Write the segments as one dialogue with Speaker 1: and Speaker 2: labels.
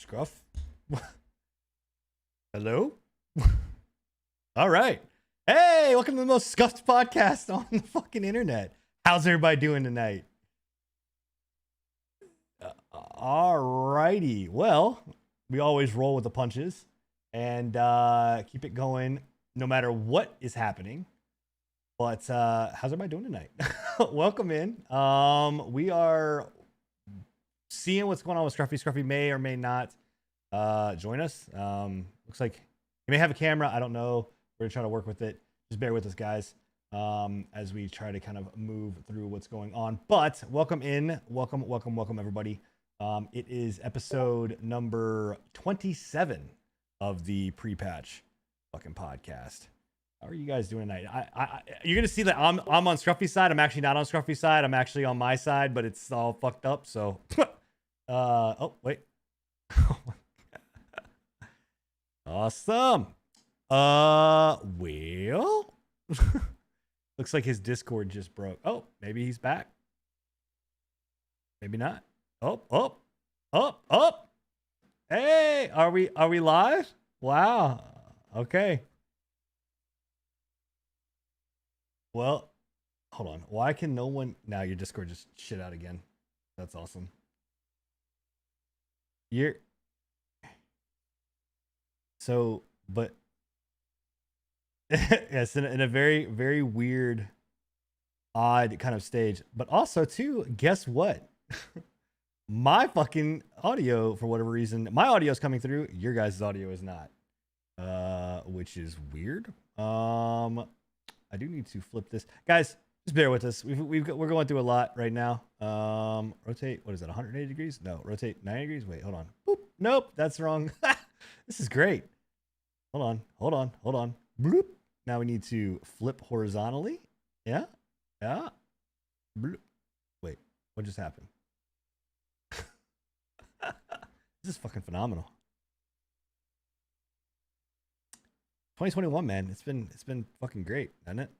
Speaker 1: Scruff. Hello? All right. Hey, welcome to the most scuffed podcast on the fucking internet. How's everybody doing tonight? All righty. Well, we always roll with the punches and keep it going no matter what is happening. But how's everybody doing tonight? Welcome in. We are seeing what's going on with Scruffy. Scruffy may or may not join us. Looks like he may have a camera. I don't know. We're trying to work with it. Just bear with us, guys, as we try to kind of move through what's going on. But welcome in. Welcome, everybody. It is episode number 27 of the PrePatch fucking podcast. How are you guys doing tonight? You're gonna see that I'm on Scruffy's side. I'm actually not on Scruffy's side. I'm actually on my side, but it's all fucked up. So, oh wait. Awesome. Well, looks like his Discord just broke. Oh, maybe he's back. Maybe not. Oh. Hey, are we live? Wow. Okay. Well, hold on. Why can no one now? Your Discord just shit out again. That's awesome. You're so, but yes, in a very, very weird, odd kind of stage. But also, too, guess what? My fucking audio, for whatever reason, my audio is coming through. Your guys' audio is not, which is weird. I do need to flip this, guys. Just bear with us. We're going through a lot right now. Rotate. What is that? 180 degrees? No, rotate 90 degrees. Wait, hold on. Boop. Nope, that's wrong. This is great. Hold on. Bloop. Now we need to flip horizontally. Yeah. Bloop. Wait, what just happened? This is fucking phenomenal. 2021, man. It's been fucking great, hasn't it?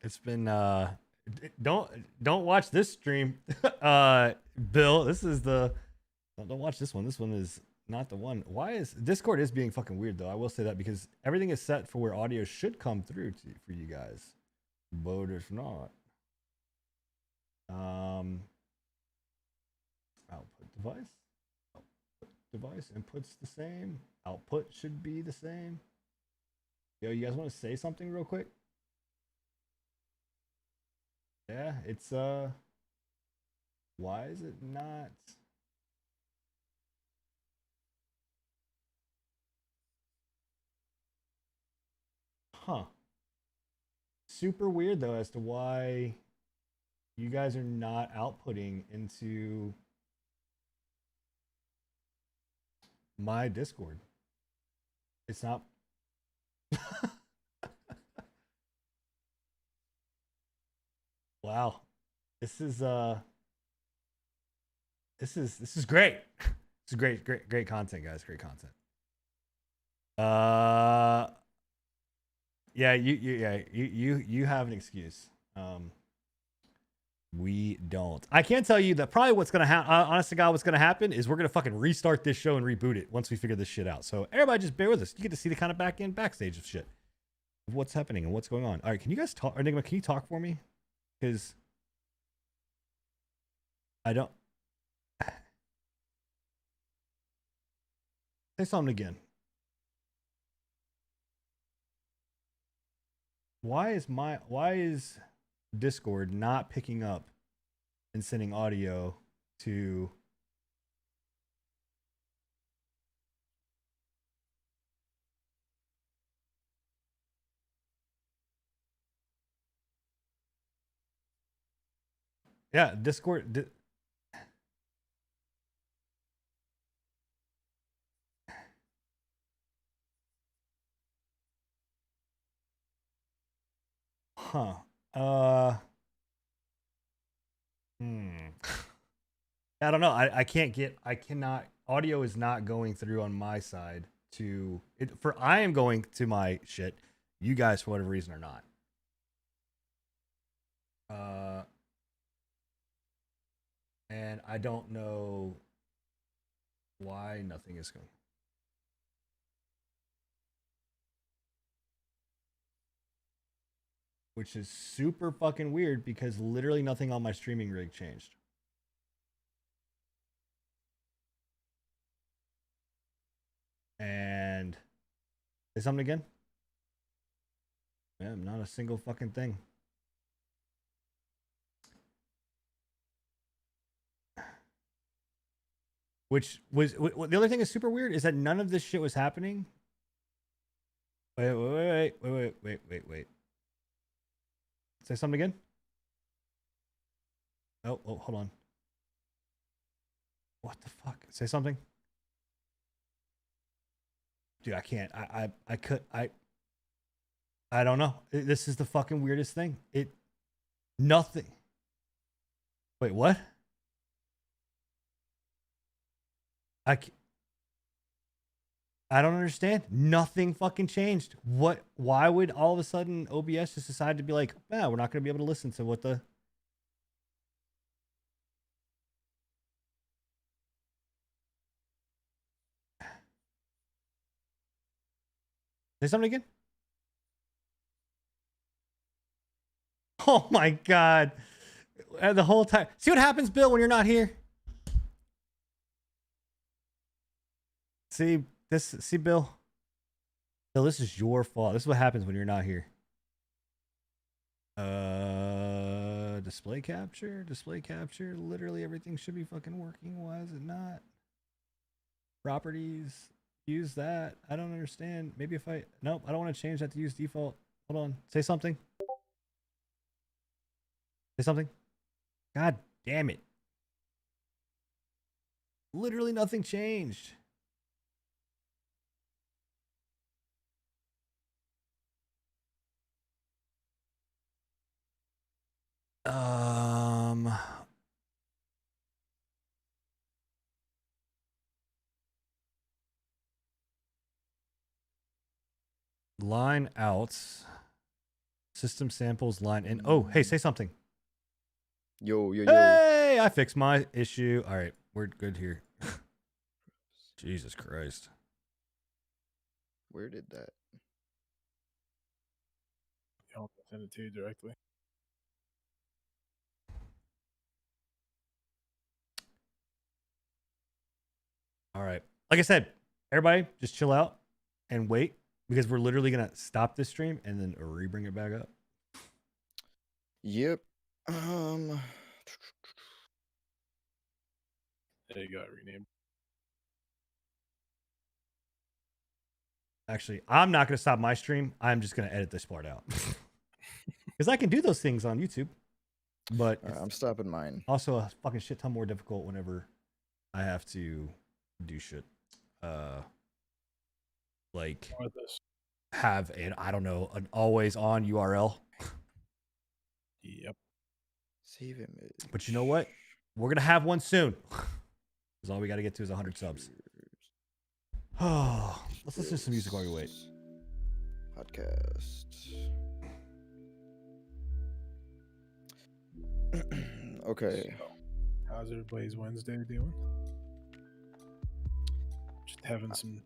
Speaker 1: It's been don't watch this stream. Bill, this is the don't watch this one. This one is not the one. Why is Discord is being fucking weird though? I will say that because everything is set for where audio should come through for you guys. But it's not. Output device. Device input's the same. Output should be the same. Yo, you guys want to say something real quick? Yeah, it's why is it not? Huh. Super weird though as to why you guys are not outputting into my Discord. It's not. Wow. This is great. This is great content, guys. Great content. Yeah, you have an excuse. We don't. I can tell you that probably what's gonna happen. Honest to God, what's gonna happen is we're gonna fucking restart this show and reboot it once we figure this shit out. So everybody, just bear with us. You get to see the kind of backstage of shit, of what's happening and what's going on. All right, can you guys talk? Enigma, can you talk for me? Because I don't. Say something again. Why is Discord not picking up and sending audio to yeah, Discord huh. I don't know. I cannot, audio is not going through on my side to it for I am going to my shit. You guys for whatever reason are not. And I don't know why nothing is going. Which is super fucking weird because literally nothing on my streaming rig changed. And say something again. Yeah, not a single fucking thing. Which was the other thing is super weird is that none of this shit was happening. Wait. Say something again. Oh, hold on. What the fuck? Say something. Dude, I can't. I don't know. This is the fucking weirdest thing. Nothing. Wait, what? I don't understand. Nothing fucking changed. What? Why would all of a sudden OBS just decide to be like, nah, we're not going to be able to listen to what the... Say something again? Oh my God. The whole time. See what happens, Bill, when you're not here? See, Bill? Bill, this is your fault. This is what happens when you're not here. Display capture. Literally everything should be fucking working. Why is it not? Properties. Use that. I don't understand. Maybe if nope, I don't want to change that to use default. Hold on. Say something. Say something. God damn it. Literally nothing changed. Line out. System samples line in. Oh, hey, say something.
Speaker 2: Yo.
Speaker 1: Hey, I fixed my issue. All right, we're good here. Jesus Christ.
Speaker 2: Where did that?
Speaker 3: I'll send it to you directly.
Speaker 1: All right. Like I said, everybody just chill out and wait because we're literally going to stop this stream and then re-bring it back up.
Speaker 2: Yep.
Speaker 3: There you go. Rename.
Speaker 1: Actually, I'm not going to stop my stream. I'm just going to edit this part out. Because I can do those things on YouTube. But
Speaker 2: I'm stopping mine.
Speaker 1: Also a fucking shit ton more difficult whenever I have to do shit. Like have an, I don't know, an always on URL.
Speaker 3: Yep.
Speaker 2: Save image.
Speaker 1: But you know what? We're going to have one soon. Because all we got to get to is 100 subs. Oh, let's listen to some music while we wait.
Speaker 2: Podcast. Okay.
Speaker 3: So, how's everybody's Wednesday doing? Just having some.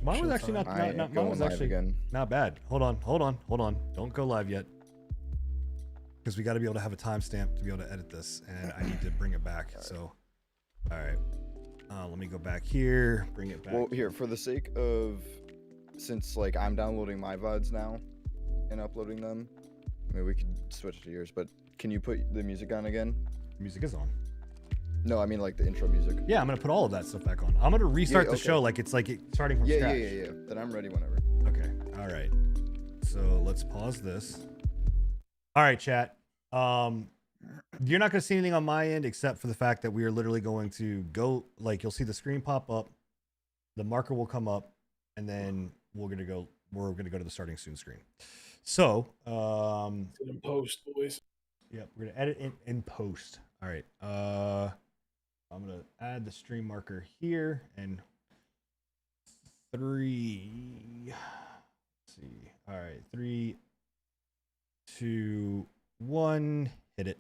Speaker 1: Mine was actually not mine was actually again. Not bad. Hold on. Don't go live yet. Because we got to be able to have a timestamp to be able to edit this, and I need to bring it back. So, all right. Let me go back here. Bring it back.
Speaker 2: Well, here for the sake of, since like I'm downloading my VODs now, and uploading them. I mean, we could switch to yours, but can you put the music on again?
Speaker 1: Music is on.
Speaker 2: No, I mean like the intro music.
Speaker 1: Yeah, I'm gonna put all of that stuff back on. I'm gonna restart the show like it's starting from scratch.
Speaker 2: Yeah. Then I'm ready whenever.
Speaker 1: Okay. All right. So let's pause this. All right, chat. You're not gonna see anything on my end except for the fact that we are literally going to go. Like you'll see the screen pop up, the marker will come up, and then we're gonna go to the starting soon screen. So
Speaker 3: in post, boys.
Speaker 1: Yep, we're gonna edit in post. All right. I'm gonna add the stream marker here and 3. Let's see. All right, 3, 2, 1. Hit it.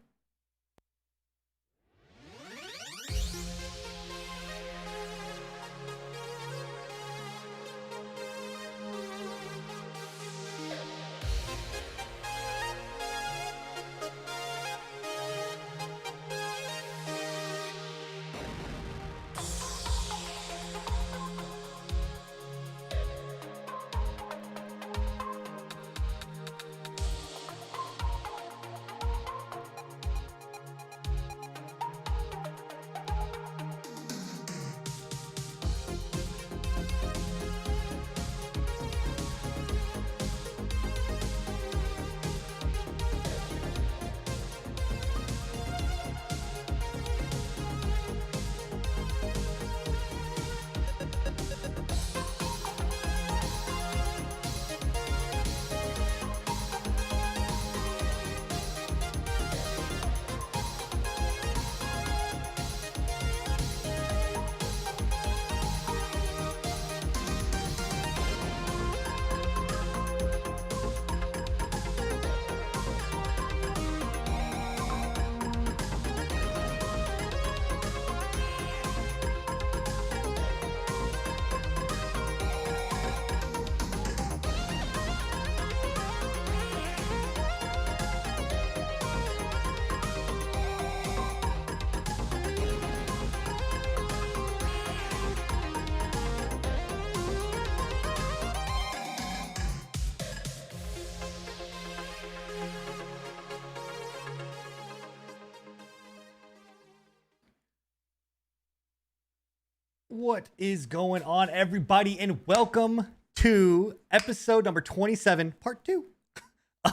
Speaker 1: What is going on, everybody, and welcome to episode number 27, part 2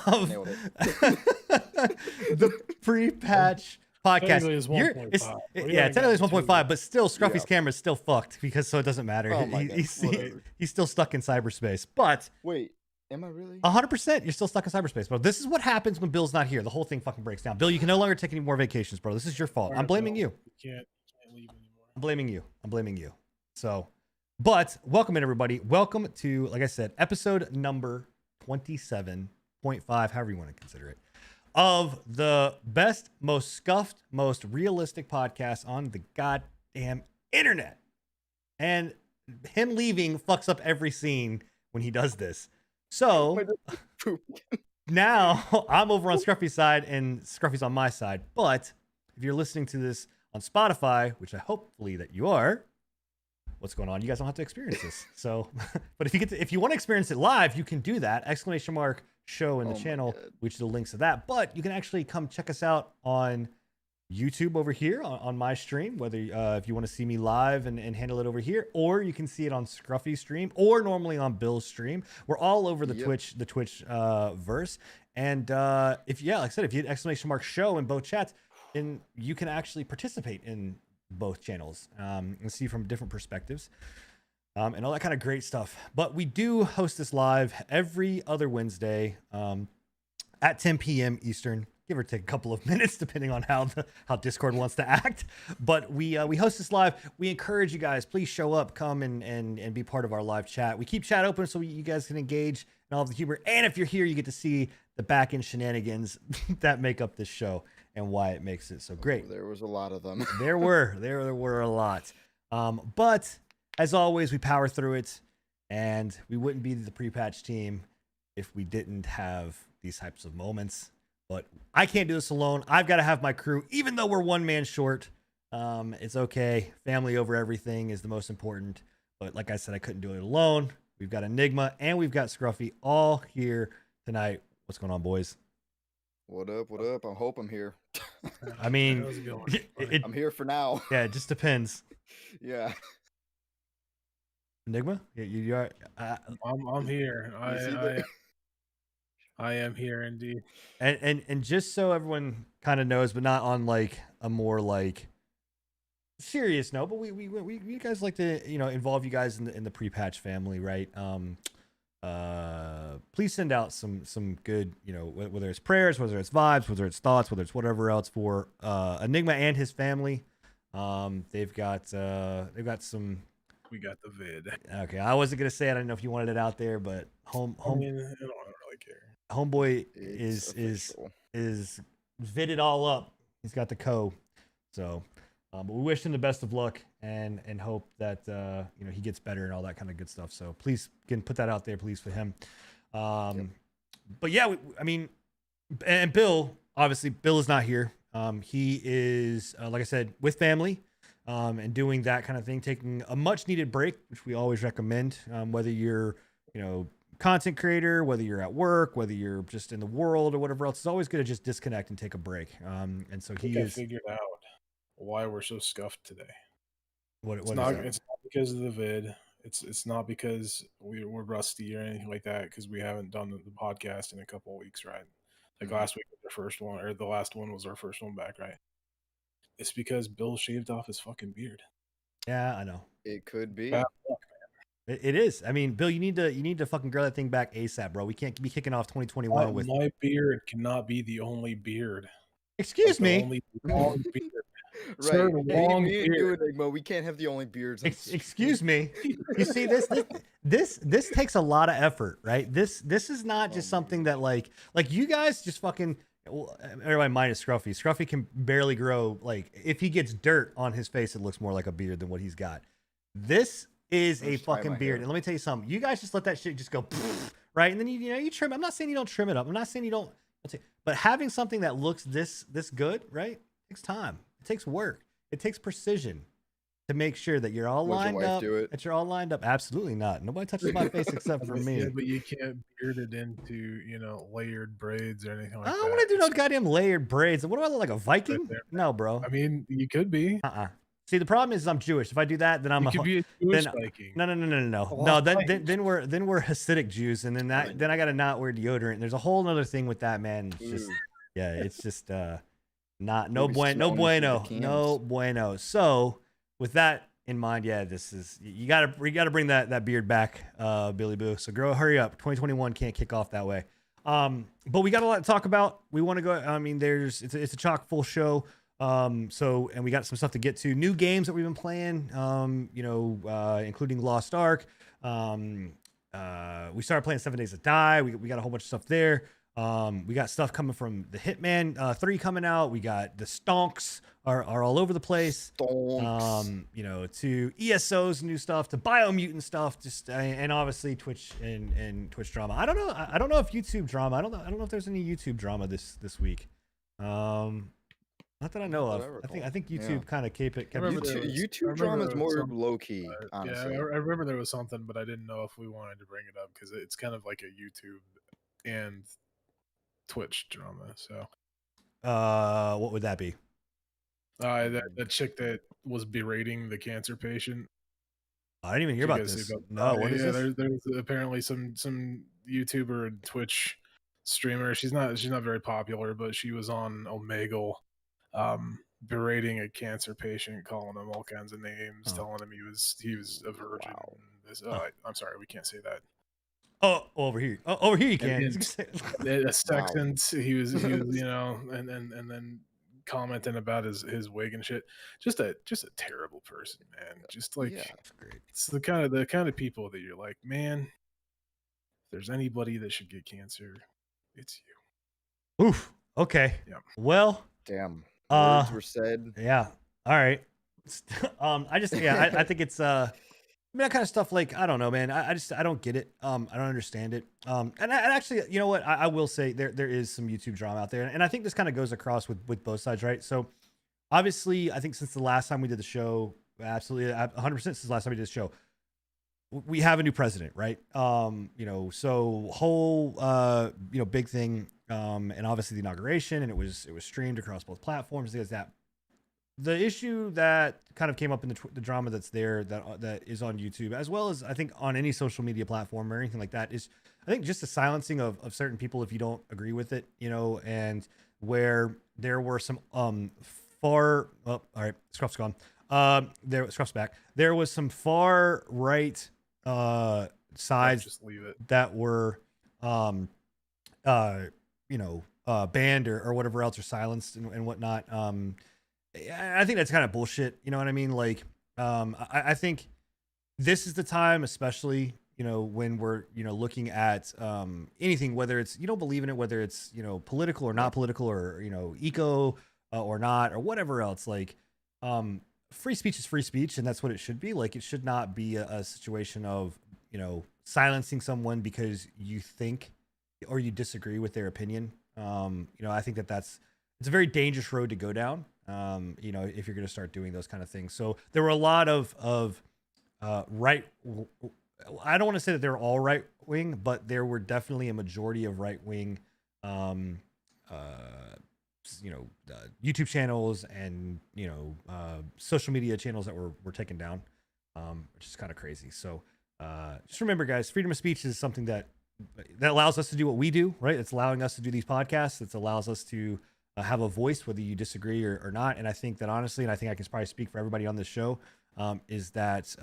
Speaker 1: of
Speaker 2: Nailed
Speaker 1: the PrePatch podcast.
Speaker 3: Technically it's 1.5.
Speaker 1: Yeah, technically it's 1.5,
Speaker 3: two.
Speaker 1: but still, Scruffy's
Speaker 2: Yeah.
Speaker 1: camera is still fucked because so it doesn't matter.
Speaker 2: Oh my God,
Speaker 1: He's still stuck in cyberspace, but
Speaker 2: Wait, am I really?
Speaker 1: 100% you're still stuck in cyberspace, bro. This is what happens when Bill's not here. The whole thing fucking breaks down. Bill, you can no longer take any more vacations, bro. This is your fault. I'm blaming you.
Speaker 3: You can't leave anymore.
Speaker 1: I'm blaming you. So, but welcome in, everybody. Welcome to, like I said, episode number 27.5, however you want to consider it, of the best, most scuffed, most realistic podcast on the goddamn internet. And him leaving fucks up every scene when he does this. So now I'm over on Scruffy's side and Scruffy's on my side. But if you're listening to this on Spotify, which I hopefully that you are, what's going on? You guys don't have to experience this. So, but if you want to experience it live, you can do that. !show in the channel, which is the links to that. But you can actually come check us out on YouTube over here on my stream, whether if you want to see me live and handle it over here, or you can see it on Scruffy's stream, or normally on Bill's stream. We're all over the Twitch verse. And like I said, if you hit !show in both chats, then you can actually participate in both channels and see from different perspectives and all that kind of great stuff. But we do host this live every other Wednesday at 10 p.m. Eastern, give or take a couple of minutes, depending on how Discord wants to act. But we host this live. We encourage you guys, please show up, come and be part of our live chat. We keep chat open so you guys can engage in all of the humor. And if you're here, you get to see the back end shenanigans that make up this show and why it makes it so great.
Speaker 2: There was a lot of them.
Speaker 1: there were a lot. But as always, we power through it, and we wouldn't be the PrePatch team if we didn't have these types of moments. But I can't do this alone. I've got to have my crew, even though we're one man short. It's okay. Family over everything is the most important. But like I said, I couldn't do it alone. We've got Enigma and we've got Scruffy all here tonight. What's going on, boys?
Speaker 2: What up? What up? I hope I'm here.
Speaker 1: I mean,
Speaker 2: I'm here for now.
Speaker 1: Yeah, it just depends.
Speaker 2: Yeah.
Speaker 1: Enigma? Yeah, you are.
Speaker 3: I'm here. I am here indeed.
Speaker 1: And just so everyone kind of knows, but not on like a more like serious note, but we guys like to involve you guys in the PrePatch family, right? Please send out some good, whether it's prayers, whether it's vibes, whether it's thoughts, whether it's whatever else for Enigma and his family. They've got some.
Speaker 3: We got the vid.
Speaker 1: Okay, I wasn't gonna say it. I don't know if you wanted it out there, but
Speaker 3: I mean, I don't really care.
Speaker 1: Homeboy
Speaker 2: It's
Speaker 1: is vided all up. He's got the so. But we wish him the best of luck and hope that he gets better and all that kind of good stuff. So please can put that out there, please, for him. But yeah, and Bill, obviously, Bill is not here. He is, like I said, with family and doing that kind of thing, taking a much needed break, which we always recommend. Whether you're, content creator, whether you're at work, whether you're just in the world or whatever else, it's always good to just disconnect and take a break. And so he is.
Speaker 3: Figured out why we're so scuffed today.
Speaker 1: It's
Speaker 3: not because of the vid. It's not because we're rusty or anything like that, because we haven't done the podcast in a couple of weeks, right? Like last week was our first one, or the last one was our first one back, right? It's because Bill shaved off his fucking beard.
Speaker 1: Yeah, I know.
Speaker 2: It could be.
Speaker 3: Bad luck,
Speaker 1: man. It is. I mean, Bill, you need to fucking grow that thing back ASAP, bro. We can't be kicking off 2021 with
Speaker 3: my beard cannot be the only beard.
Speaker 1: Excuse me.
Speaker 3: The only long beard.
Speaker 2: Right.
Speaker 3: Sir, long beard.
Speaker 2: We can't have the only beards.
Speaker 1: Excuse me. You see, this takes a lot of effort, right? This is not just something that like you guys just fucking. Well, everybody minus Scruffy. Scruffy can barely grow. Like if he gets dirt on his face, it looks more like a beard than what he's got. This is a fucking beard. And let me tell you something. You guys just let that shit just go, right? And then you trim. I'm not saying you don't trim it up. I'm not saying you don't. But having something that looks this good, right? Takes time. It takes work. It takes precision to make sure that you're all lined up. That you're all lined up. Absolutely not. Nobody touches my face except for me.
Speaker 3: Yeah, but you can't beard it into layered braids or anything like that.
Speaker 1: I don't want to do no goddamn layered braids. What do I look like, a Viking? No, bro.
Speaker 3: I mean, you could be.
Speaker 1: See, the problem is I'm Jewish. If I do that, then I'm
Speaker 3: You
Speaker 1: a
Speaker 3: could be a Jewish Viking.
Speaker 1: no.
Speaker 3: Oh,
Speaker 1: No,
Speaker 3: Vikings.
Speaker 1: then we're Hasidic Jews, and then then I gotta not wear deodorant. And there's a whole other thing with that, man. It's just it's just not
Speaker 2: You'll be smelling through the
Speaker 1: no
Speaker 2: cans.
Speaker 1: bueno. So with that in mind, yeah, this is you gotta bring that beard back, Billy Boo. So hurry up. 2021 can't kick off that way. But we got a lot to talk about. We want to go. I mean, it's a chock full show. And we got some stuff to get to. New games that we've been playing. Including Lost Ark. We started playing 7 Days to Die. We got a whole bunch of stuff there. We got stuff coming from the Hitman 3 coming out. We got the Stonks are all over the place.
Speaker 2: Stonks.
Speaker 1: To ESO's new stuff, to Biomutant stuff, just and obviously Twitch and Twitch drama. I don't know if YouTube drama. I don't know if there's any YouTube drama this week. Not that I know of. I think YouTube kind of kept it.
Speaker 2: YouTube drama is more low key. Honestly,
Speaker 3: yeah, I remember there was something, but I didn't know if we wanted to bring it up because it's kind of like a YouTube and Twitch drama. So,
Speaker 1: what would that be?
Speaker 3: That chick that was berating the cancer patient.
Speaker 1: I didn't even hear about this. No, what is this?
Speaker 3: There's apparently some YouTuber and Twitch streamer. She's not very popular, but she was on Omegle, berating a cancer patient, calling him all kinds of names, telling him he was a virgin. Wow. I'm sorry, we can't say that.
Speaker 1: Oh, over here you can.
Speaker 3: A second, he was and then commenting about his wig and shit. Just a terrible person, man. Just like it's the kind of people that you're like, man, if there's anybody that should get cancer, it's
Speaker 1: you. Oof. Okay.
Speaker 3: Yeah.
Speaker 1: Well.
Speaker 2: Damn. Words were said.
Speaker 1: Yeah. All right. I think it's that kind of stuff. Like, I don't know, man. I don't get it. I don't understand it. And actually, you know what? I will say there is some YouTube drama out there, and I think this kind of goes across with both sides, right? So, obviously, I think since the last time we did the show, absolutely 100% since the last time we did the show, we have a new president, right? So whole big thing, and obviously the inauguration, and it was streamed across both platforms. There's that. The issue that kind of came up in the drama that's there that is on YouTube, as well as I think on any social media platform or anything like that, is I think just the silencing of certain people if you don't agree with it, and where there were some all right, Scruff's gone. Scruff's back. There was some far right sides that were banned or whatever else, or silenced and whatnot. I think that's kind of bullshit. You know what I mean? Like, I think this is the time, especially, when we're, looking at anything, whether it's, you don't believe in it, whether it's, political or not political, or, eco or not, or whatever else. Like, free speech is free speech, and that's what it should be. Like, it should not be a situation of, silencing someone because you think or you disagree with their opinion. I think it's a very dangerous road to go down. If you're going to start doing those kind of things. So there were a lot of right. I don't want to say that they're all right wing, but there were definitely a majority of right wing, YouTube channels and, social media channels that were taken down, which is kind of crazy. So just remember, guys, freedom of speech is something that allows us to do what we do, right? It's allowing us to do these podcasts. It allows us to have a voice, whether you disagree or not. And I think that honestly, and I think I can probably speak for everybody on this show, is that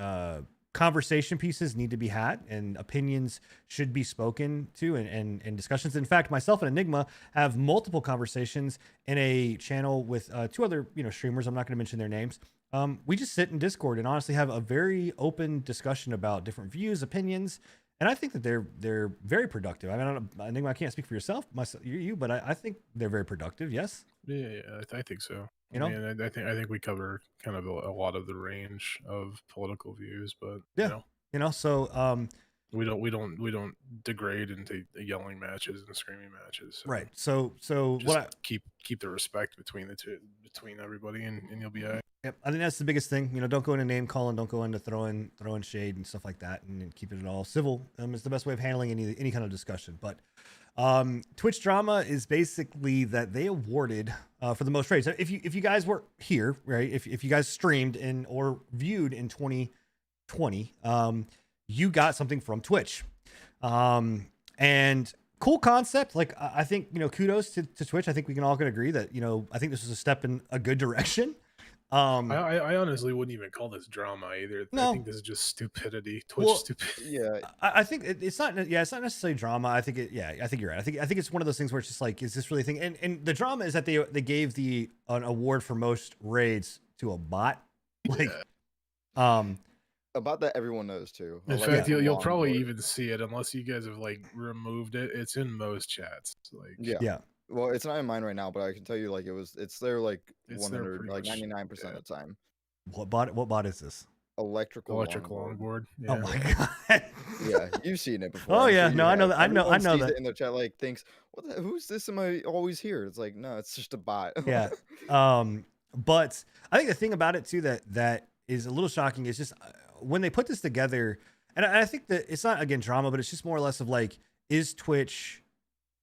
Speaker 1: conversation pieces need to be had, and opinions should be spoken to, and discussions. In fact, myself and Enigma have multiple conversations in a channel with 2 other streamers. I'm not going to mention their names. We just sit in Discord and honestly have a very open discussion about different views, opinions. And I think that they're very productive. I mean, I can't speak for yourself, you, but I think they're very productive. Yes.
Speaker 3: Yeah, I think so. I think we cover kind of a lot of the range of political views, but
Speaker 1: so
Speaker 3: we don't degrade into yelling matches and screaming matches. So
Speaker 1: right. So
Speaker 3: just keep the respect between everybody, and you'll be all right.
Speaker 1: Yep, I think that's the biggest thing. Don't go into name calling, don't go into throwing shade and stuff like that, and keep it all civil. It's the best way of handling any kind of discussion. But Twitch drama is basically that they awarded for the most raids. So if you guys were here, right? If you guys streamed in or viewed in 2020, you got something from Twitch. And cool concept. Like I think, you know, kudos to Twitch. I think we can all agree that, you know, I think this was a step in a good direction.
Speaker 3: I honestly wouldn't even call this drama either.
Speaker 1: No.
Speaker 3: I think this is just stupidity. Twitch stupidity.
Speaker 2: Yeah,
Speaker 1: I think it's not. Yeah, it's not necessarily drama. I think it. Yeah, I think you're right. I think it's one of those things where it's just like, is this really a thing? And the drama is that they gave an award for most raids to a bot. Like,
Speaker 2: about that everyone knows too.
Speaker 3: In
Speaker 2: Like,
Speaker 3: fact,
Speaker 2: it's a
Speaker 3: you'll
Speaker 2: long
Speaker 3: probably
Speaker 2: board.
Speaker 3: even see it unless you guys have like removed it. It's in most chats. Like,
Speaker 2: Yeah. Well, it's not in mine right now, but I can tell you, like, it's there, like,
Speaker 3: It's there
Speaker 2: 100,
Speaker 3: pretty
Speaker 2: like
Speaker 3: much,
Speaker 2: 99%
Speaker 3: yeah.
Speaker 2: of the time.
Speaker 1: What bot is this?
Speaker 2: Electrical
Speaker 3: longboard. Yeah.
Speaker 1: Oh my god.
Speaker 2: Yeah, you've seen it before.
Speaker 1: Oh
Speaker 2: I'm
Speaker 1: yeah,
Speaker 2: sure you
Speaker 1: no, I know
Speaker 2: have.
Speaker 1: that. I
Speaker 2: Everyone
Speaker 1: know
Speaker 2: sees
Speaker 1: that.
Speaker 2: it in the chat, like, thinks, who's this? Am I always here? It's like, no, it's just a bot.
Speaker 1: Yeah. But I think the thing about it too that is a little shocking is just when they put this together, and I think that it's not again drama, but it's just more or less of like, is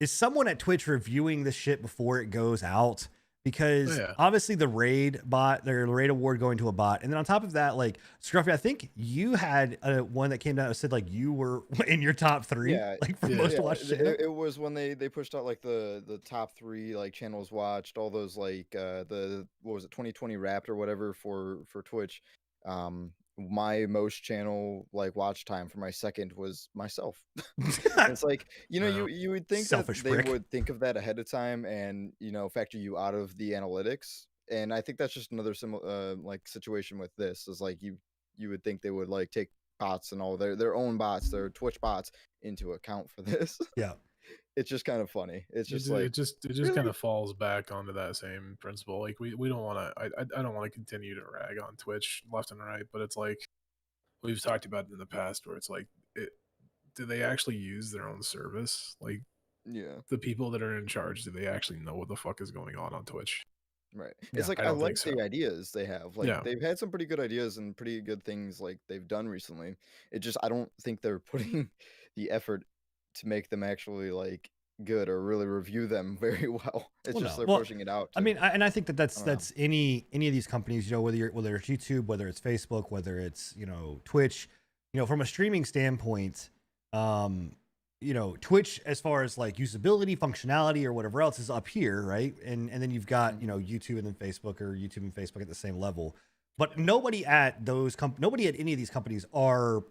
Speaker 1: someone at Twitch reviewing this shit before it goes out? Because obviously the raid award going to a bot, and then on top of that, like Scruffy, I think you had one that came down and said like you were in your top 3, like for most watched channel.
Speaker 2: It was when they pushed out like the top 3 like channels watched, all those like the what was it, 2020 Wrapped or whatever for Twitch. My most channel like watch time for my second was myself. It's like, you know, you would think that they would think of that ahead of time and, you know, factor you out of the analytics. And I think that's just another similar like situation with this is like you would think they would like take bots and all their own bots, their Twitch bots into account for this.
Speaker 1: Yeah.
Speaker 2: It's just kind of funny. It's just
Speaker 3: it just really? Kind of falls back onto that same principle. Like we don't want to. I don't want to continue to rag on Twitch left and right, but it's like we've talked about it in the past, where it's like, do they actually use their own service? Like, the people that are in charge, do they actually know what the fuck is going on Twitch?
Speaker 2: Right. It's like I like the ideas they have. Like they've had some pretty good ideas and pretty good things like they've done recently. It just I don't think they're putting the effort to make them actually like good or really review them very well. It's just they're pushing it out.
Speaker 1: I mean, I think that's any of these companies, you know, whether it's YouTube, whether it's Facebook, whether it's, you know, Twitch, you know, from a streaming standpoint, you know, Twitch as far as like usability, functionality, or whatever else is up here, right? And then you've got, you know, YouTube and then Facebook, or YouTube and Facebook at the same level. But nobody at nobody at any of these companies are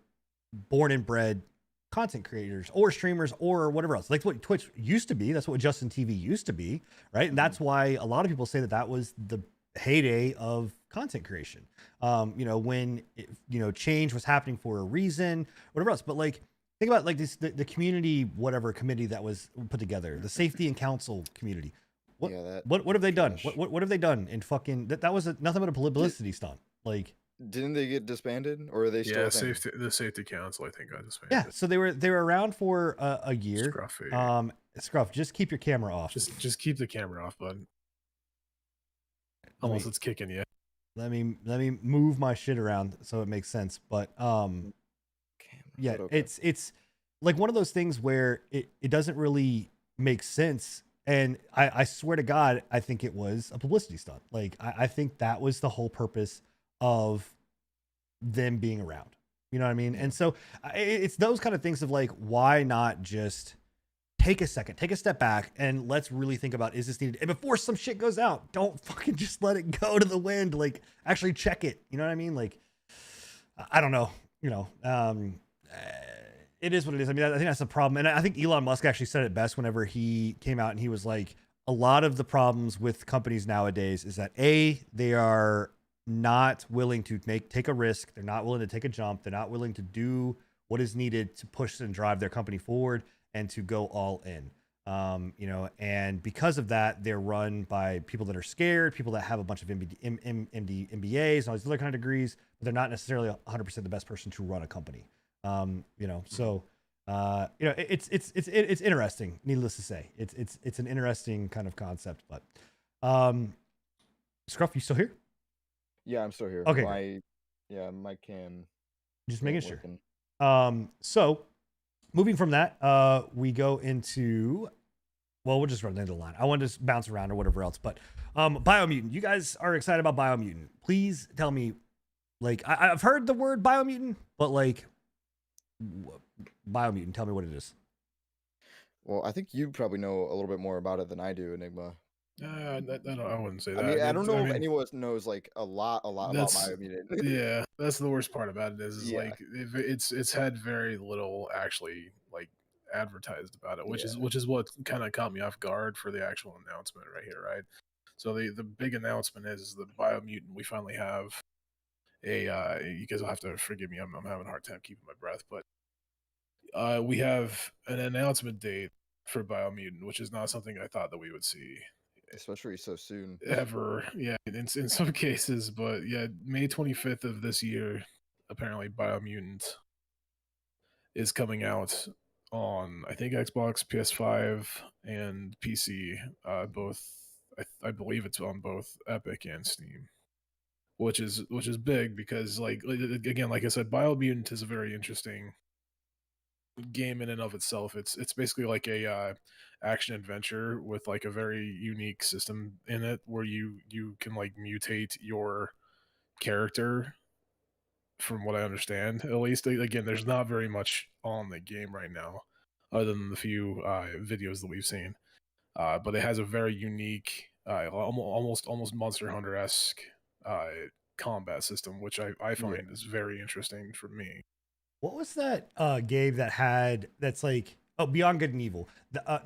Speaker 1: born and bred content creators or streamers or whatever else. Like what Twitch used to be. That's what Justin TV used to be, right? And that's why a lot of people say that was the heyday of content creation. You know, when you know, change was happening for a reason, whatever else. But like, think about like this, the community, whatever committee that was put together, the safety and council community. What have they done? What have they done in fucking that was nothing but a publicity stunt. Like,
Speaker 2: didn't they get disbanded, or are they still?
Speaker 3: Yeah, the safety council, I think, got disbanded.
Speaker 1: Yeah, so they were around for a year.
Speaker 3: Scruffy.
Speaker 1: Scruff, just keep your camera off.
Speaker 3: Just keep the camera off, bud. Almost it's kicking you.
Speaker 1: Let me move my shit around so it makes sense. But yeah, it's like one of those things where it doesn't really make sense. And I swear to God, I think it was a publicity stunt. Like I think that was the whole purpose of them being around. You know what I mean? And so it's those kind of things of like, why not just take a second, take a step back, and let's really think about, is this needed? And before some shit goes out, don't fucking just let it go to the wind. Like, actually check it. You know what I mean? Like, I don't know. You know, it is what it is. I mean, I think that's the problem. And I think Elon Musk actually said it best whenever he came out and he was like, a lot of the problems with companies nowadays is that they are not willing to take a risk. They're not willing to take a jump. They're not willing to do what is needed to push and drive their company forward and to go all in. You know, and because of that, they're run by people that are scared, people that have a bunch of MBAs and all these other kind of degrees, but they're not necessarily 100% the best person to run a company. You know, so you know, it's interesting. Needless to say, it's an interesting kind of concept. But Scruff, you still here?
Speaker 2: Yeah, I'm still here.
Speaker 1: Okay.
Speaker 2: My cam.
Speaker 1: Just making sure. So moving from that, we go into, well, we'll just run into the line. I want to just bounce around or whatever else, but Biomutant. You guys are excited about Biomutant. Please tell me, like, I've heard the word Biomutant, but like, Biomutant, tell me what it is.
Speaker 2: Well, I think you probably know a little bit more about it than I do, Enigma.
Speaker 3: I wouldn't say
Speaker 2: I
Speaker 3: that.
Speaker 2: mean, I don't know if
Speaker 3: mean,
Speaker 2: anyone knows like a lot about
Speaker 3: that's
Speaker 2: Biomutant.
Speaker 3: yeah. That's the worst part about it is
Speaker 2: Yeah.
Speaker 3: like it's had very little actually like advertised about it, which
Speaker 2: Yeah.
Speaker 3: is what kind of caught me off guard for the actual announcement right here, right? So the big announcement is the Biomutant. We finally have a. You guys will have to forgive me. I'm having a hard time keeping my breath, but we have an announcement date for Biomutant, which is not something I thought that we would see
Speaker 2: Especially so soon.
Speaker 3: ever. Yeah, in some cases, but yeah, May 25th of this year, apparently Biomutant is coming out on I think Xbox, PS5, and PC. Both I believe it's on both Epic and Steam, which is big because like again, like I said, Biomutant is a very interesting game in and of itself. It's basically like a action adventure with like a very unique system in it where you can like mutate your character. From what I understand, at least again, there's not very much on the game right now, other than the few videos that we've seen. But it has a very unique, almost Monster Hunter esque combat system, which I find is very interesting for me.
Speaker 1: What was that game that had that's like Beyond Good and Evil?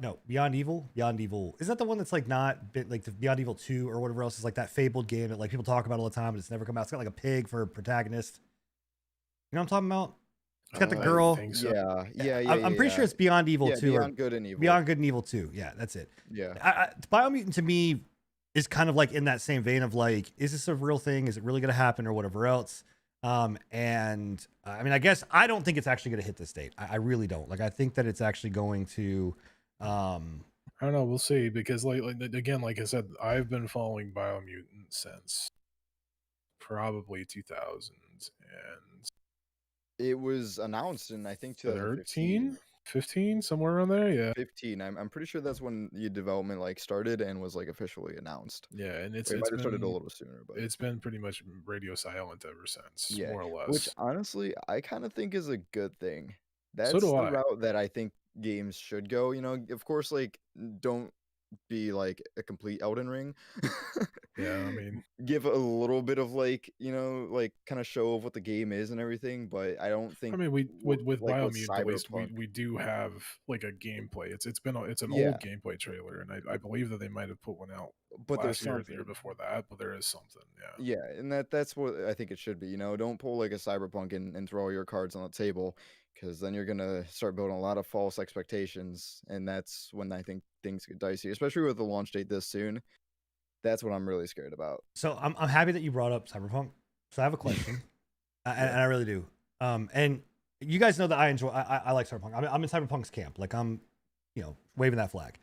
Speaker 1: No, Beyond Evil. Beyond Evil. Is that the one that's like not been like the Beyond Evil 2 or whatever else is like that fabled game that like people talk about all the time, but it's never come out. It's got like a pig for a protagonist. You know what I'm talking about? It's got the girl.
Speaker 3: I think so.
Speaker 1: I'm pretty sure it's Beyond Evil 2
Speaker 2: Beyond Good and Evil.
Speaker 1: Beyond Good and Evil 2. Yeah, that's it.
Speaker 2: Yeah.
Speaker 1: Biomutant to me is kind of like in that same vein of like, is this a real thing? Is it really going to happen or whatever else? And I mean, I guess I don't think it's actually going to hit this date. I really don't. Like, I think that it's actually going to.
Speaker 3: I don't know. We'll see because like again, like I said, I've been following Biomutant since probably 2000 and
Speaker 2: It was announced in I think 2015.
Speaker 3: 15, somewhere around there. Yeah,
Speaker 2: 15. I'm pretty sure that's when the development like started and was like officially announced.
Speaker 3: yeah, and
Speaker 2: It might have started a little sooner, but
Speaker 3: it's been pretty much radio silent ever since,
Speaker 2: yeah,
Speaker 3: more or less.
Speaker 2: which honestly I kind of think is a good thing. That's
Speaker 3: So do
Speaker 2: the
Speaker 3: I.
Speaker 2: route that I think games should go. You know, of course, like don't be like a complete Elden Ring.
Speaker 3: Yeah, I mean,
Speaker 2: give a little bit of like, you know, like kind of show of what the game is and everything, but I don't think
Speaker 3: I mean, with
Speaker 2: like
Speaker 3: Biomutant, at least
Speaker 2: Cyberpunk.
Speaker 3: we do have like a gameplay. It's an
Speaker 2: Yeah.
Speaker 3: old gameplay trailer, and I believe that they might have put one out
Speaker 2: But there's
Speaker 3: last year or the
Speaker 2: something.
Speaker 3: year before that. But there is something, yeah.
Speaker 2: Yeah, and that's what I think it should be. You know, don't pull like a Cyberpunk and throw all your cards on the table, because then you're gonna start building a lot of false expectations, and that's when I think things get dicey, especially with the launch date this soon. That's what I'm really scared about.
Speaker 1: So I'm happy that you brought up Cyberpunk. So I have a question, and I really do. And you guys know that I like Cyberpunk. I'm in Cyberpunk's camp. Like I'm, you know, waving that flag.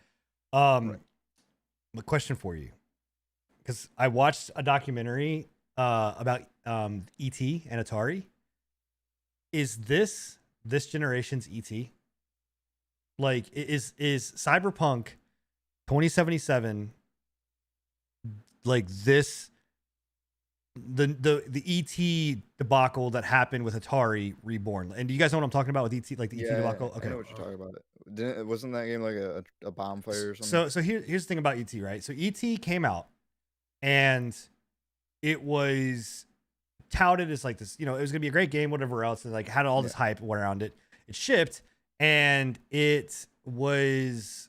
Speaker 2: Right.
Speaker 1: A question for you, because I watched a documentary about ET and Atari. Is this generation's ET? Like, is Cyberpunk 2077 like this the ET debacle that happened with Atari Reborn? And do you guys know what I'm talking about with ET, like the ET debacle?
Speaker 2: I know what you're talking about. Wasn't that game like a bomb fire or something?
Speaker 1: So here's the thing about ET, right? So ET came out and it was touted as like this, you know, it was gonna be a great game, whatever else, and like had all this hype around it. It shipped and it was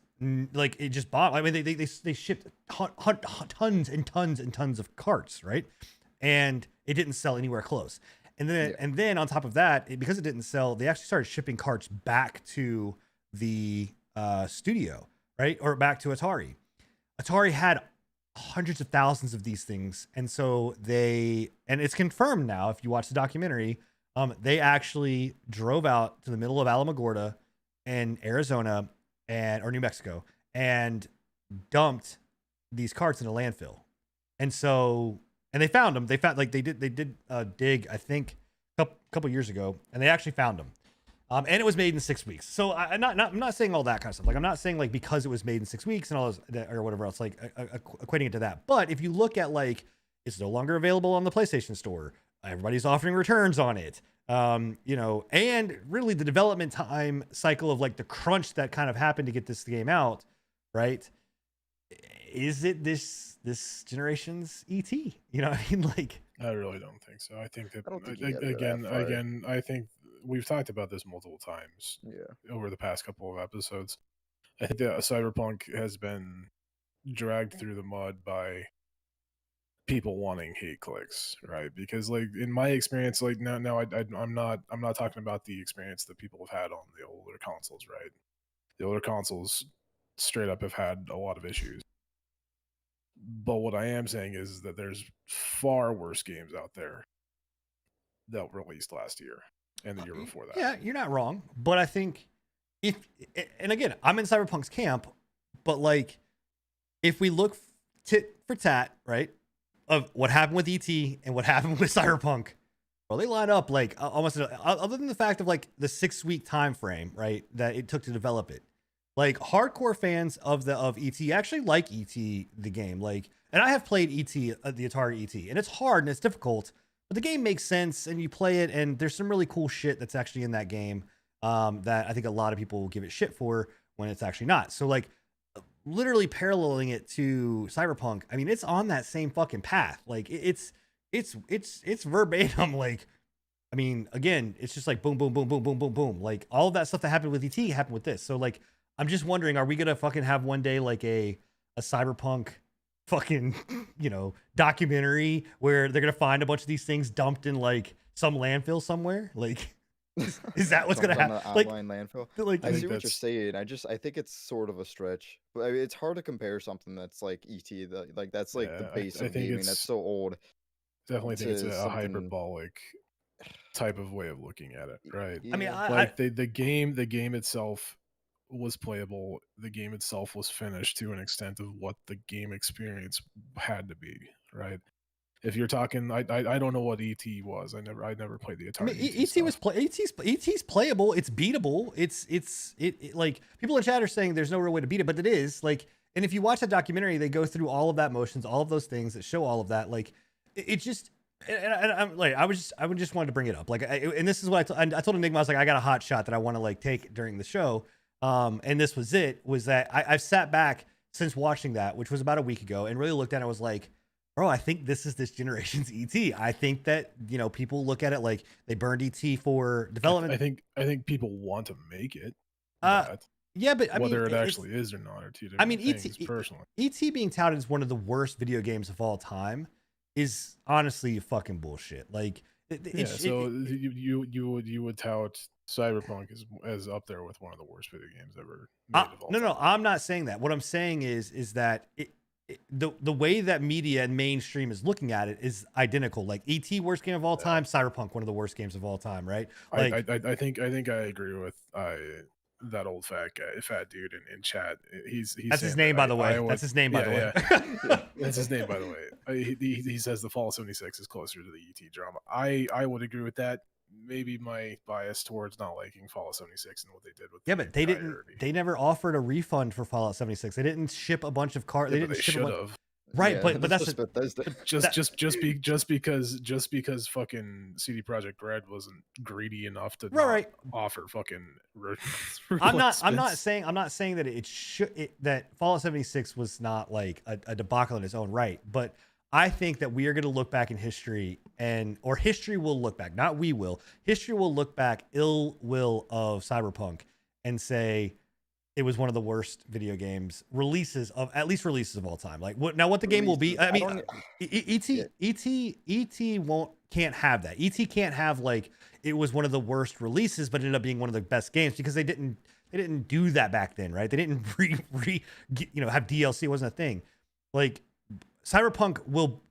Speaker 1: like it just bombed. I mean, they shipped tons and tons and tons of carts, right? And it didn't sell anywhere close. And then on top of that, because it didn't sell, they actually started shipping carts back to the studio, right, or back to Atari. Atari had hundreds of thousands of these things, and so and it's confirmed now if you watch the documentary, they actually drove out to the middle of Alamogordo in Arizona or New Mexico and dumped these carts in a landfill. And so, and they found them. They did dig, I think, a couple years ago, and they actually found them. And it was made in 6 weeks. So I'm not saying all that kind of stuff. Like, I'm not saying like because it was made in 6 weeks and all those or whatever else, like equating it to that. But if you look at like, it's no longer available on the PlayStation Store. Everybody's offering returns on it. You know, and really the development time cycle of like the crunch that kind of happened to get this game out, right? Is it this generation's ET? You know what I mean? Like,
Speaker 3: I really don't think so. I think that
Speaker 2: I don't think you gotta go that far.
Speaker 3: again, I think we've talked about this multiple times
Speaker 2: Yeah.
Speaker 3: over the past couple of episodes. I think that Cyberpunk has been dragged through the mud by people wanting hate clicks, right? Because like in my experience, like I'm not talking about the experience that people have had on the older consoles, right? The older consoles straight up have had a lot of issues. But what I am saying is that there's far worse games out there that released last year and the year before that.
Speaker 1: Yeah, you're not wrong. But I think and again, I'm in Cyberpunk's camp, but like, if we look tit for tat, right, of what happened with ET and what happened with Cyberpunk, well, they line up like almost, other than the fact of like the 6 week time frame, right, that it took to develop it. Like, hardcore fans of ET actually like ET the game. Like, and I have played ET, the Atari ET, and it's hard and it's difficult, but the game makes sense and you play it, and there's some really cool shit that's actually in that game that I think a lot of people will give it shit for when it's actually not. So like, literally paralleling it to Cyberpunk, I mean, it's on that same fucking path. Like, it's verbatim. Like, I mean, again, it's just like boom, boom, boom, boom, boom, boom, boom. Like, all of that stuff that happened with ET happened with this. So like, I'm just wondering, are we gonna fucking have one day like a Cyberpunk fucking, you know, documentary where they're gonna find a bunch of these things dumped in like some landfill somewhere? Like, is that what's gonna happen? Like,
Speaker 2: online landfill.
Speaker 1: Like,
Speaker 2: I see what you're saying. I think it's sort of a stretch, but I mean, it's hard to compare something that's like ET. Like that's like the base of gaming. That's so old.
Speaker 3: Definitely think it's a
Speaker 2: something
Speaker 3: hyperbolic type of way of looking at it, right?
Speaker 1: I mean,
Speaker 3: like the game itself was playable. The game itself was finished to an extent of what the game experience had to be, right? If you're talking, I don't know what ET was. I never played the Atari.
Speaker 1: I mean, ET's playable. It's beatable. It like, people in chat are saying there's no real way to beat it, but it is like. And if you watch that documentary, they go through all of that motions, all of those things that show all of that. Like, it just. And I'm like, I just wanted to bring it up. Like, and this is what I told Enigma. I was like, I got a hot shot that I want to like take during the show. And this was that I've sat back since watching that, which was about a week ago, and really looked at it. I was like, bro, I think this is this generation's ET. I think that, you know, people look at it like they burned ET for development.
Speaker 3: I think people want to make it.
Speaker 1: Yeah, but I
Speaker 3: whether
Speaker 1: mean,
Speaker 3: it actually is or not are two different things, personally.
Speaker 1: ET being touted as one of the worst video games of all time is honestly fucking bullshit. Like, you would tout Cyberpunk as up there with one of the worst video games ever made of all time. No, I'm not saying that. What I'm saying is that the way that media and mainstream is looking at it is identical. Like, ET, worst game of all time, Cyberpunk, one of the worst games of all time, right? Like,
Speaker 3: I think I agree with that old fat dude in chat.
Speaker 1: That's his name, by the way. That's his name, by the way.
Speaker 3: That's his name, by the way. He says the Fallout 76 is closer to the ET drama. I would agree with that. Maybe my bias towards not liking Fallout 76 and what they did with
Speaker 1: but they never offered a refund for Fallout 76. They didn't ship a bunch of cards. They didn't ship a bunch. Right, yeah, but that's
Speaker 3: just because fucking CD Projekt Red wasn't greedy enough to offer fucking.
Speaker 1: I'm not saying that that Fallout 76 was not like a debacle in its own right, but I think that we are going to look back in history, or history will look back, not we will. History will look back ill will of Cyberpunk and say it was one of the worst video games releases of all time. Like, what the game will be. I mean, ET can't have that. ET can't have like it was one of the worst releases, but ended up being one of the best games because they didn't do that back then, right? They didn't have DLC. It wasn't a thing. Like, Cyberpunk will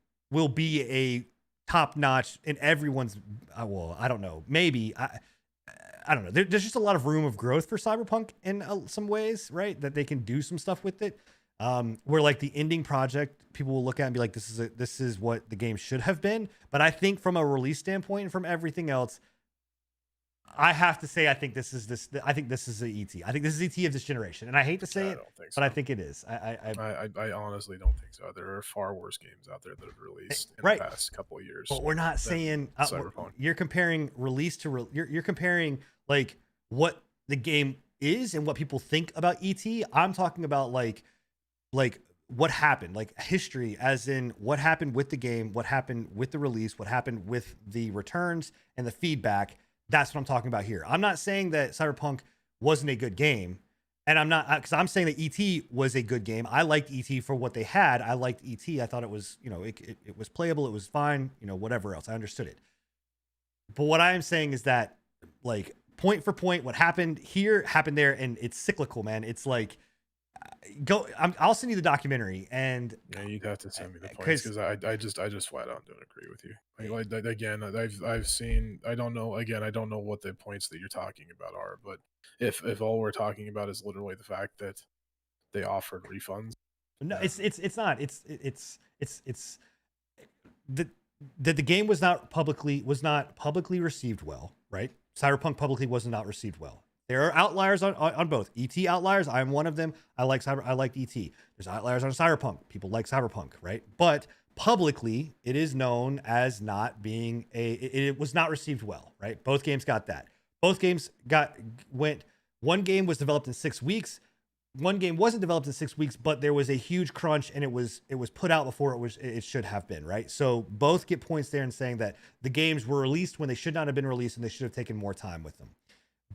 Speaker 1: be a top notch in everyone's. Well, I don't know. Maybe I don't know. There's just a lot of room of growth for Cyberpunk in some ways, right? That they can do some stuff with it. Where like the ending project, people will look at and be like, this is what the game should have been. But I think from a release standpoint and from everything else, I have to say, I think this is the ET. I think this is ET of this generation, and I hate to say
Speaker 3: I
Speaker 1: it,
Speaker 3: don't think so.
Speaker 1: but I think it is.
Speaker 3: I honestly don't think so. There are far worse games out there that have released in
Speaker 1: Right.
Speaker 3: the past couple of years.
Speaker 1: But we're not
Speaker 3: than
Speaker 1: saying
Speaker 3: Cyberpunk.
Speaker 1: you're comparing release to you're comparing like what the game is and what people think about ET. I'm talking about like what happened, like history, as in what happened with the game, what happened with the release, what happened with the returns and the feedback. That's what I'm talking about here. I'm not saying that Cyberpunk wasn't a good game. And I'm not, because I'm saying that ET was a good game. I liked ET for what they had. I liked ET. I thought it was, it was playable. It was fine, whatever else. I understood it. But what I am saying is that, like, point for point, what happened here happened there, and it's cyclical, man. It's like, I'll send you the documentary, and
Speaker 3: yeah, you'd have to send me the points because I just flat out don't agree with you. Again, I've seen, I don't know what the points that you're talking about are, but if all we're talking about is literally the fact that they offered refunds,
Speaker 1: no, it's not. It's the game was not publicly received well, right? Cyberpunk publicly was not received well. There are outliers on both. ET outliers, I'm one of them. I like ET. There's outliers on Cyberpunk. People like Cyberpunk, right? But publicly, it is known as not being it was not received well, right? Both games got that. Both games one game was developed in 6 weeks. One game wasn't developed in 6 weeks, but there was a huge crunch and it was put out before it should have been, right? So both get points there in saying that the games were released when they should not have been released and they should have taken more time with them.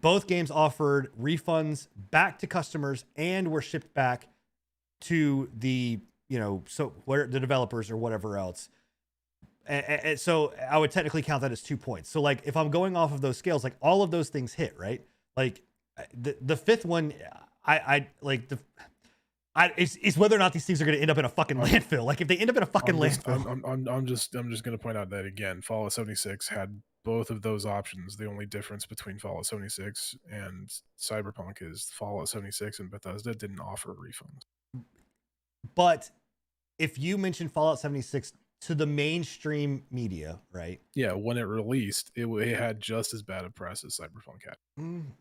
Speaker 1: Both games offered refunds back to customers and were shipped back to the, where the developers or whatever else. And so I would technically count that as 2 points. So like, if I'm going off of those scales, like all of those things hit, right? Like the fifth one, it's whether or not these things are going to end up in a fucking landfill. Like if they end up in a fucking landfill,
Speaker 3: I'm just going to point out that again, Fallout 76 had both of those options. The only difference between Fallout 76 and Cyberpunk is Fallout 76 and Bethesda didn't offer refunds.
Speaker 1: But if you mention Fallout 76 to the mainstream media, right?
Speaker 3: Yeah, when it released, it had just as bad a press as Cyberpunk had.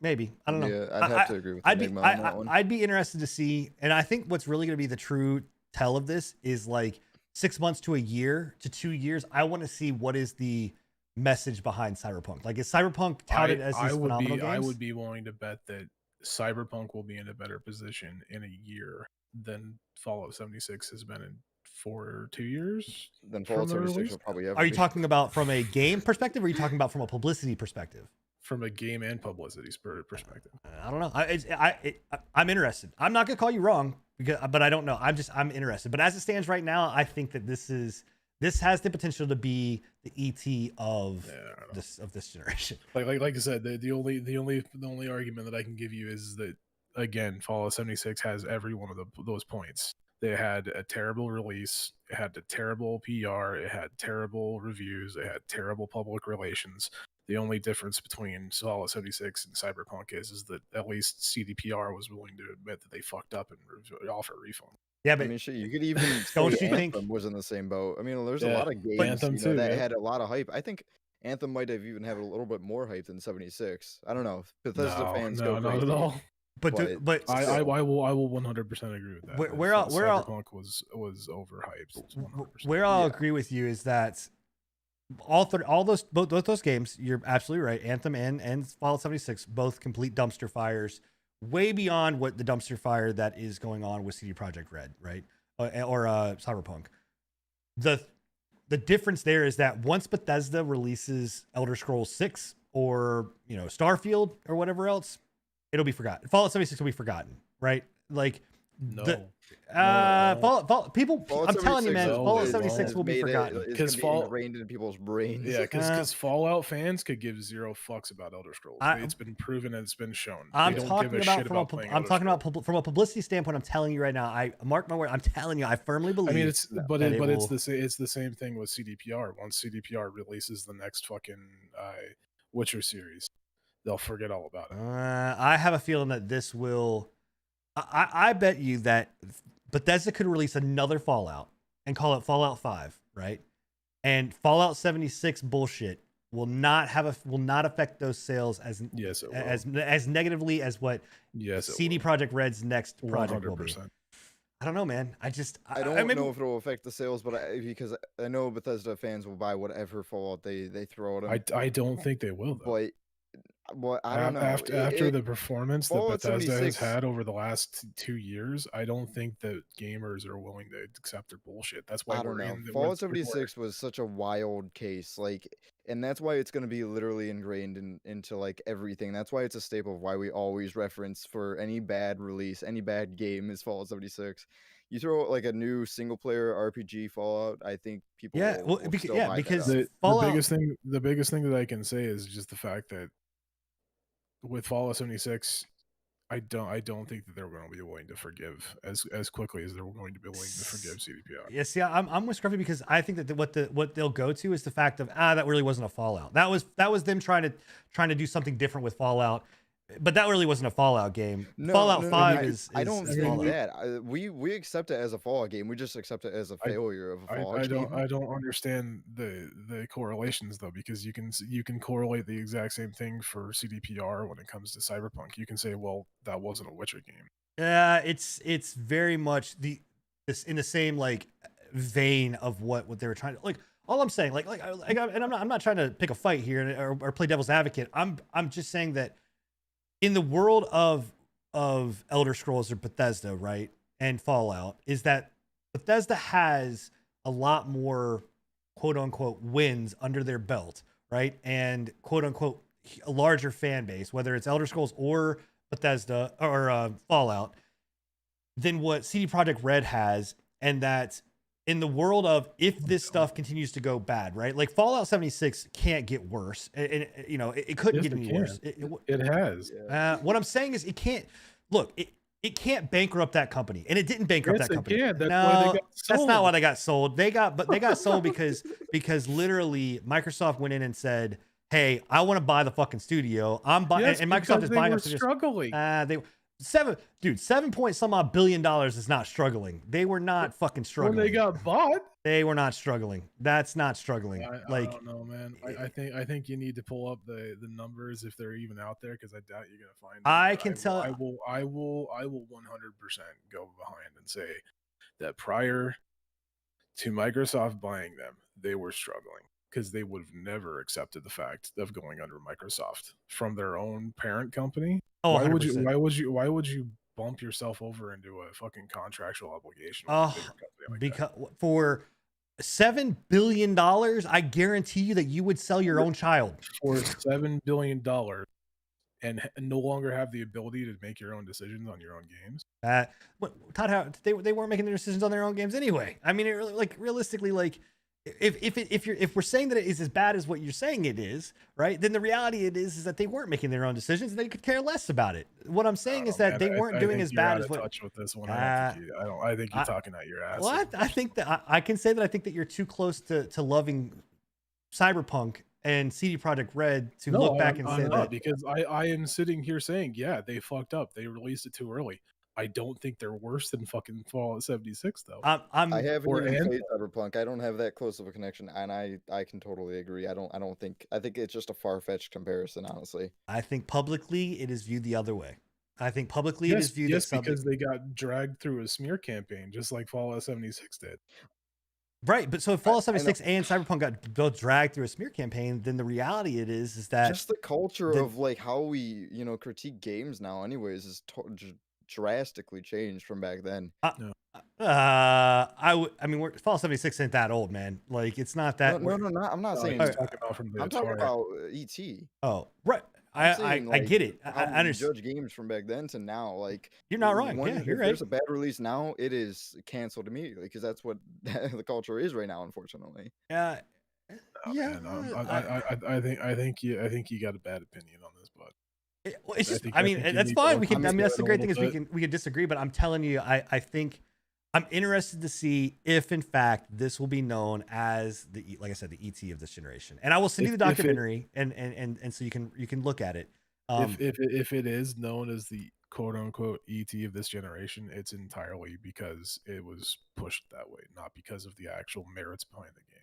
Speaker 1: Maybe. I don't know.
Speaker 2: Yeah, I'd have to agree with Enigma on that one.
Speaker 1: I'd be interested to see, and I think what's really going to be the true tell of this is like 6 months to a year to 2 years. I want to see what is the message behind Cyberpunk. Like, is Cyberpunk touted as these phenomenal games?
Speaker 3: I would be willing to bet that Cyberpunk will be in a better position in a year than Fallout 76 has been in for 2 years.
Speaker 2: Then Fallout 76 will probably ever
Speaker 1: Are you
Speaker 2: be.
Speaker 1: talking about from a game perspective, or are you talking about from a publicity perspective?
Speaker 3: From a game and publicity perspective.
Speaker 1: I don't know. I'm interested. I'm not gonna call you wrong, but I don't know. I'm interested. But as it stands right now, I think that this has the potential to be the ET of this generation.
Speaker 3: Like I said, the only argument that I can give you is that, again, Fallout 76 has every one of those points. They had a terrible release. It had a terrible PR. It had terrible reviews. It had terrible public relations. The only difference between Fallout 76 and Cyberpunk is that at least CDPR was willing to admit that they fucked up and offer a refund.
Speaker 1: Yeah, but
Speaker 2: I mean, shit, you could even
Speaker 1: don't
Speaker 2: say
Speaker 1: you think
Speaker 2: Anthem was in the same boat? I mean, there's a lot of games that had a lot of hype. I think Anthem might have even had a little bit more hype than 76. I don't know. Bethesda fans go crazy.
Speaker 3: Not at all.
Speaker 1: But
Speaker 3: I will 100% agree with that.
Speaker 1: Cyberpunk
Speaker 3: was overhyped. 100%.
Speaker 1: Where I'll agree with you is that both those games, you're absolutely right. Anthem and Fallout 76, both complete dumpster fires, way beyond what the dumpster fire that is going on with CD Projekt Red, right? Or Cyberpunk. The difference there is that once Bethesda releases Elder Scrolls 6 or Starfield or whatever else, it'll be forgotten. Fallout 76 will be forgotten, right? Like Fallout people. I'm telling you, man, Fallout 76 will be forgotten
Speaker 2: because Fallout ingrained in people's brains.
Speaker 3: Yeah, because Fallout fans could give zero fucks about Elder Scrolls. It's been proven and it's been shown.
Speaker 1: I'm talking about from a publicity standpoint. I'm telling you right now. I mark my word. I'm telling you. I firmly believe.
Speaker 3: I mean, it's the same thing with CDPR. Once CDPR releases the next fucking Witcher series, they'll forget all about it.
Speaker 1: I have a feeling that this will. I bet you that Bethesda could release another Fallout and call it Fallout 5, right? And Fallout 76 bullshit will not affect those sales as
Speaker 3: Yes, it will.
Speaker 1: as negatively as what
Speaker 3: Yes, it
Speaker 1: CD
Speaker 3: will.
Speaker 1: Projekt Red's next project will be.
Speaker 3: 100%.
Speaker 1: I don't know, man. I
Speaker 2: don't know if it'll affect the sales, but because I know Bethesda fans will buy whatever Fallout they throw at them.
Speaker 3: I don't think they will, though.
Speaker 2: But I don't know.
Speaker 3: After the performance that
Speaker 2: Fallout
Speaker 3: Bethesda has
Speaker 2: 76
Speaker 3: had over the last 2 years, I don't think that gamers are willing to accept their bullshit. That's why
Speaker 2: I don't
Speaker 3: we're
Speaker 2: know.
Speaker 3: in the
Speaker 2: Fallout 76 was such a wild case, like, and that's why it's going to be literally ingrained into like everything. That's why it's a staple of why we always reference for any bad release, any bad game is Fallout 76. You throw like a new single player RPG Fallout, I think people will still buy
Speaker 1: because
Speaker 2: that up.
Speaker 3: the biggest thing that I can say is just the fact that with Fallout 76, I don't think that they're going to be willing to forgive as quickly as they're going to be willing to forgive CDPR.
Speaker 1: Yeah, see, I'm with Scruffy because I think that what they'll go to is the fact of that really wasn't a Fallout. That was them trying to do something different with Fallout, but that really wasn't a Fallout game. Fallout 5 is
Speaker 2: I don't think
Speaker 1: Fallout.
Speaker 2: that. We accept it as a Fallout game. We just accept it as a failure of a Fallout game.
Speaker 3: I don't understand the correlations though, because you can correlate the exact same thing for CDPR when it comes to Cyberpunk. You can say, well, that wasn't a Witcher game.
Speaker 1: Yeah, it's very much in the same like vein of what they were trying to like. All I'm saying, and I'm not trying to pick a fight here or play devil's advocate. I'm just saying that in the world of Elder Scrolls or Bethesda, right, and Fallout, is that Bethesda has a lot more quote unquote wins under their belt, right, and quote unquote a larger fan base, whether it's Elder Scrolls or Bethesda or Fallout, than what CD Projekt Red has, and that in the world of if this stuff continues to go bad, right? Like Fallout 76 can't get worse, and you know it couldn't get any worse.
Speaker 3: It has.
Speaker 1: What I'm saying is it can't. Look, it can't bankrupt that company, and it didn't bankrupt that company.
Speaker 3: That's why they got sold.
Speaker 1: That's not why they got sold. They got sold because literally Microsoft went in and said, "Hey, I want to buy the fucking studio. I'm buying," and Microsoft is buying up studios.
Speaker 3: Struggling.
Speaker 1: $7 billion is not struggling. They were not fucking struggling.
Speaker 3: When they got bought,
Speaker 1: they were not struggling. That's not struggling.
Speaker 3: I don't know, man. I think you need to pull up the numbers if they're even out there, because I doubt you're gonna find them. I will 100% go behind and say that prior to Microsoft buying them, they were struggling, because they would have never accepted the fact of going under Microsoft from their own parent company.
Speaker 1: Oh,
Speaker 3: why
Speaker 1: 100%.
Speaker 3: why would you bump yourself over into a fucking contractual obligation with a bigger company like
Speaker 1: because
Speaker 3: that?
Speaker 1: For $7 billion, I guarantee you that you would sell your own child
Speaker 3: for $7 billion and no longer have the ability to make your own decisions on your own games.
Speaker 1: Todd, they weren't making their decisions on their own games anyway. I mean, realistically, like if we're saying that it is as bad as what you're saying it is, right? Then the reality is that they weren't making their own decisions and they could care less about it. What I'm saying is that they weren't doing as bad as what.
Speaker 3: Touch with this one. I think you're talking out your ass.
Speaker 1: Well, I think that I can say that I think that you're too close to loving Cyberpunk and CD Projekt Red to look back and say that,
Speaker 3: because I am sitting here saying, yeah, they fucked up. They released it too early. I don't think they're worse than fucking Fallout 76 though.
Speaker 2: I haven't even played Cyberpunk. I don't have that close of a connection, and I can totally agree. I think it's just a far-fetched comparison, honestly.
Speaker 1: I think publicly it is viewed the other way. I think publicly it is viewed as
Speaker 3: because they got dragged through a smear campaign just like Fallout 76 did.
Speaker 1: Right, but so if Fallout 76 and Cyberpunk got both dragged through a smear campaign, then the reality is that
Speaker 2: just the culture of like how we critique games now, anyways, is drastically changed from back then.
Speaker 1: I mean, Fallout 76 ain't that old, man. Like it's not that.
Speaker 2: No, I'm not saying. I'm talking about ET.
Speaker 1: Oh, right. I get it. I understand.
Speaker 2: Judge games from back then to now. Like
Speaker 1: you're not wrong. Yeah, you're right.
Speaker 2: If there's a bad release now, it is canceled immediately because that's what the culture is right now, unfortunately.
Speaker 1: Yeah.
Speaker 3: I think you got a bad opinion on this, but.
Speaker 1: It's just, I mean, that's fine. We can. I mean, that's the great thing is we can disagree. But I'm telling you, I think I'm interested to see if, in fact, this will be known as like I said, the ET of this generation. And I will send you the documentary, and so you can look at it.
Speaker 3: If it is known as the quote unquote ET of this generation, it's entirely because it was pushed that way, not because of the actual merits behind the game.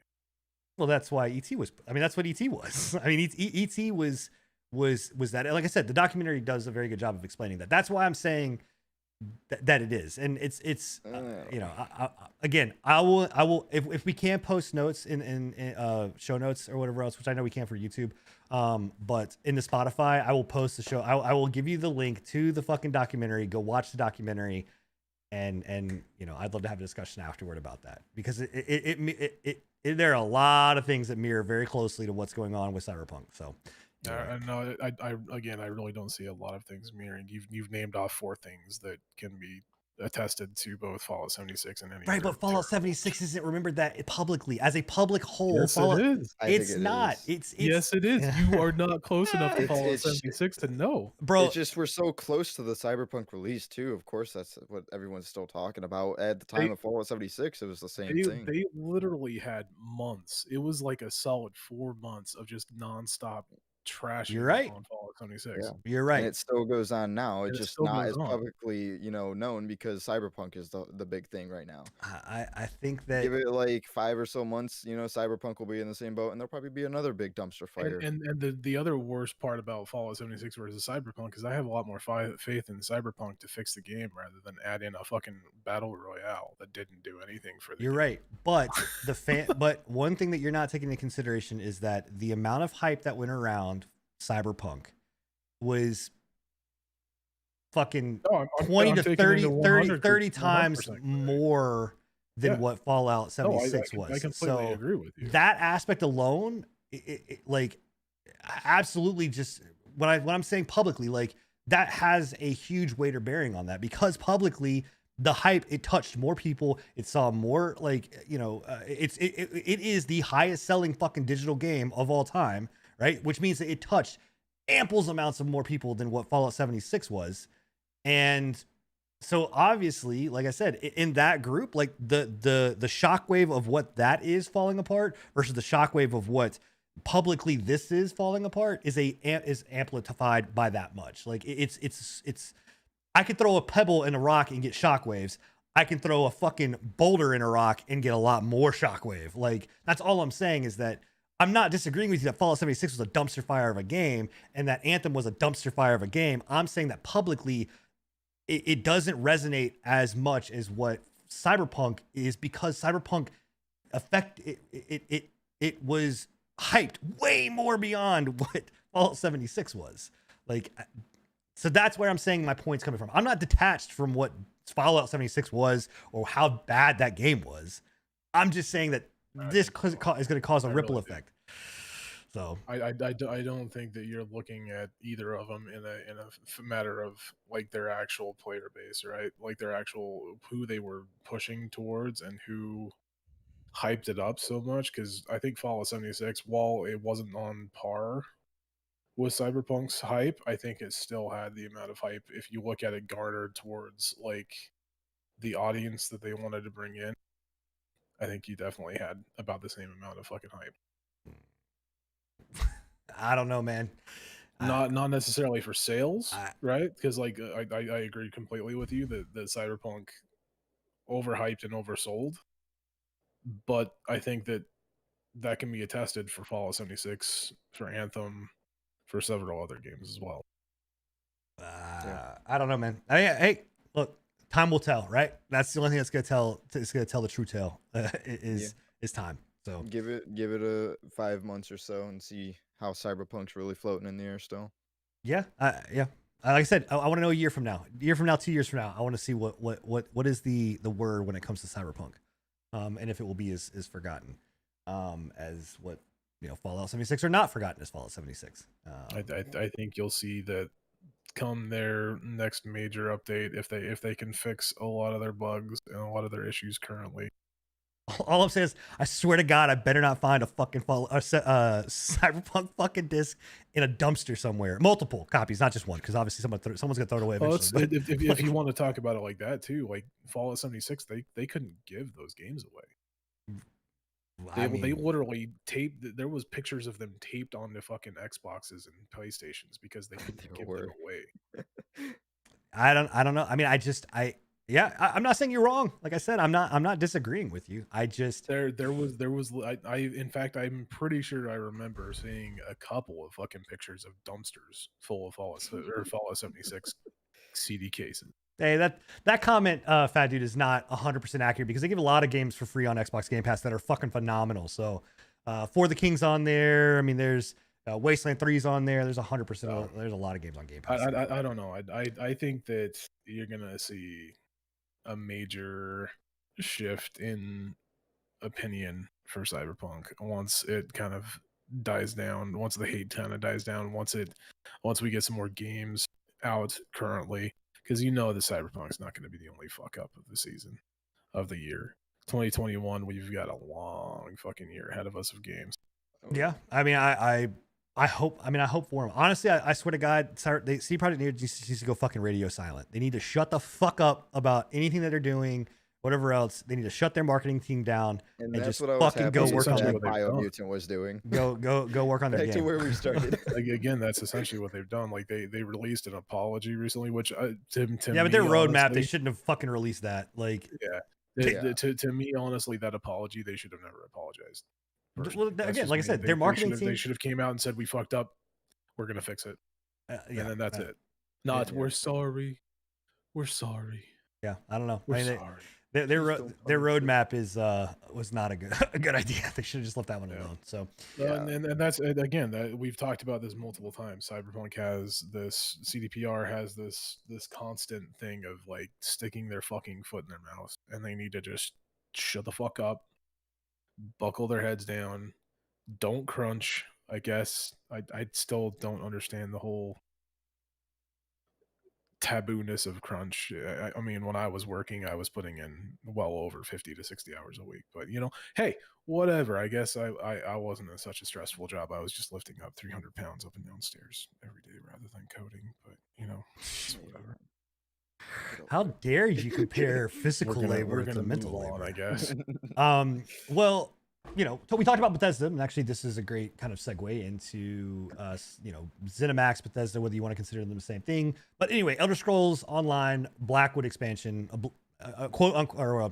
Speaker 1: Well, that's why ET was. I mean, that's what ET was. I mean, ET was that. Like I said, the documentary does a very good job of explaining that. That's why I'm saying that it is, and it's you know, again, I will if we can post notes in show notes or whatever else, which I know we can for YouTube, but in the Spotify, I will post the show. I will give you the link to the fucking documentary. Go watch the documentary, and you know, I'd love to have a discussion afterward about that, because there are a lot of things that mirror very closely to what's going on with Cyberpunk. So.
Speaker 3: No, I really don't see a lot of things mirroring. You've named off 4 things that can be attested to both Fallout 76 and any
Speaker 1: Right,
Speaker 3: other
Speaker 1: but Fallout 76 isn't remembered that publicly as a public whole.
Speaker 3: Yes,
Speaker 1: Fallout,
Speaker 3: it is.
Speaker 1: it's not. It's
Speaker 3: yes, it is. You are not close enough to Fallout
Speaker 2: It's-
Speaker 3: 76 to know.
Speaker 1: bro.
Speaker 2: It's just we're so close to the Cyberpunk release too. Of course, that's what everyone's still talking about. At the time of Fallout 76, it was the same thing.
Speaker 3: They literally had months. It was like a solid 4 months of just nonstop trashing
Speaker 1: You're right.
Speaker 3: on Fallout 76.
Speaker 2: Yeah.
Speaker 1: You're right.
Speaker 2: And it still goes on now.
Speaker 3: And
Speaker 2: It's
Speaker 3: it
Speaker 2: just
Speaker 3: still
Speaker 2: not
Speaker 3: goes
Speaker 2: as
Speaker 3: on.
Speaker 2: publicly, known, because Cyberpunk is the big thing right now.
Speaker 1: I think that
Speaker 2: Give it like 5 or so months, Cyberpunk will be in the same boat, and there'll probably be another big dumpster fire.
Speaker 3: And the other worst part about Fallout 76 versus Cyberpunk is I have a lot more faith in Cyberpunk to fix the game rather than add in a fucking battle royale that didn't do anything for the
Speaker 1: you're
Speaker 3: game.
Speaker 1: right. But but one thing that you're not taking into consideration is that the amount of hype that went around Cyberpunk was fucking 20 to 30 times
Speaker 3: 100%,
Speaker 1: more than what Fallout 76 was.
Speaker 3: I completely agree with you.
Speaker 1: That aspect alone, like, absolutely, just when I'm saying publicly, like, that has a huge weight or bearing on that, because publicly the hype, it touched more people. It saw more, like, it is the highest selling fucking digital game of all time, right? Which means that it touched ample amounts of more people than what Fallout 76 was. And so obviously, like I said, in that group, like the shockwave of what that is falling apart versus the shockwave of what publicly this is falling apart is amplified by that much. Like it's I could throw a pebble in a rock and get shockwaves. I can throw a fucking boulder in a rock and get a lot more shockwave. Like, that's all I'm saying, is that I'm not disagreeing with you that Fallout 76 was a dumpster fire of a game and that Anthem was a dumpster fire of a game. I'm saying that publicly it doesn't resonate as much as what Cyberpunk is, because Cyberpunk it was hyped way more beyond what Fallout 76 was. Like, so that's where I'm saying my point's coming from. I'm not detached from what Fallout 76 was or how bad that game was. I'm just saying that this is going to cause a ripple effect. So
Speaker 3: I don't think that you're looking at either of them in a matter of like their actual player base, right? Like their actual who they were pushing towards and who hyped it up so much. Because I think Fallout 76, while it wasn't on par with Cyberpunk's hype, I think it still had the amount of hype. If you look at it garnered towards like the audience that they wanted to bring in, I think you definitely had about the same amount of fucking hype.
Speaker 1: I don't know, man.
Speaker 3: Not necessarily for sales, right? Because like I agree completely with you that Cyberpunk overhyped and oversold, but I think that can be attested for Fallout 76, for Anthem, for several other games as well.
Speaker 1: I don't know, man. Hey, look, time will tell, right? That's the only thing that's gonna tell. It's gonna tell the true tale. Is time. So
Speaker 2: give it a 5 months or so and see how Cyberpunk's really floating in the air still.
Speaker 1: Yeah. Like I said, I want to know a year from now, 2 years from now. I want to see what is the word when it comes to Cyberpunk, and if it will be as forgotten as what Fallout 76, or not forgotten as Fallout 76.
Speaker 3: I think you'll see that come their next major update, if they can fix a lot of their bugs and a lot of their issues currently.
Speaker 1: All I'm saying is, I swear to God, I better not find a fucking Cyberpunk fucking disc in a dumpster somewhere. Multiple copies, not just one, because obviously someone's gonna throw it away eventually.
Speaker 3: If you want to talk about it like that too, like Fallout 76, they couldn't give those games away. They literally taped. There was pictures of them taped onto fucking Xboxes and PlayStations because they couldn't give them away.
Speaker 1: I don't know. I mean, Yeah, I'm not saying you're wrong. Like I said, I'm not disagreeing with you. I just
Speaker 3: there was I in fact I'm pretty sure I remember seeing a couple of fucking pictures of dumpsters full of Fallout 76 CD cases.
Speaker 1: hey, that comment, Fat Dude, is not 100% accurate because they give a lot of games for free on Xbox Game Pass that are fucking phenomenal. So, For the King's on there. I mean, there's Wasteland 3's on there. There's 100%. There's a lot of games on Game Pass.
Speaker 3: I don't know. I think that you're gonna see a major shift in opinion for Cyberpunk once it kind of dies down, once the hate kind of dies down, once we get some more games out currently, because the Cyberpunk's not going to be the only fuck up of the season of the year. 2021, we've got a long fucking year ahead of us of games.
Speaker 1: Yeah, I mean, I hope for them. Honestly, I swear to God, CD Projekt needs to go fucking radio silent. They need to shut the fuck up about anything that they're doing, whatever else. They need to shut their marketing team down and just fucking go work on
Speaker 2: what
Speaker 1: their
Speaker 2: Biomutant was doing.
Speaker 1: Go work on their
Speaker 2: Back
Speaker 1: game.
Speaker 2: to where we started.
Speaker 3: Like, again, that's essentially what they've done. Like they released an apology recently, which to
Speaker 1: yeah, but their roadmap,
Speaker 3: honestly,
Speaker 1: they shouldn't have fucking released that. Like,
Speaker 3: yeah. To me, honestly, that apology, they should have never apologized.
Speaker 1: Well, again, like I said, their marketing team,
Speaker 3: they should have came out and said, "We fucked up. We're gonna fix it."
Speaker 1: yeah,
Speaker 3: and then that's it. Not we're sorry. We're sorry.
Speaker 1: Yeah, I don't know.
Speaker 3: We're sorry.
Speaker 1: Their roadmap was not a good idea. They should have just left that one alone. So
Speaker 3: and that's again, we've talked about this multiple times. Cyberpunk has this, CDPR has this constant thing of like sticking their fucking foot in their mouth, and they need to just shut the fuck up, buckle their heads down, don't crunch. I guess I still don't understand the whole taboo-ness of crunch. I mean, when I was working, I was putting in well over 50 to 60 hours a week, but hey, whatever. I guess I wasn't in such a stressful job. I was just lifting up 300 pounds up and down stairs every day rather than coding, but it's whatever.
Speaker 1: How dare you compare physical labor to mental labor?
Speaker 3: I guess.
Speaker 1: Well, so we talked about Bethesda, and actually this is a great kind of segue into ZeniMax, Bethesda, whether you want to consider them the same thing. But anyway, Elder Scrolls Online Blackwood expansion, quote unquote, or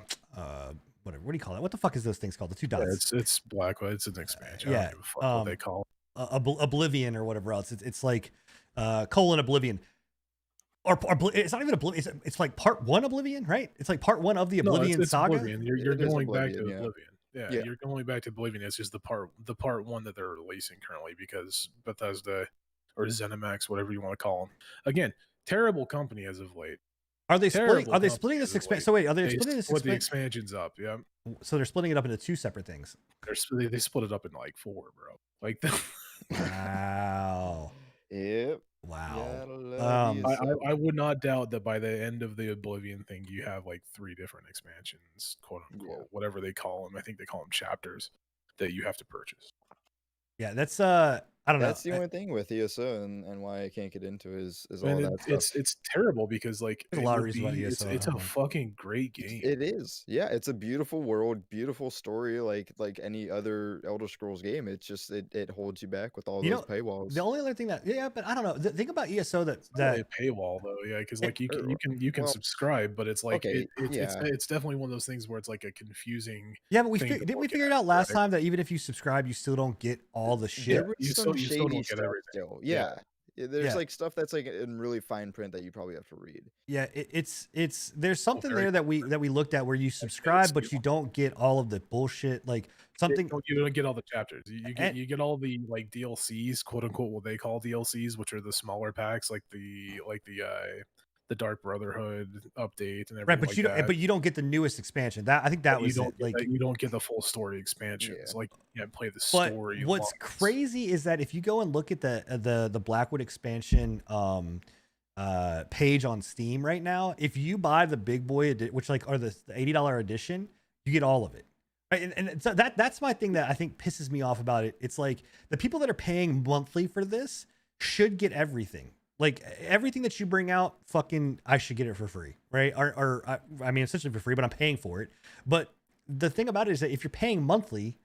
Speaker 1: whatever. What do you call that? What the fuck is those things called? The two dots.
Speaker 3: Yeah, it's Blackwood. It's an expansion.
Speaker 1: Yeah,
Speaker 3: I don't give a fuck what they call it.
Speaker 1: Oblivion or whatever else. It's like Oblivion. Or it's not even Oblivion. It's like part one Oblivion, right? It's like part one of the Oblivion saga.
Speaker 3: Oblivion. You're going back to
Speaker 2: Oblivion,
Speaker 3: Oblivion. Yeah, you're going back to Oblivion. It's just the part one that they're releasing currently because Bethesda or ZeniMax, whatever you want to call them, again, terrible company as of late.
Speaker 1: Are they splitting? Are they splitting this expansion? So wait, are they splitting this?
Speaker 3: Split the expansions up? Yeah.
Speaker 1: So they're splitting it up into two separate things.
Speaker 3: They split it up in like 4, bro. Like,
Speaker 1: wow.
Speaker 2: Yep.
Speaker 1: Wow.
Speaker 3: I would not doubt that by the end of the Oblivion thing, you have like 3 different expansions, quote unquote, whatever they call them. I think they call them chapters that you have to purchase.
Speaker 1: Yeah, that's I don't know.
Speaker 2: That's the only thing with ESO and why I can't get into is all that stuff.
Speaker 3: It's terrible because like
Speaker 1: there's a lot of reasons why ESO.
Speaker 3: It's a fucking great game.
Speaker 2: It is. Yeah, it's a beautiful world, beautiful story, like any other Elder Scrolls game. It's just it holds you back with all those paywalls.
Speaker 1: The only other thing that but I don't know. The thing about ESO that
Speaker 3: a paywall though, because like you can subscribe, but it's like it's definitely one of those things where it's like a confusing.
Speaker 1: Yeah, but didn't we figure it out last time that even if you subscribe, you still don't get all the shit.
Speaker 2: You still don't get everything. Still. Yeah. There's like stuff that's like in really fine print that you probably have to read.
Speaker 1: Yeah, it's there's something there that we looked at where you subscribe but you don't get all of the bullshit, like something.
Speaker 3: You don't get all the chapters. You get all the like DLCs, quote unquote, what they call DLCs, which are the smaller packs, like the Dark Brotherhood update and everything.
Speaker 1: Right, but you don't get the newest expansion. That I think that was it. Like
Speaker 3: you don't get the full story expansions. Like play the story.
Speaker 1: But what's crazy is that if you go and look at the Blackwood expansion page on Steam right now, if you buy the big boy which like are the $80 edition, you get all of it. Right, and so that's my thing that I think pisses me off about it. It's like the people that are paying monthly for this should get everything. Like everything that you bring out, fucking, I should get it for free, right? Or I mean, essentially for free, but I'm paying for it. But the thing about it is that if you're paying monthly,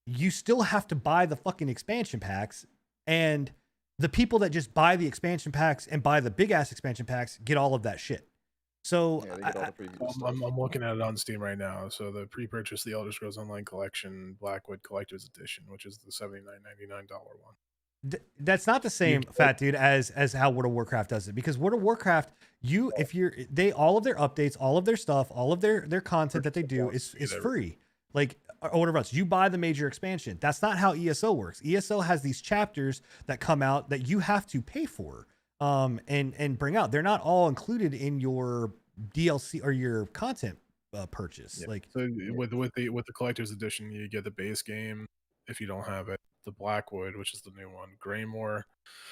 Speaker 1: you still have to buy the fucking expansion packs, and the people that just buy the expansion packs and buy the big ass expansion packs get all of that shit. So
Speaker 2: Yeah, they get all the previous stuff.
Speaker 3: I'm looking at it on Steam right now. So the pre-purchase The Elder Scrolls Online Collection Blackwood Collector's Edition, which is the $79.99 one.
Speaker 1: That's not the same, fat dude, as how World of Warcraft does it, because World of Warcraft, all of their updates, all of their stuff, all of their content that they do is free. Like, or whatever else. You buy the major expansion. That's not how ESO works. ESO has these chapters that come out that you have to pay for and bring out. They're not all included in your DLC or your content purchase.
Speaker 3: Yeah.
Speaker 1: Like,
Speaker 3: so with the collector's edition, you get the base game if you don't have it, the Blackwood, which is the new one, Greymore,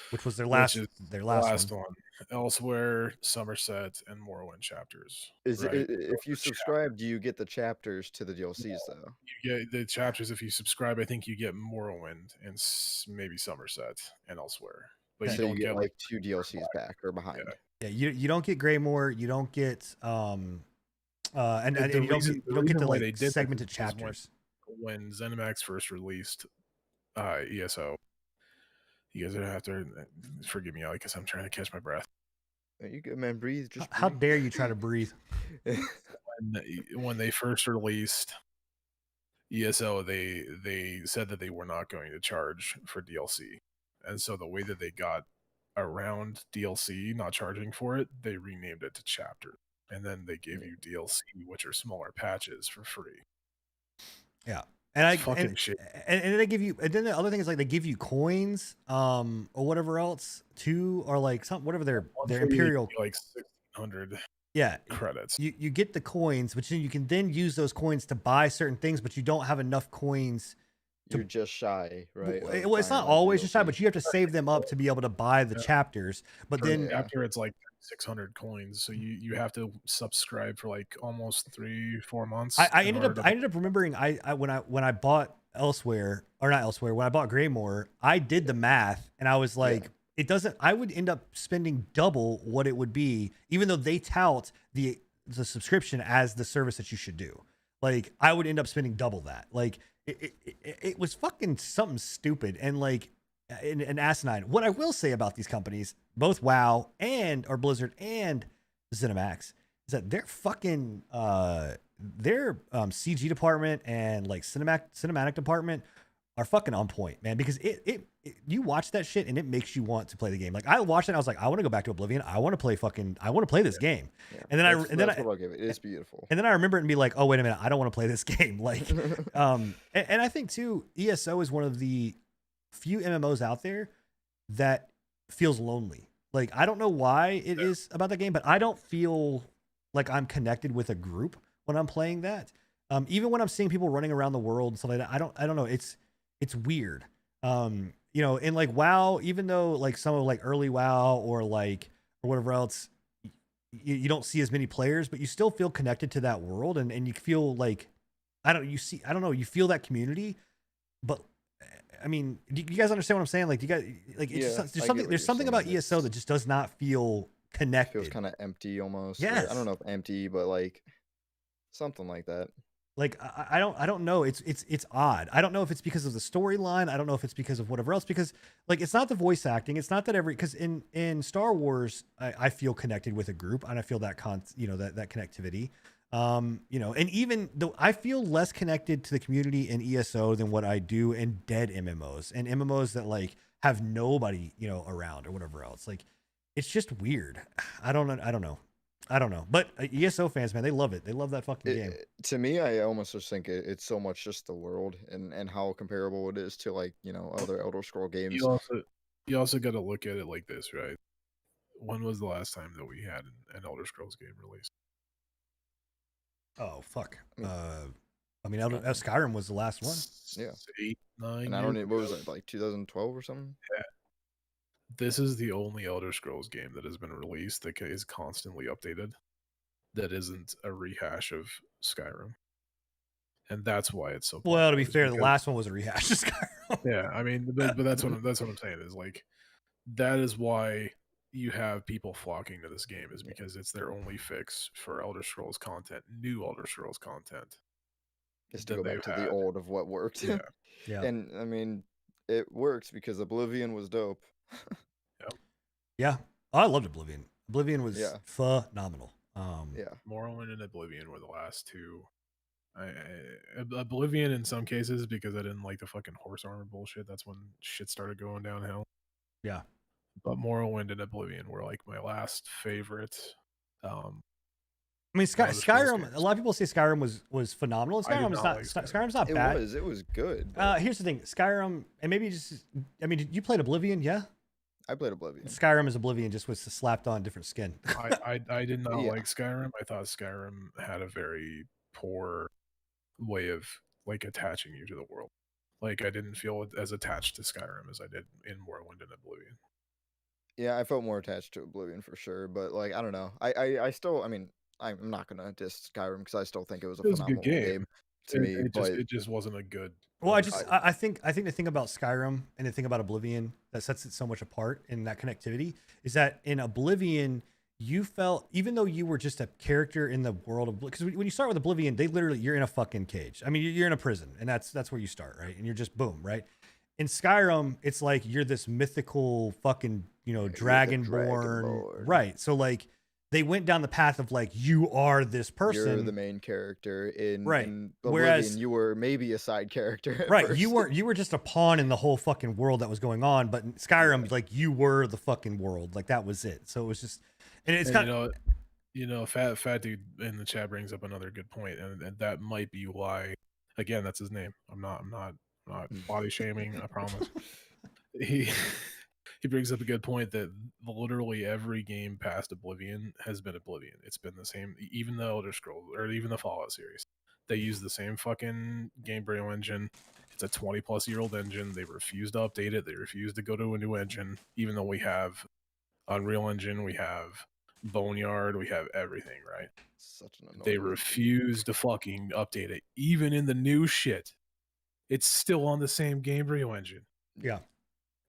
Speaker 1: which was their last
Speaker 3: one. Elsewhere, Somerset, and Morrowind chapters.
Speaker 2: If you subscribe, do you get the chapters to the DLCs though?
Speaker 3: You get the chapters if you subscribe. I think you get Morrowind and maybe Somerset and Elsewhere, but
Speaker 2: so you don't get like 2 DLCs back or behind.
Speaker 1: Yeah, you don't get Greymore, you don't get and you don't get the like segmented chapters.
Speaker 3: When ZeniMax first released ESO, you guys are gonna have to forgive me, because I'm trying to catch my breath.
Speaker 2: You good, man? Breathe. Just
Speaker 1: how
Speaker 2: breathe.
Speaker 1: dare you try to breathe?
Speaker 3: When they first released ESO, they said that they were not going to charge for DLC, and so the way that they got around DLC not charging for it, they renamed it to chapter, and then they gave you DLC, which are smaller patches, for free.
Speaker 1: Yeah. And and they give you, and then the other thing is like they give you coins, or whatever else too, or like whatever their imperial,
Speaker 3: like 600 credits.
Speaker 1: You get the coins, which you can then use those coins to buy certain things, but you don't have enough coins.
Speaker 2: You're just shy, right?
Speaker 1: Well, it's not always just shy, but you have to save them up to be able to buy the chapters. But then
Speaker 3: after it's like 600 coins, so you have to subscribe for like almost 3-4 months.
Speaker 1: I ended up remembering when I bought when I bought Greymore, I did the math and I was like, I would end up spending double what it would be, even though they tout the subscription as the service that you should do. Like, I would end up spending double that. Like, it was fucking something stupid and like an asinine. What I will say about these companies, both WoW or Blizzard and ZeniMax, is that their fucking their CG department and like cinematic department are fucking on point, man. Because you watch that shit and it makes you want to play the game. Like, I watched it and I was like, I want to go back to Oblivion. I want to play this game. Yeah. And then
Speaker 2: that's what I'll give it. It's beautiful.
Speaker 1: And then I remember it and be like, oh wait a minute, I don't want to play this game. Like, and I think too, ESO is one of the few MMOs out there that feels lonely. Like, I don't know why it is about the game, but I don't feel like I'm connected with a group when I'm playing that. Even when I'm seeing people running around the world and stuff like that, I don't know. It's weird. You know, in like WoW, even though like some of like early WoW or whatever else, you don't see as many players, but you still feel connected to that world, and you feel like, you feel that community. But I mean, do you guys understand what I'm saying? Like, do you guys like there's something about ESO that just does not feel connected.
Speaker 2: It feels kind of empty almost.
Speaker 1: Yes.
Speaker 2: I don't know if empty, but like something like that.
Speaker 1: Like, I don't know. It's odd. I don't know if it's because of the storyline. I don't know if it's because of whatever else, because like, it's not the voice acting. It's not that because in Star Wars, I feel connected with a group and I feel that that connectivity. You know, and even though I feel less connected to the community in ESO than what I do in dead MMOs and MMOs that like have nobody, around or whatever else. Like, it's just weird. I don't know. But ESO fans, man, they love it. They love that fucking game.
Speaker 2: To me, I almost just think it's so much just the world and how comparable it is to like, other Elder Scroll games.
Speaker 3: You also got to look at it like this, right? When was the last time that we had an Elder Scrolls game released?
Speaker 1: Oh, fuck. I mean, Skyrim was the last one.
Speaker 2: Yeah.
Speaker 3: 8, 9.
Speaker 2: And I don't know, what was it, like 2012 or something?
Speaker 3: Yeah. This is the only Elder Scrolls game that has been released that is constantly updated, that isn't a rehash of Skyrim. And that's why it's so popular.
Speaker 1: Well, to be fair, the last one was a rehash of Skyrim.
Speaker 3: Yeah, I mean, but that's what I'm saying is like, that is why you have people flocking to this game, is because it's their only fix for Elder Scrolls content, new Elder Scrolls content.
Speaker 2: Just to go back to the old of what worked.
Speaker 3: Yeah.
Speaker 1: Yeah.
Speaker 2: And I mean, it works because Oblivion was dope.
Speaker 1: Yeah. Oh, I loved Oblivion. Oblivion was phenomenal.
Speaker 2: Yeah.
Speaker 3: Morrowind and Oblivion were the last two. Oblivion in some cases because I didn't like the fucking horse armor bullshit. That's when shit started going downhill.
Speaker 1: Yeah.
Speaker 3: But Morrowind and Oblivion were like my last favorite.
Speaker 1: I mean,
Speaker 3: Elder Scrolls
Speaker 1: Skyrim.
Speaker 3: games.
Speaker 1: A lot of people say Skyrim was phenomenal.
Speaker 3: I did
Speaker 1: Skyrim is
Speaker 3: not
Speaker 1: not.
Speaker 3: like Skyrim.
Speaker 1: Skyrim's not
Speaker 2: It
Speaker 1: bad.
Speaker 2: was good. but
Speaker 1: Here's the thing, Skyrim, and maybe just. I mean, you played Oblivion, yeah?
Speaker 2: I played Oblivion.
Speaker 1: Skyrim is Oblivion, just was slapped on different skin.
Speaker 3: I did not
Speaker 2: Yeah.
Speaker 3: like Skyrim. I thought Skyrim had a very poor way of like attaching you to the world. Like I didn't feel as attached to Skyrim as I did in Morrowind and Oblivion.
Speaker 2: Yeah, I felt more attached to Oblivion for sure, but like I don't know. I still, I mean, I'm not gonna diss Skyrim because I still think it was a
Speaker 3: It was a good
Speaker 2: phenomenal
Speaker 3: game.
Speaker 2: to me. But
Speaker 3: It just wasn't a good.
Speaker 1: Well, I think the thing about Skyrim and the thing about Oblivion that sets it so much apart in that connectivity is that in Oblivion, you felt, even though you were just a character in the world of, because when you start with Oblivion, you're in a fucking cage. I mean, you're in a prison, and that's where you start, right? And you're just boom, right? In Skyrim, it's like you're this mythical fucking, dragonborn, right? So like they went down the path of like you are this person.
Speaker 2: You're the main character in
Speaker 1: Right.
Speaker 2: In
Speaker 1: Whereas-
Speaker 2: Oblivion, you were maybe a side character. At
Speaker 1: Right,
Speaker 2: first.
Speaker 1: you were just a pawn in the whole fucking world that was going on, but in Skyrim, like you were the fucking world, like that was it. So it was just, and it's kind of,
Speaker 3: fat dude in the chat brings up another good point, and that might be why. Again, that's his name. I'm not body shaming. I promise. He brings up a good point that literally every game past Oblivion has been Oblivion. It's been the same, even the Elder Scrolls or even the Fallout series. They use the same fucking Gamebryo engine. It's a 20-plus-year-old engine. They refuse to update it. They refuse to go to a new engine, even though we have Unreal Engine, we have Boneyard, we have everything, right?
Speaker 2: Such an annoying.
Speaker 3: They refuse to fucking update it. Even in the new shit, it's still on the same Gamebryo engine.
Speaker 1: yeah.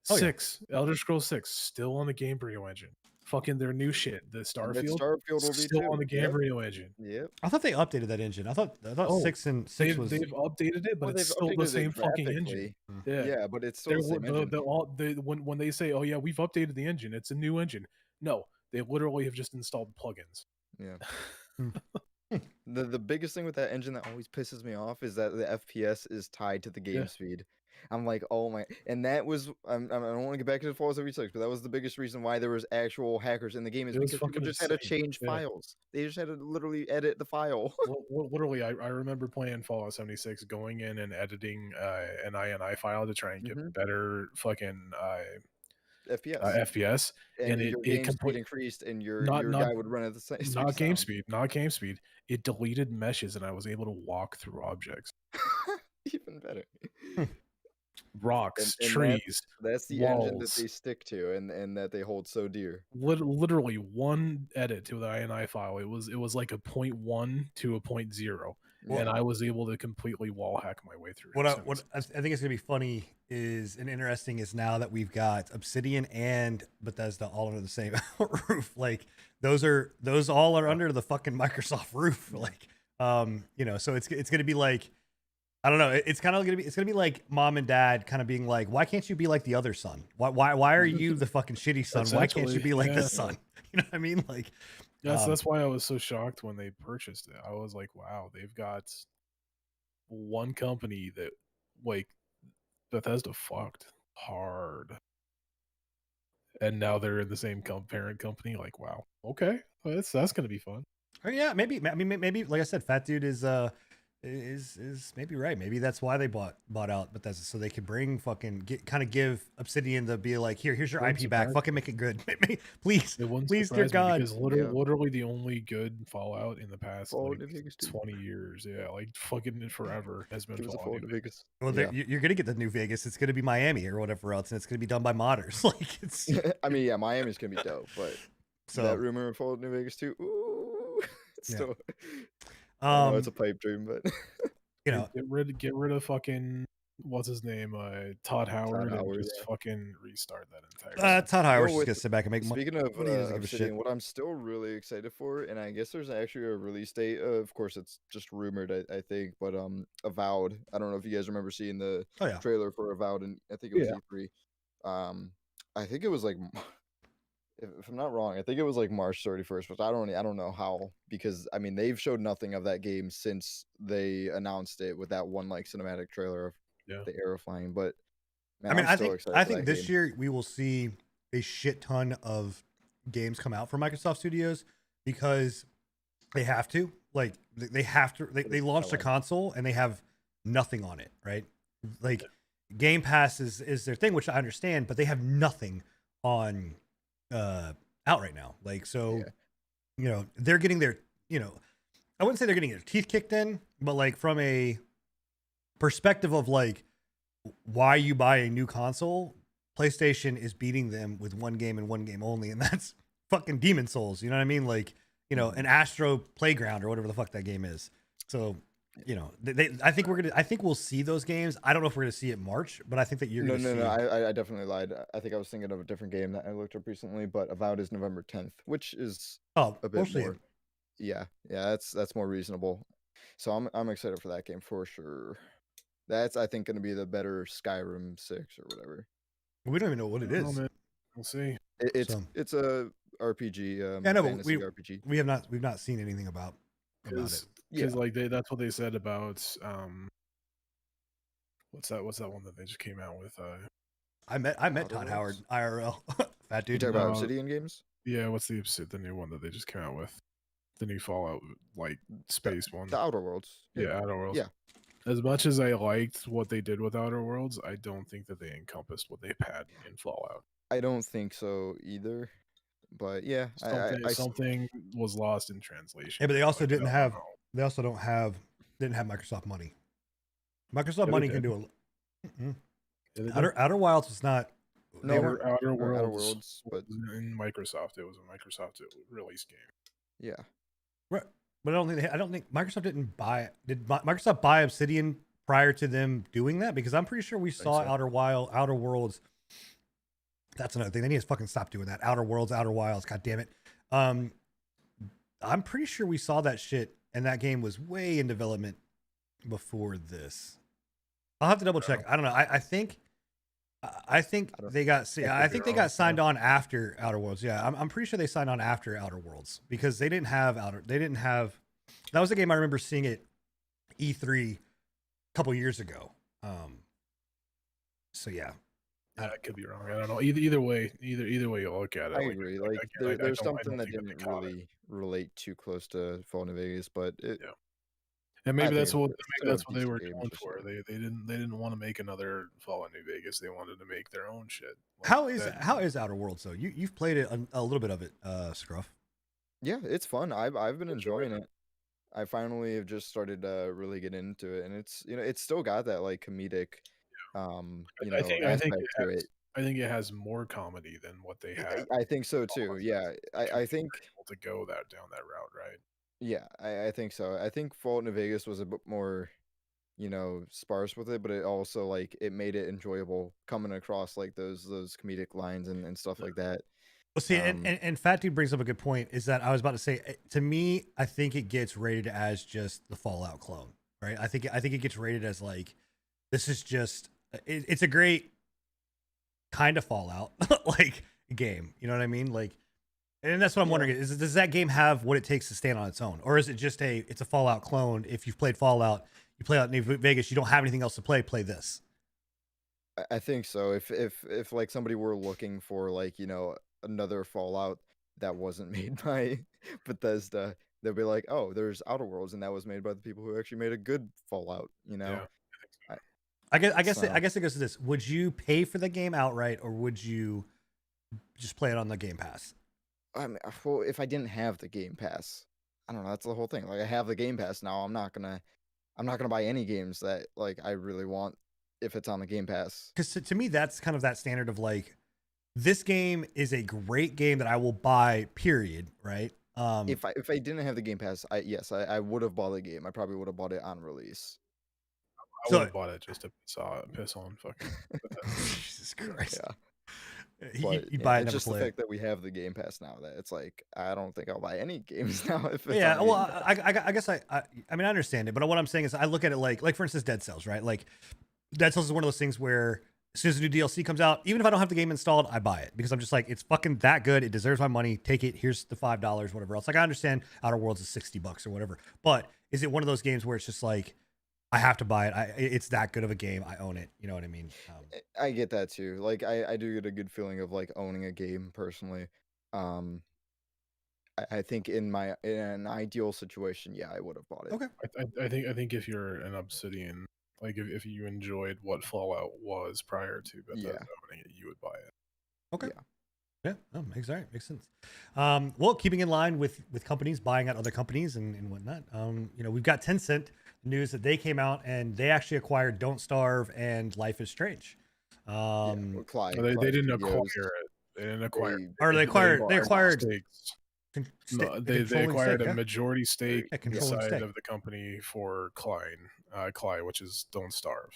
Speaker 3: 6, Elder Scrolls 6, still on the Gamebryo engine. Fucking their new shit, the Starfield
Speaker 2: Starfield will be
Speaker 3: still
Speaker 2: too.
Speaker 3: on the Gamebryo engine.
Speaker 2: Yep.
Speaker 1: I thought they updated that engine. I thought
Speaker 3: Oh,
Speaker 1: 6 was.
Speaker 3: They've updated it, but
Speaker 2: Well,
Speaker 3: it's
Speaker 2: they've
Speaker 3: still the
Speaker 2: updated it
Speaker 3: same fucking engine.
Speaker 2: graphically. Yeah, but it's still the same engine.
Speaker 3: When they say, "Oh yeah, we've updated the engine. It's a new engine." No, they literally have just installed plugins.
Speaker 2: Yeah. The biggest thing with that engine that always pisses me off is that the FPS is tied to the game speed. I'm like, oh my, and that was I don't want to get back to the Fallout 76, but that was the biggest reason why there was actual hackers in the game is
Speaker 3: It was
Speaker 2: because people
Speaker 3: fucking
Speaker 2: just had to
Speaker 3: insane.
Speaker 2: change files. They just had to literally edit the file.
Speaker 3: Literally, I remember playing Fallout 76, going in and editing an INI file to try and get better fucking FPS,
Speaker 2: and
Speaker 3: it
Speaker 2: your game speed
Speaker 3: completely
Speaker 2: increased, and your
Speaker 3: not
Speaker 2: guy would run at the same
Speaker 3: not game speed, not game speed. It deleted meshes, and I was able to walk through objects,
Speaker 2: Even better.
Speaker 3: rocks,
Speaker 2: And
Speaker 3: trees.
Speaker 2: That's the
Speaker 3: walls.
Speaker 2: engine that they stick to, and that they hold so dear.
Speaker 3: Literally one edit to the INI file. It was like a 0.1 to a 0.0, and I was able to completely wall hack my way through.
Speaker 1: What I think is gonna be funny is and interesting is now that we've got Obsidian and Bethesda all under the same roof. Like those all are under the fucking Microsoft roof. Like so it's gonna be like, I don't know. It's kind of gonna be like mom and dad kind of being like, why can't you be like the other son? Why are you the fucking shitty son? Why can't you be like the son? You know what I mean? Like
Speaker 3: that's why I was so shocked when they purchased it. I was like, wow, they've got one company that like Bethesda fucked hard, and now they're in the same parent company. Like, wow, okay, that's gonna be fun.
Speaker 1: Yeah, maybe. I mean, maybe like I said, Fat Dude is maybe right. Maybe that's why they bought out Bethesda, so they could bring give Obsidian to be like, here's your IP back. Fucking make it good, please, dear God.
Speaker 3: Because literally the only good Fallout in the past 20 years, like fucking forever, has been Fallout New Vegas.
Speaker 1: Well, you're gonna get the New Vegas. It's gonna be Miami or whatever else, and it's gonna be done by modders. Like it's.
Speaker 2: I mean, yeah, Miami's gonna be dope, but that rumor of Fallout New Vegas too. Ooh, it's still. I know it's a pipe dream, but
Speaker 3: get rid of fucking what's his name, Todd Howard, and just fucking restart that entire.
Speaker 1: Todd Howard's just gonna sit back and make money.
Speaker 2: Speaking of Obsidian, what I'm still really excited for, and I guess there's actually a release date. Of course, it's just rumored, I think, but Avowed. I don't know if you guys remember seeing the trailer for Avowed, and I think it was E3. I think it was like if I'm not wrong, I think it was like March 31st, which I don't know how, because I mean they've showed nothing of that game since they announced it with that one like cinematic trailer of the arrow flying. But man,
Speaker 1: I mean,
Speaker 2: I'm still excited
Speaker 1: I
Speaker 2: for
Speaker 1: think
Speaker 2: that
Speaker 1: this
Speaker 2: game.
Speaker 1: year we will see a shit ton of games come out from Microsoft Studios because they have to. Like they have to. They launched a console and they have nothing on it, right? Like Game Pass is their thing, which I understand, but they have nothing on out right now. Like so, you know, they're getting their, you know, I wouldn't say they're getting their teeth kicked in, but like from a perspective of like why you buy a new console, PlayStation is beating them with one game and one game only, and that's fucking Demon Souls. You know what I mean? Like, you know, an Astro Playground or whatever the fuck that game is. So, you know, I think we'll see those games. I don't know if we're gonna see it March, but I think that you're gonna see.
Speaker 2: No, I definitely lied. I think I was thinking of a different game that I looked up recently, but Avowed is November 10th, which is a bit more. Yeah, that's more reasonable. So I'm excited for that game for sure. That's I think going to be the better Skyrim 6 or whatever.
Speaker 1: We don't even know what it is.
Speaker 3: We'll see.
Speaker 2: It's a RPG.
Speaker 1: Yeah, no, but
Speaker 2: RPG.
Speaker 1: we've not seen anything about it.
Speaker 3: Because like that's what they said about what's that one that they just came out with?
Speaker 1: I met Todd Howard IRL. Fat dude.
Speaker 2: You talk about Obsidian games?
Speaker 3: Yeah, what's the new one that they just came out with? The new Fallout like space one.
Speaker 2: The Outer Worlds.
Speaker 3: Yeah, Outer Worlds.
Speaker 2: Yeah.
Speaker 3: As much as I liked what they did with Outer Worlds, I don't think that they encompassed what they've had in Fallout.
Speaker 2: I don't think so either. But yeah,
Speaker 3: something was lost in translation.
Speaker 1: Yeah, but they also didn't have Microsoft money. Microsoft money can do a Outer Wilds was not.
Speaker 3: Outer Worlds but in Microsoft. It was a Microsoft release game.
Speaker 2: Yeah.
Speaker 1: Right. But I don't think Microsoft did Microsoft buy Obsidian prior to them doing that? Because I'm pretty sure we saw Outer Worlds. That's another thing. They need to fucking stop doing that. Outer Worlds, Outer Wilds. God damn it. I'm pretty sure we saw that shit, and that game was way in development before this. I'll have to double check. I don't know. I think they got signed on after Outer Worlds. Yeah, I'm pretty sure they signed on after Outer Worlds because they didn't have that was the game I remember seeing at E3 a couple years ago. So yeah.
Speaker 3: I could be wrong. I don't know. Either way you look at it.
Speaker 2: I agree. Like there's something that didn't really relate too close to Fallout New Vegas, but
Speaker 3: and maybe that's what they were going for. They didn't want to make another Fallout New Vegas. They wanted to make their own shit.
Speaker 1: Like how is Outer Worlds though? You've played it a little bit of it, Scruff.
Speaker 2: Yeah, it's fun. I've been enjoying it. I finally have just started really getting into it, and it's it's still got that like comedic aspect to it.
Speaker 3: I think it has more comedy than what they had.
Speaker 2: I think so too. Yeah, I think
Speaker 3: able to go down that route, right?
Speaker 2: Yeah, I think so. I think Fallout New Vegas was a bit more, sparse with it, but it also like it made it enjoyable coming across like those comedic lines and stuff like that.
Speaker 1: Well, see, and Fat Dude brings up a good point. Is that I was about to say, to me, I think it gets rated as just the Fallout clone, right? I think it gets rated as like, this is just it's a great kind of Fallout like game. You know what I mean? Like, and that's what I'm wondering is, does that game have what it takes to stand on its own, or is it just it's a Fallout clone? If you've played Fallout, you play out New Vegas, you don't have anything else to play this.
Speaker 2: I think so. If like somebody were looking for like another Fallout that wasn't made by Bethesda, they'll be like, oh, there's Outer Worlds, and that was made by the people who actually made a good Fallout.
Speaker 3: Yeah.
Speaker 1: I guess it goes to this: would you pay for the game outright, or would you just play it on the Game Pass?
Speaker 2: Well, if I didn't have the Game Pass, I don't know. That's the whole thing. Like I have the Game Pass now. I'm not gonna buy any games that like I really want if it's on the Game Pass.
Speaker 1: Because to me, that's kind of that standard of like, this game is a great game that I will buy. Period. Right.
Speaker 2: If I didn't have the Game Pass, I would have bought the game. I probably would have bought it on release.
Speaker 3: I would have bought it just to piss on fucking.
Speaker 1: Jesus Christ.
Speaker 2: Yeah.
Speaker 1: You buy it,
Speaker 2: it's just the fact that we have the Game Pass now that it's like I don't think I'll buy any games now if it's
Speaker 1: I guess I mean I understand it, but what I'm saying is I look at it like for instance Dead Cells, right? Like Dead Cells is one of those things where as soon as the new DLC comes out, even if I don't have the game installed, I buy it because I'm just like, it's fucking that good. It deserves my money. Take it. Here's the $5, whatever else. Like, I understand Outer Worlds is $60 or whatever, but is it one of those games where it's just like, I have to buy it? It's that good of a game. I own it. You know what I mean?
Speaker 2: I get that too. Like, I do get a good feeling of like owning a game personally. I think in an ideal situation, yeah, I would have bought it.
Speaker 1: Okay.
Speaker 3: I think if you're an Obsidian, like if you enjoyed what Fallout was prior to Bethesda owning it, you would buy it.
Speaker 1: Okay. Yeah. Oh, makes sense. Well, keeping in line with companies buying out other companies and whatnot. You know, we've got Tencent news that they came out and they actually acquired Don't Starve and Life is Strange.
Speaker 2: Well,
Speaker 3: they didn't acquire it. They didn't acquire.
Speaker 1: They acquired
Speaker 3: stakes.
Speaker 1: No,
Speaker 3: they acquired
Speaker 1: stake,
Speaker 3: a majority stake inside
Speaker 1: stake
Speaker 3: of the company for Klein, which is Don't Starve,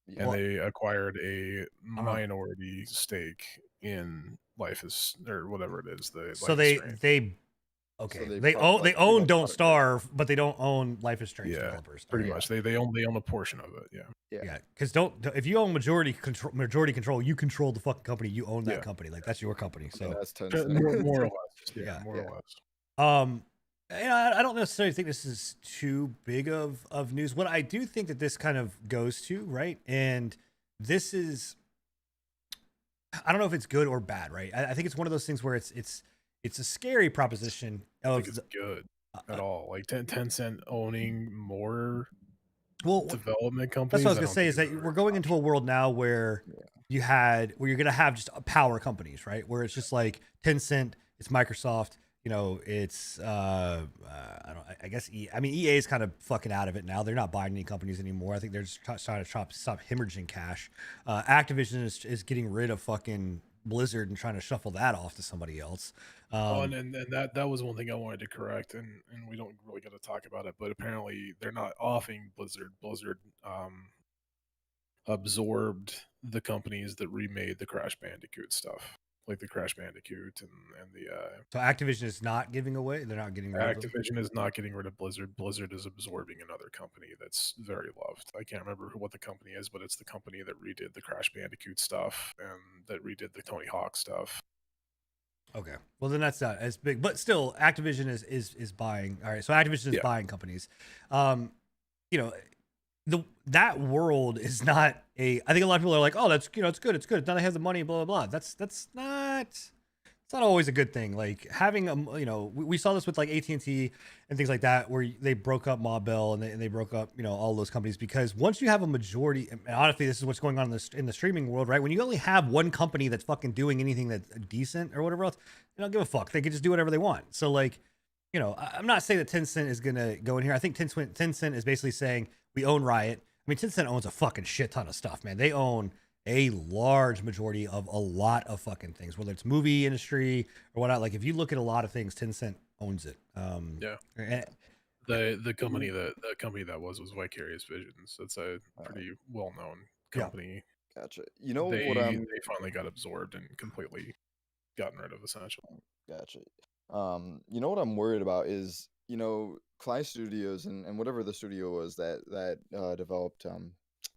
Speaker 2: Yeah.
Speaker 3: and they acquired a minority stake in Life is, or whatever it is.
Speaker 1: So they own Don't Starve, but they don't own Life is Strange developers.
Speaker 3: Pretty much, they own a portion of it.
Speaker 1: Yeah. Because if you own majority control, you control the fucking company. You own that company. Like, that's your company. So
Speaker 2: that's
Speaker 3: more or less. More or less.
Speaker 1: You know, I don't necessarily think this is too big of news. What I do think that this kind of goes to, right? And this is, I don't know if it's good or bad, right? I think it's one of those things where it's a scary proposition.
Speaker 3: I think it's good at all. Like Tencent owning more development companies.
Speaker 1: That's what I was gonna say. Is that we're going into a world now where you're gonna have just power companies, right? Where it's just like Tencent, it's Microsoft. You know, it's I guess EA is kind of fucking out of it now. They're not buying any companies anymore. I think they're just trying to stop hemorrhaging cash. Activision is getting rid of fucking Blizzard and trying to shuffle that off to somebody else.
Speaker 3: And that was one thing I wanted to correct, and we don't really get to talk about it, but apparently they're not offing Blizzard. Blizzard absorbed the companies that remade the Crash Bandicoot stuff, like the Crash Bandicoot and the.
Speaker 1: So Activision is not giving away. They're not getting rid of them?
Speaker 3: Activision is not getting rid of Blizzard. Blizzard is absorbing another company that's very loved. I can't remember what the company is, but it's the company that redid the Crash Bandicoot stuff and that redid the Tony Hawk stuff.
Speaker 1: Okay, well then that's not as big, but still, Activision is buying. All right, so Activision is buying companies. You know, that world is not a. I think a lot of people are like, oh, that's it's good. Now they have the money, blah blah blah. That's not. It's not always a good thing. Like having we saw this with like AT&T and things like that, where they broke up Mobile and they broke up all those companies, because once you have a majority, and honestly, this is what's going on in the streaming world, right? When you only have one company that's fucking doing anything that's decent or whatever else, they don't give a fuck. They can just do whatever they want. So like, I'm not saying that Tencent is gonna go in here. I think Tencent is basically saying we own Riot. I mean, Tencent owns a fucking shit ton of stuff, man. They own a large majority of a lot of fucking things, whether it's movie industry or whatnot. Like if you look at a lot of things, Tencent owns it.
Speaker 3: The company that was Vicarious Visions. That's a pretty well known company.
Speaker 2: Yeah. Gotcha.
Speaker 3: They finally got absorbed and completely gotten rid of, essentially.
Speaker 2: Gotcha. You know what I'm worried about is Klein Studios and whatever the studio was that developed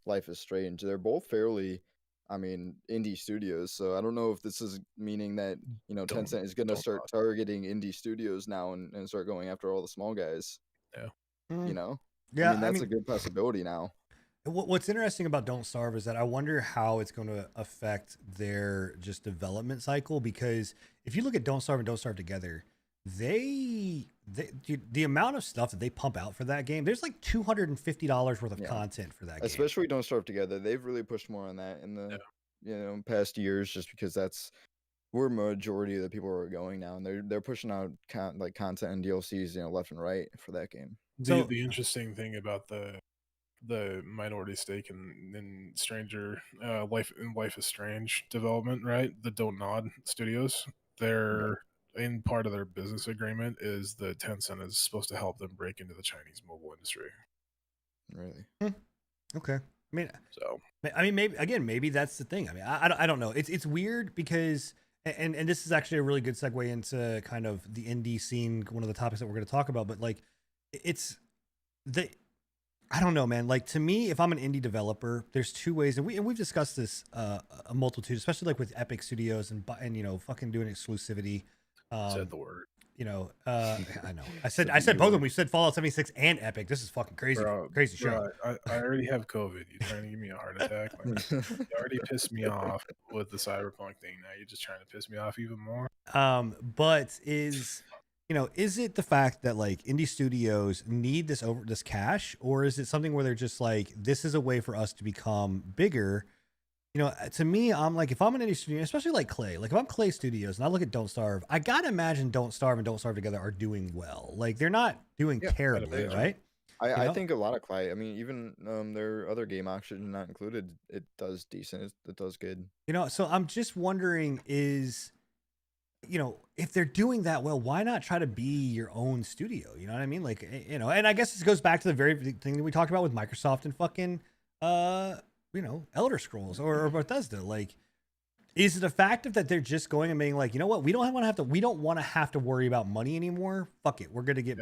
Speaker 2: Life is Strange. They're both fairly, indie studios. So I don't know if this is meaning that Tencent is going to start targeting indie studios now and start going after all the small guys.
Speaker 3: Yeah.
Speaker 1: Yeah.
Speaker 2: That's a good possibility now.
Speaker 1: What's interesting about Don't Starve is that I wonder how it's going to affect their just development cycle, because if you look at Don't Starve and Don't Starve together, the amount of stuff that they pump out for that game, there's like $250 worth of content for that game.
Speaker 2: Especially Don't Starve Together. They've really pushed more on that in the past years, just because that's where majority of the people are going now, and they're pushing out content and DLCs left and right for that game.
Speaker 3: The interesting thing about the minority stake in Life is Strange development, right? The Don't Nod Studios, they're in part of their business agreement is that Tencent is supposed to help them break into the Chinese mobile industry.
Speaker 2: Really?
Speaker 1: Okay. Maybe that's the thing. I don't know. It's weird because, and this is actually a really good segue into kind of the indie scene, one of the topics that we're going to talk about, but like I don't know, man. Like to me, if I'm an indie developer, there's two ways, and we've discussed this a multitude, especially like with Epic Studios and fucking doing exclusivity.
Speaker 3: Said the word.
Speaker 1: I know. I
Speaker 2: Said
Speaker 1: said
Speaker 2: the
Speaker 1: both of them.
Speaker 2: word.
Speaker 1: We said Fallout 76 and Epic. This is fucking crazy, crazy show.
Speaker 3: Bro, I already have COVID. You're trying to give me a heart attack. Like, you already pissed me off with the cyberpunk thing. Now you're just trying to piss me off even more.
Speaker 1: But is it the fact that like indie studios need this cash, or is it something where they're just like, this is a way for us to become bigger? To me, I'm like, if I'm an indie studio, especially like Clay, like if I'm Clay Studios and I look at Don't Starve, I gotta imagine Don't Starve and Don't Starve together are doing well. Like they're not doing terribly,
Speaker 3: imagine.
Speaker 1: right?
Speaker 2: I think a lot of Clay. I mean, even their other game auction not included, it does decent. It does good.
Speaker 1: So I'm just wondering is, if they're doing that well, why not try to be your own studio? You know what I mean? Like, and I guess this goes back to the very thing that we talked about with Microsoft and fucking, Elder Scrolls or Bethesda. Like, is it a fact of that they're just going and being like, you know what, we don't want to have to worry about money anymore. Fuck it, we're gonna get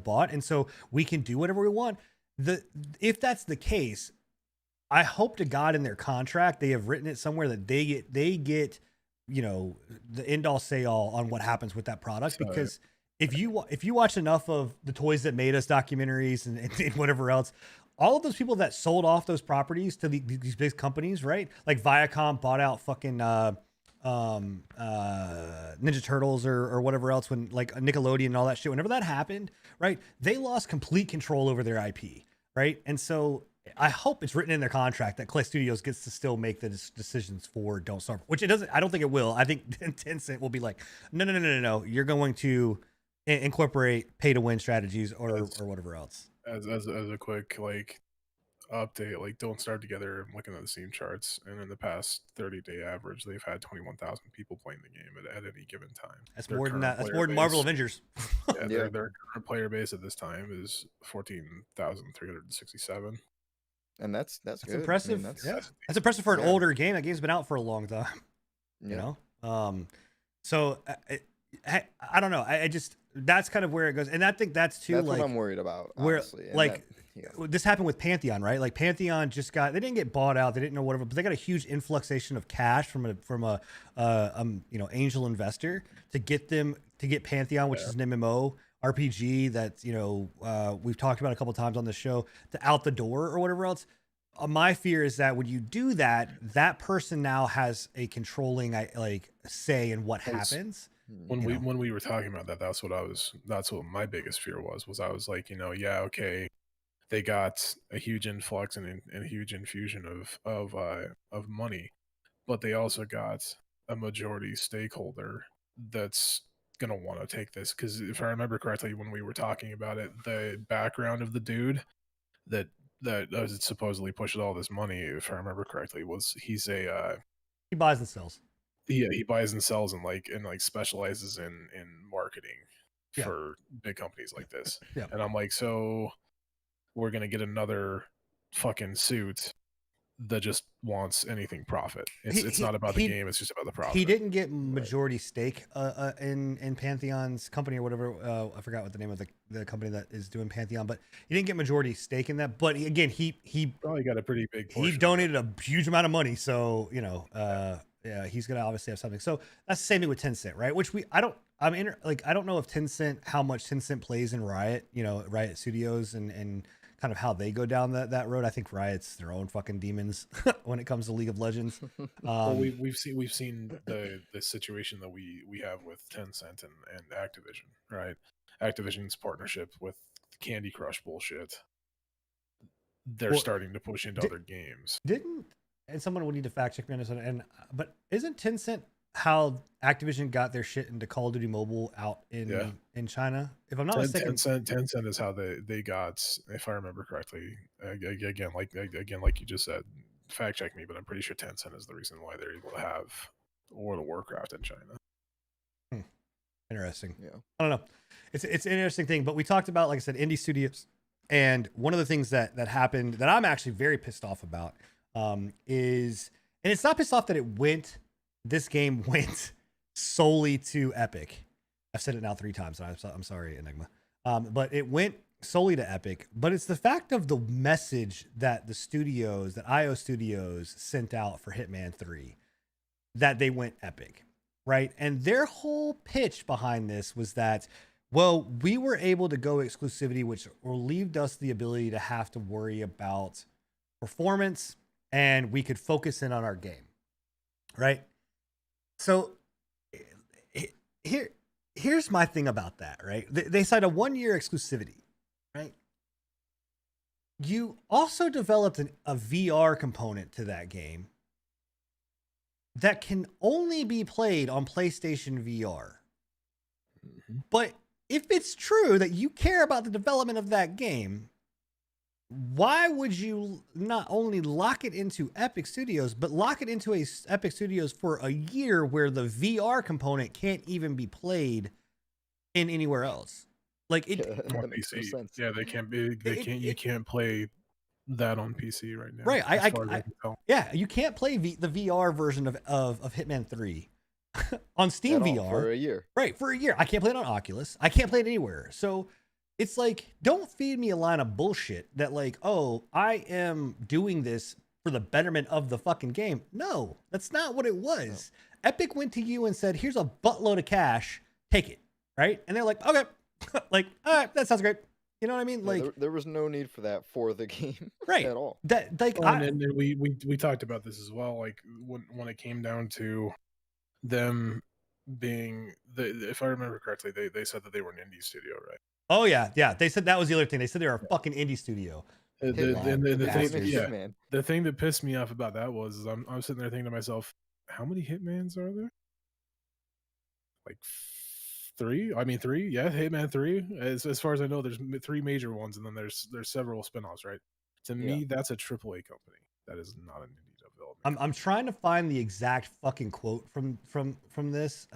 Speaker 1: bought, and so we can do whatever we want. If that's the case, I hope to God in their contract they have written it somewhere that they get the end all say all on what happens with that product. Because if you watch enough of the Toys That Made Us documentaries and whatever else, all of those people that sold off those properties to these big companies, right? Like Viacom bought out fucking Ninja Turtles or whatever else, when like Nickelodeon and all that shit, whenever that happened, right? They lost complete control over their IP, right? And so I hope it's written in their contract that Clay Studios gets to still make the decisions for Don't Starve, which it doesn't. I don't think it will. I think Tencent will be like, no. You're going to incorporate pay to win strategies or whatever else.
Speaker 3: As a quick like update, like Don't Starve together. I'm looking at the Steam charts, and in the past 30-day average, they've had 21,000 people playing the game at any given time.
Speaker 1: That's more than that. That's more than Marvel Avengers.
Speaker 3: Their current player base at this time is 14,367.
Speaker 2: And that's good.
Speaker 1: Impressive.
Speaker 2: I mean,
Speaker 1: that's impressive for an older game. That game's been out for a long time.
Speaker 2: Yeah.
Speaker 1: So I don't know. I just, that's kind of where it goes, and I think that's too
Speaker 2: that's
Speaker 1: like
Speaker 2: what I'm worried about.
Speaker 1: Where
Speaker 2: Honestly. And
Speaker 1: like this happened with Pantheon, right? Like Pantheon they didn't get bought out, they didn't know whatever, but they got a huge influxation of cash from a angel investor to get Pantheon, which is an MMO RPG that we've talked about a couple times on the show, to out the door or whatever else. My fear is that when you do that, that person now has a controlling say in what happens.
Speaker 3: When we were talking about that, that's what my biggest fear was I was like, okay, they got a huge influx and a huge infusion of money, but they also got a majority stakeholder that's gonna want to take this, because if I remember correctly, when we were talking about it, the background of the dude that supposedly pushed all this money, if I remember correctly, was he
Speaker 1: buys and sells.
Speaker 3: Yeah, he buys and sells and specializes in marketing for big companies like this.
Speaker 1: Yeah.
Speaker 3: And I'm like, so we're gonna get another fucking suit that just wants anything profit. It's not about the game, it's just about the profit.
Speaker 1: He didn't get majority stake in Pantheon's company or whatever. I forgot what the name of the company that is doing Pantheon, but he didn't get majority stake in that. But again, he
Speaker 3: probably got a pretty big portion.
Speaker 1: He donated a huge amount of money, so he's gonna obviously have something. So that's the same thing with Tencent, right? Which I don't know if how much Tencent plays in Riot, Riot Studios and kind of how they go down that road. I think Riot's their own fucking demons when it comes to League of Legends.
Speaker 3: Well, we've seen the situation that we have with Tencent and Activision, right? Activision's partnership with Candy Crush bullshit. They're starting to push into other games.
Speaker 1: And someone would need to fact check me on this one. But isn't Tencent how Activision got their shit into Call of Duty Mobile out in China? If I'm not mistaken,
Speaker 3: Tencent is how they got, if I remember correctly. Again, like you just said, fact check me, but I'm pretty sure Tencent is the reason why they're able to have World of Warcraft in China.
Speaker 1: Interesting. Yeah, I don't know. It's an interesting thing, but we talked about, like I said, indie studios, and one of the things that happened that I'm actually very pissed off about is, and it's not pissed off that this game went solely to Epic. I've said it now 3 times. So I'm sorry, Enigma. But it went solely to Epic, but it's the fact of the message that the studios, that IO Studios sent out for Hitman 3, that they went Epic, right? And their whole pitch behind this was that, well, we were able to go exclusivity, which relieved us the ability to have to worry about performance, and we could focus in on our game, right? So here's my thing about that, right? They signed a 1-year exclusivity, right? You also developed a VR component to that game that can only be played on PlayStation VR.
Speaker 3: Mm-hmm.
Speaker 1: But if it's true that you care about the development of that game, why would you not only lock it into Epic Studios, but lock it into Epic Studios for a year where the VR component can't even be played in anywhere else? Like it
Speaker 3: On PC. Yeah, they can't be. You can't play that on PC right now.
Speaker 1: Right.
Speaker 3: I can tell.
Speaker 1: Yeah, you can't play the VR version of Hitman 3 on Steam VR
Speaker 2: for a year.
Speaker 1: Right, for a year. I can't play it on Oculus. I can't play it anywhere. So it's like, don't feed me a line of bullshit that like, oh, I am doing this for the betterment of the fucking game. No, that's not what it was. No. Epic went to you and said, here's a buttload of cash, take it, right? And they're like, okay, like, all right, that sounds great. You know what I mean? Like,
Speaker 2: there was no need for that for the game,
Speaker 1: right?
Speaker 2: At all.
Speaker 1: That like,
Speaker 3: and then we talked about this as well. Like when it came down to them being if I remember correctly, they said that they were an indie studio, right?
Speaker 1: Oh yeah. They said that was the other thing. They said they were a fucking indie studio.
Speaker 3: The thing that pissed me off about that was I'm sitting there thinking to myself, how many Hitmans are there? Like 3? I mean 3, yeah, Hitman 3. As far as I know, there's 3 major ones, and then there's several spin-offs, right? To me, that's a AAA company. That is not an indie development.
Speaker 1: I'm trying to find the exact fucking quote from this.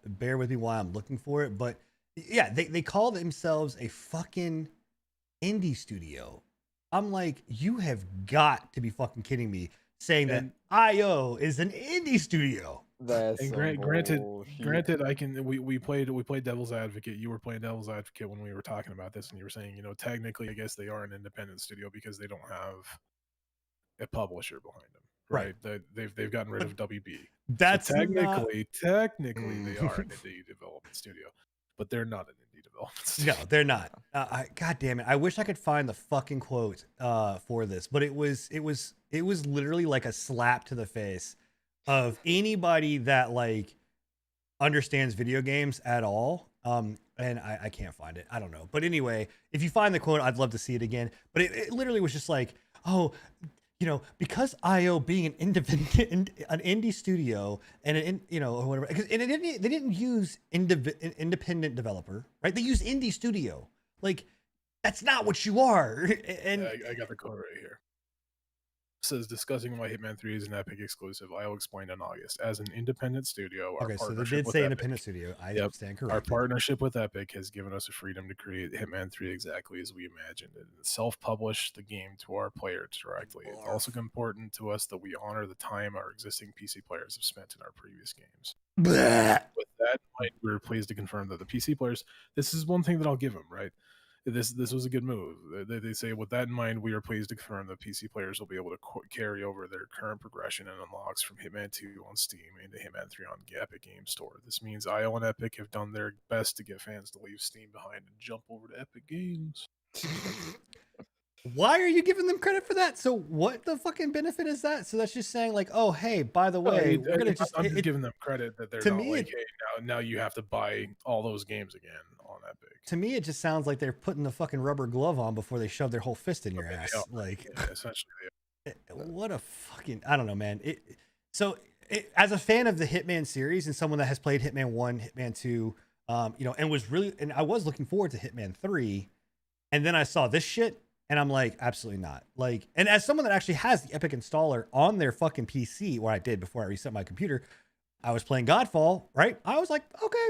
Speaker 1: Bear with me while I'm looking for it. But yeah, they call themselves a fucking indie studio. I'm like, you have got to be fucking kidding me, saying that IO is an indie studio.
Speaker 2: That's
Speaker 3: granted, we played devil's advocate. You were playing devil's advocate when we were talking about this, and you were saying, you know, technically, I guess they are an independent studio because they don't have a publisher behind them, right? They've gotten rid of WB.
Speaker 1: That's
Speaker 3: so technically they are an indie development studio, but they're not an indie development studio.
Speaker 1: No, they're not. God damn it! I wish I could find the fucking quote for this, but it was literally like a slap to the face of anybody that like understands video games at all. And I can't find it. I don't know. But anyway, if you find the quote, I'd love to see it again. But it literally was just like, oh, you know, because IO being an indie studio and or whatever, and they didn't use independent developer, right? They used indie studio. Like, that's not what you are. And
Speaker 3: I got the quote right here. It says, discussing why Hitman 3 is an Epic exclusive, IO explained in August. As an independent studio,
Speaker 1: okay, so they did say independent studio. I stand corrected.
Speaker 3: Our partnership with Epic has given us the freedom to create Hitman 3 exactly as we imagined it and self-publish the game to our players directly. It's also important to us that we honor the time our existing PC players have spent in our previous games. With that in mind, we're pleased to confirm that the PC players, this is one thing that I'll give them, right? This was a good move. They say, with that in mind, we are pleased to confirm that PC players will be able to carry over their current progression and unlocks from Hitman 2 on Steam into Hitman 3 on the Epic Games Store. This means IO and Epic have done their best to get fans to leave Steam behind and jump over to Epic Games.
Speaker 1: Why are you giving them credit for that? So what the fucking benefit is that? So that's just saying like, oh, hey, by the way, we're gonna
Speaker 3: I'm just giving them credit that they're not like, hey, now you have to buy all those games again on Epic.
Speaker 1: To me, it just sounds like they're putting the fucking rubber glove on before they shove their whole fist in your ass. Like,
Speaker 3: essentially.
Speaker 1: What a fucking, I don't know, man. As a fan of the Hitman series and someone that has played Hitman 1, Hitman 2, and I was looking forward to Hitman 3, and then I saw this shit. And I'm like, absolutely not. Like, and as someone that actually has the Epic installer on their fucking PC, what I did before I reset my computer, I was playing Godfall, right? I was like, okay,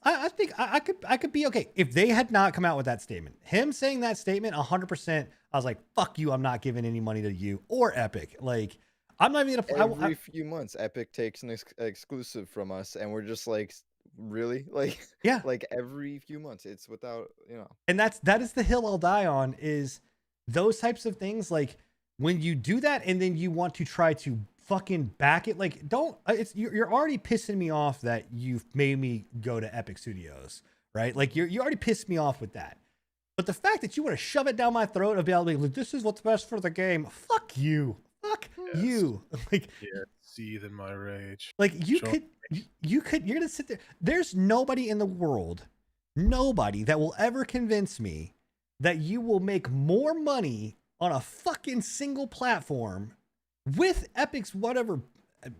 Speaker 1: I think I could be okay. If they had not come out with that statement, him saying that statement 100%, I was like, fuck you, I'm not giving any money to you or Epic. Like, I'm not even gonna
Speaker 2: every few months Epic takes an exclusive from us, and we're just like, really? Like,
Speaker 1: Yeah.
Speaker 2: like every few months, it's without, you know.
Speaker 1: And that is the hill I'll die on, is those types of things. Like when you do that and then you want to try to fucking back it, like don't, you're already pissing me off that you've made me go to Epic Studios, right? Like you already pissed me off with that. But the fact that you want to shove it down my throat and be able to be like, this is what's best for the game. Fuck you. Fuck you. Like,
Speaker 3: Yeah, seethe in my rage.
Speaker 1: like you're gonna sit there. There's nobody in the world, nobody that will ever convince me that you will make more money on a fucking single platform with Epic's whatever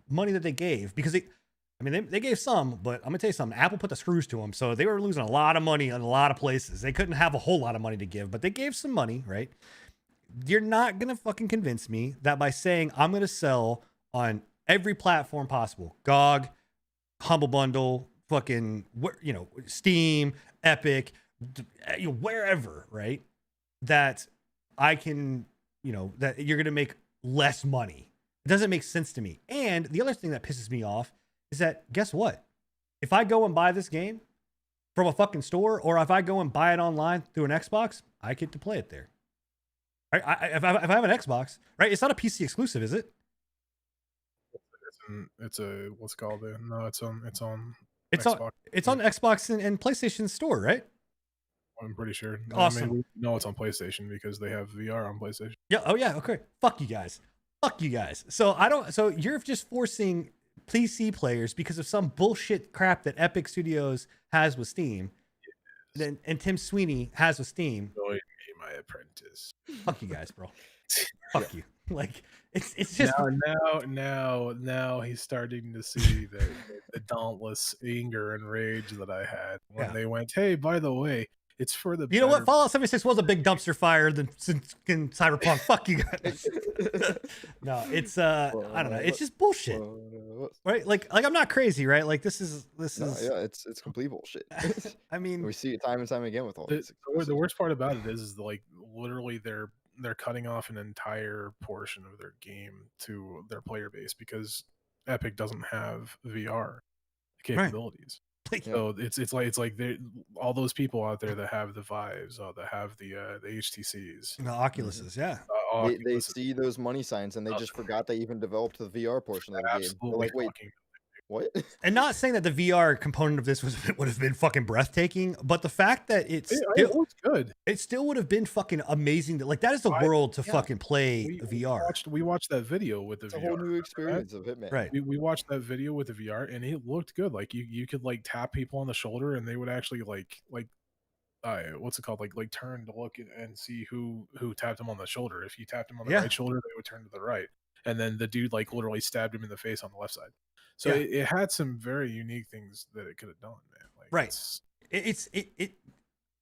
Speaker 1: money that they gave, because they gave some, but I'm gonna tell you something. Apple put the screws to them, so they were losing a lot of money in a lot of places. They couldn't have a whole lot of money to give, but they gave some money, right? You're not gonna fucking convince me that by saying I'm gonna sell on every platform possible, GOG, Humble Bundle, fucking, Steam, Epic, wherever, right? That I can, that you're gonna make less money. It doesn't make sense to me. And the other thing that pisses me off is that, guess what? If I go and buy this game from a fucking store, or if I go and buy it online through an Xbox, I get to play it there. Right? If I have an Xbox, right? It's not a PC exclusive, is it?
Speaker 3: It's a what's it called? No, it's on
Speaker 1: Xbox. It's on Xbox and PlayStation Store, right?
Speaker 3: I'm pretty sure.
Speaker 1: Awesome.
Speaker 3: I mean, we know it's on PlayStation because they have VR on PlayStation.
Speaker 1: Yeah. Oh yeah. Okay. Fuck you guys. Fuck you guys. So you're just forcing PC players because of some bullshit crap that Epic Studios has with Steam, and Tim Sweeney has with Steam.
Speaker 3: Join me, my apprentice.
Speaker 1: Fuck you guys, bro. Fuck you. Like it's just
Speaker 3: now he's starting to see the dauntless anger and rage that I had when they went, hey, by the way, it's for the
Speaker 1: you know what, Fallout 76 was a big dumpster fire than in Cyberpunk. Fuck you guys. No, it's I don't know, it's just bullshit, right? Like I'm not crazy, right? Like this is
Speaker 2: yeah, it's complete bullshit.
Speaker 1: I mean,
Speaker 2: we see it time and time again with all this.
Speaker 3: The worst part about it is like literally they're cutting off an entire portion of their game to their player base because Epic doesn't have VR capabilities.
Speaker 1: Right.
Speaker 3: So it's like all those people out there that have the Vives, that have the HTCs,
Speaker 1: the Oculuses, yeah.
Speaker 2: They see those money signs and they just forgot they even developed the VR portion of the game. They're like, wait, what?
Speaker 1: And not saying that the VR component of this would have been fucking breathtaking, but the fact that it
Speaker 3: looks good,
Speaker 1: it still would have been fucking amazing. Like that is the world to fucking play VR.
Speaker 3: We watched that video with the
Speaker 2: it's
Speaker 3: VR.
Speaker 2: a whole new experience of Hitman.
Speaker 1: Right.
Speaker 3: We watched that video with the VR and it looked good. Like you could like tap people on the shoulder and they would actually like what's it called? Like turn to look and see who tapped him on the shoulder. If you tapped him on the right shoulder, they would turn to the right. And then the dude like literally stabbed him in the face on the left side. So it had some very unique things that it could have done, man. Like,
Speaker 1: right. It's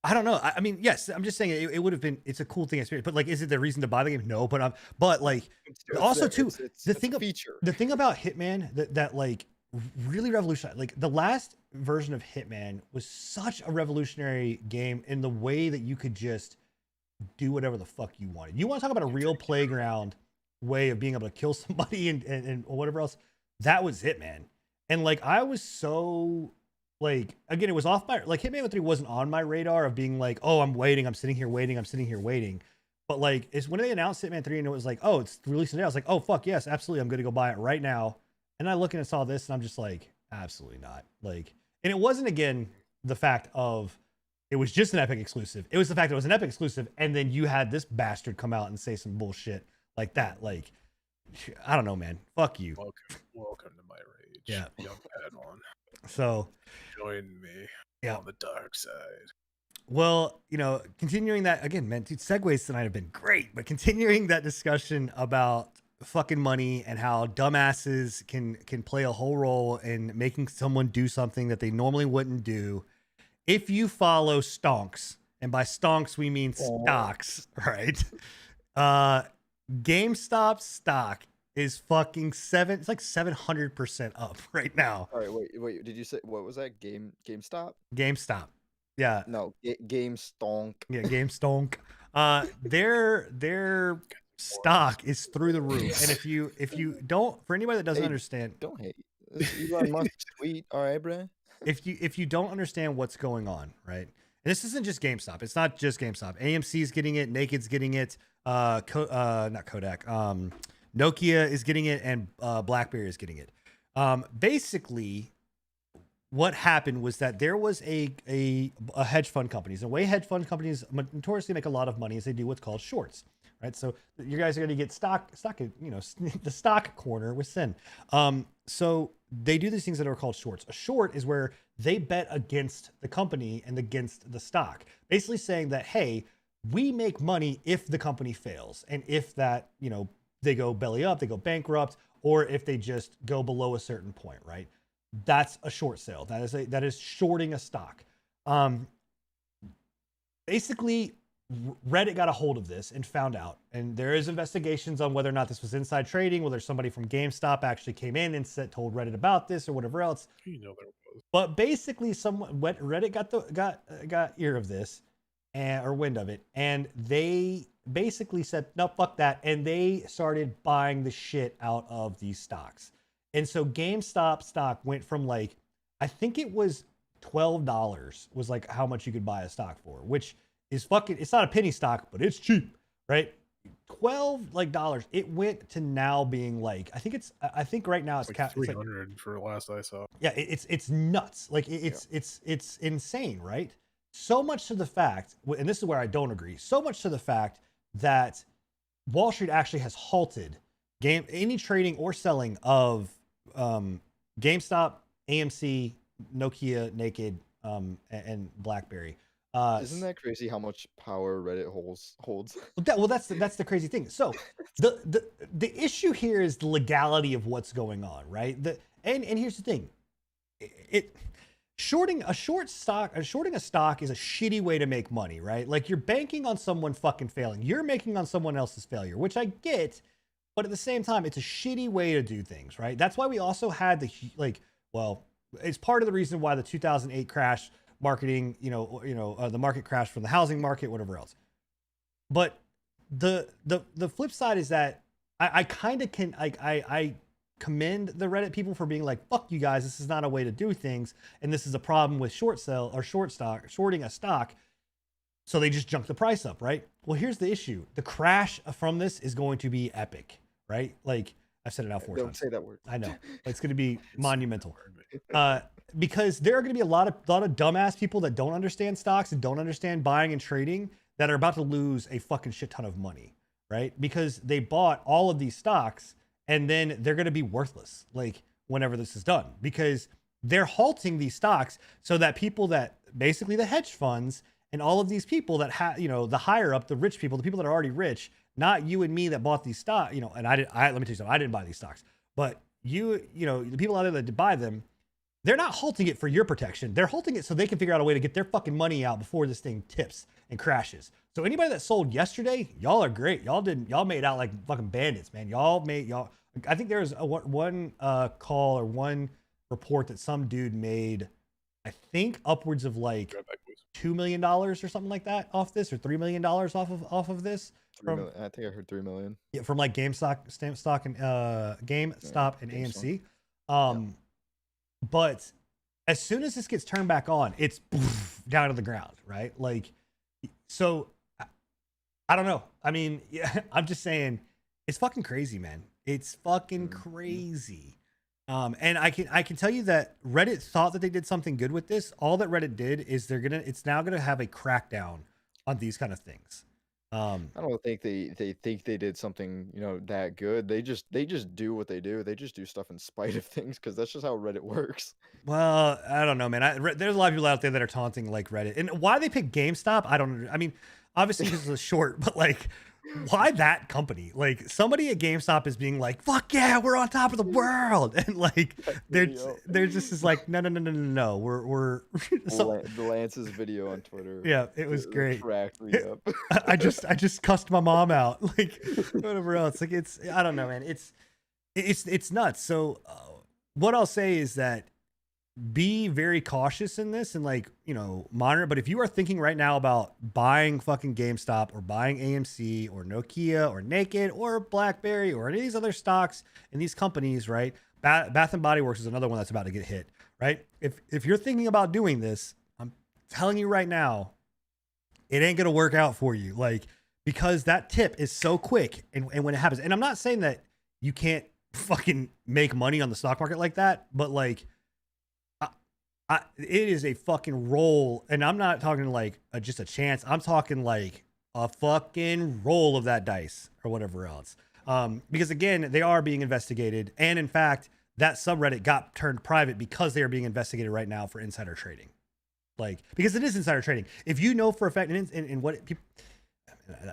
Speaker 1: I don't know. I mean, yes, I'm just saying it would have been. It's a cool thing, experience. But like, is it the reason to buy the game? No. But like, also too, the thing about Hitman that like really revolutionized. Like the last version of Hitman was such a revolutionary game in the way that you could just do whatever the fuck you wanted. You want to talk about a real playground way of being able to kill somebody and whatever else. That was Hitman. And like I was so like, again, it was off my, like Hitman 3 wasn't on my radar of being like, oh, I'm sitting here waiting. But like it's when they announced Hitman 3 and it was like, oh, it's releasing today. I was like, oh fuck yes, absolutely, I'm gonna go buy it right now. And I look and saw this and I'm just like, absolutely not. Like, and it wasn't again the fact of it was just an Epic exclusive. It was the fact that it was an Epic exclusive, and then you had this bastard come out and say some bullshit like that. Like, I don't know, man. Fuck you.
Speaker 3: Welcome to my rage.
Speaker 1: Yeah.
Speaker 3: Young Padawan.
Speaker 1: So
Speaker 3: join me on the dark side.
Speaker 1: Well, continuing that again, man, dude, segues tonight have been great, but continuing that discussion about fucking money and how dumbasses can play a whole role in making someone do something that they normally wouldn't do. If you follow Stonks, and by Stonks we mean stocks, right? GameStop stock is fucking it's like 700% up right now.
Speaker 2: All right, wait. Did you say what was that? GameStop?
Speaker 1: GameStop. Yeah.
Speaker 2: No, GameStonk.
Speaker 1: Yeah, GameStonk. Their stock is through the roof. And if you don't, for anybody that doesn't understand,
Speaker 2: don't hate. Elon Musk's tweet, all right, bro.
Speaker 1: if you don't understand what's going on, right? And this isn't just GameStop. It's not just GameStop. AMC's getting it. Naked's getting it. Not Kodak. Nokia is getting it, and BlackBerry is getting it. Basically, what happened was that there was a hedge fund companies. The way hedge fund companies notoriously make a lot of money is they do what's called shorts, right? So you guys are going to get stock, the stock corner with Sin. So they do these things that are called shorts. A short is where they bet against the company and against the stock, basically saying that, hey, we make money if the company fails. And if that, they go belly up, they go bankrupt, or if they just go below a certain point, right? That's a short sale. That is shorting a stock. Basically, Reddit got a hold of this and found out, and there is investigations on whether or not this was inside trading, whether somebody from GameStop actually came in and told Reddit about this or whatever else.
Speaker 3: There was.
Speaker 1: But basically, Reddit got ear of this or wind of it, and they basically said, no, fuck that, and they started buying the shit out of these stocks. And so GameStop stock went from I think it was $12 was how much you could buy a stock for, which is it's not a penny stock, but it's cheap, right? $12 It went to now being I think right now it's
Speaker 3: 300 for last I saw.
Speaker 1: Yeah, it's nuts. It's insane, right? So much to the fact, and this is where I don't agree, so much to the fact that Wall Street actually has halted any trading or selling of GameStop, AMC, Nokia, Naked, and BlackBerry.
Speaker 2: Isn't that crazy how much power Reddit holds?
Speaker 1: That's the crazy thing. So the issue here is the legality of what's going on, right? And here's the thing. Shorting a stock is a shitty way to make money, right? You're banking on someone fucking failing. You're making on someone else's failure, which I get, but at the same time, it's a shitty way to do things, right? That's why we also had it's part of the reason why the 2008 crash marketing, the market crash from the housing market, whatever else. But the flip side is that I commend the Reddit people for being fuck you guys, this is not a way to do things, and this is a problem with shorting a stock, so they just junk the price up, right? Well, here's the issue. The crash from this is going to be epic, right? I've said it now 4 times.
Speaker 2: Don't say that word.
Speaker 1: I know. It's going to be monumental. Because there are going to be a lot of dumbass people that don't understand stocks and don't understand buying and trading that are about to lose a fucking shit ton of money, right? Because they bought all of these stocks and then they're going to be worthless whenever this is done, because they're halting these stocks so that people that basically the hedge funds and all of these people that the higher up, the rich people, the people that are already rich, not you and me that bought these stocks, and let me tell you something, I didn't buy these stocks, but the people out there that buy them, they're not halting it for your protection. They're halting it so they can figure out a way to get their fucking money out before this thing tips and crashes. So anybody that sold yesterday, y'all are great. Y'all made out like fucking bandits, man. I think there was one call or one report that some dude made, I think upwards of $2 million or something like that off this, or $3 million off of this.
Speaker 2: I think I heard 3 million.
Speaker 1: Yeah, from GameStop and AMC. But as soon as this gets turned back on, it's down to the ground, right? So I don't know. I mean, yeah, I'm just saying it's fucking crazy, man. It's fucking crazy. And I can tell you that Reddit thought that they did something good with this. All that Reddit did is it's now gonna have a crackdown on these kind of things.
Speaker 2: I don't think they think they did something that good. They just do what they do. They just do stuff in spite of things, because that's just how Reddit works.
Speaker 1: Well, I don't know, man. There's a lot of people out there that are taunting Reddit, and why they pick GameStop, I don't. I mean, obviously this is a short, but why that company? Somebody at GameStop is being fuck yeah, we're on top of the world, and they're just is no, we're
Speaker 2: the Lance's video on Twitter.
Speaker 1: Yeah, it was great.
Speaker 2: Cracked me up.
Speaker 1: I just cussed my mom out, whatever else. It's I don't know, man. It's nuts. So what I'll say is that be very cautious in this and monitor. But if you are thinking right now about buying fucking GameStop or buying AMC or Nokia or Naked or BlackBerry or any of these other stocks and these companies, right? Bath and Body Works is another one that's about to get hit, right? If you're thinking about doing this, I'm telling you right now, it ain't gonna work out for you. Like, because that tip is so quick, and when it happens, and I'm not saying that you can't fucking make money on the stock market like that, but like, it is a fucking roll, and I'm not talking like just a chance. I'm talking like a fucking roll of that dice or whatever else. Because again, they are being investigated, and in fact, that subreddit got turned private because they are being investigated right now for insider trading. Like, because it is insider trading. If you know for a fact, and what people,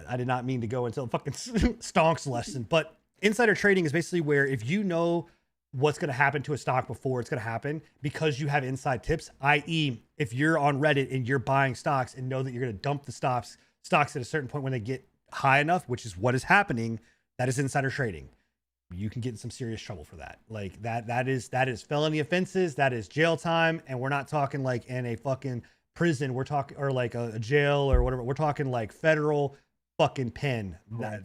Speaker 1: I did not mean to go into a fucking stonks lesson, but insider trading is basically where if you know what's going to happen to a stock before it's going to happen because you have inside tips, i.e. if you're on Reddit and you're buying stocks and know that you're going to dump the stocks at a certain point when they get high enough, which is what is happening, that is insider trading. You can get in some serious trouble for that. Like that is felony offenses. That is jail time. And we're not talking like in a fucking prison. We're talking, or like a jail or whatever. We're talking like federal fucking pen.
Speaker 3: Man.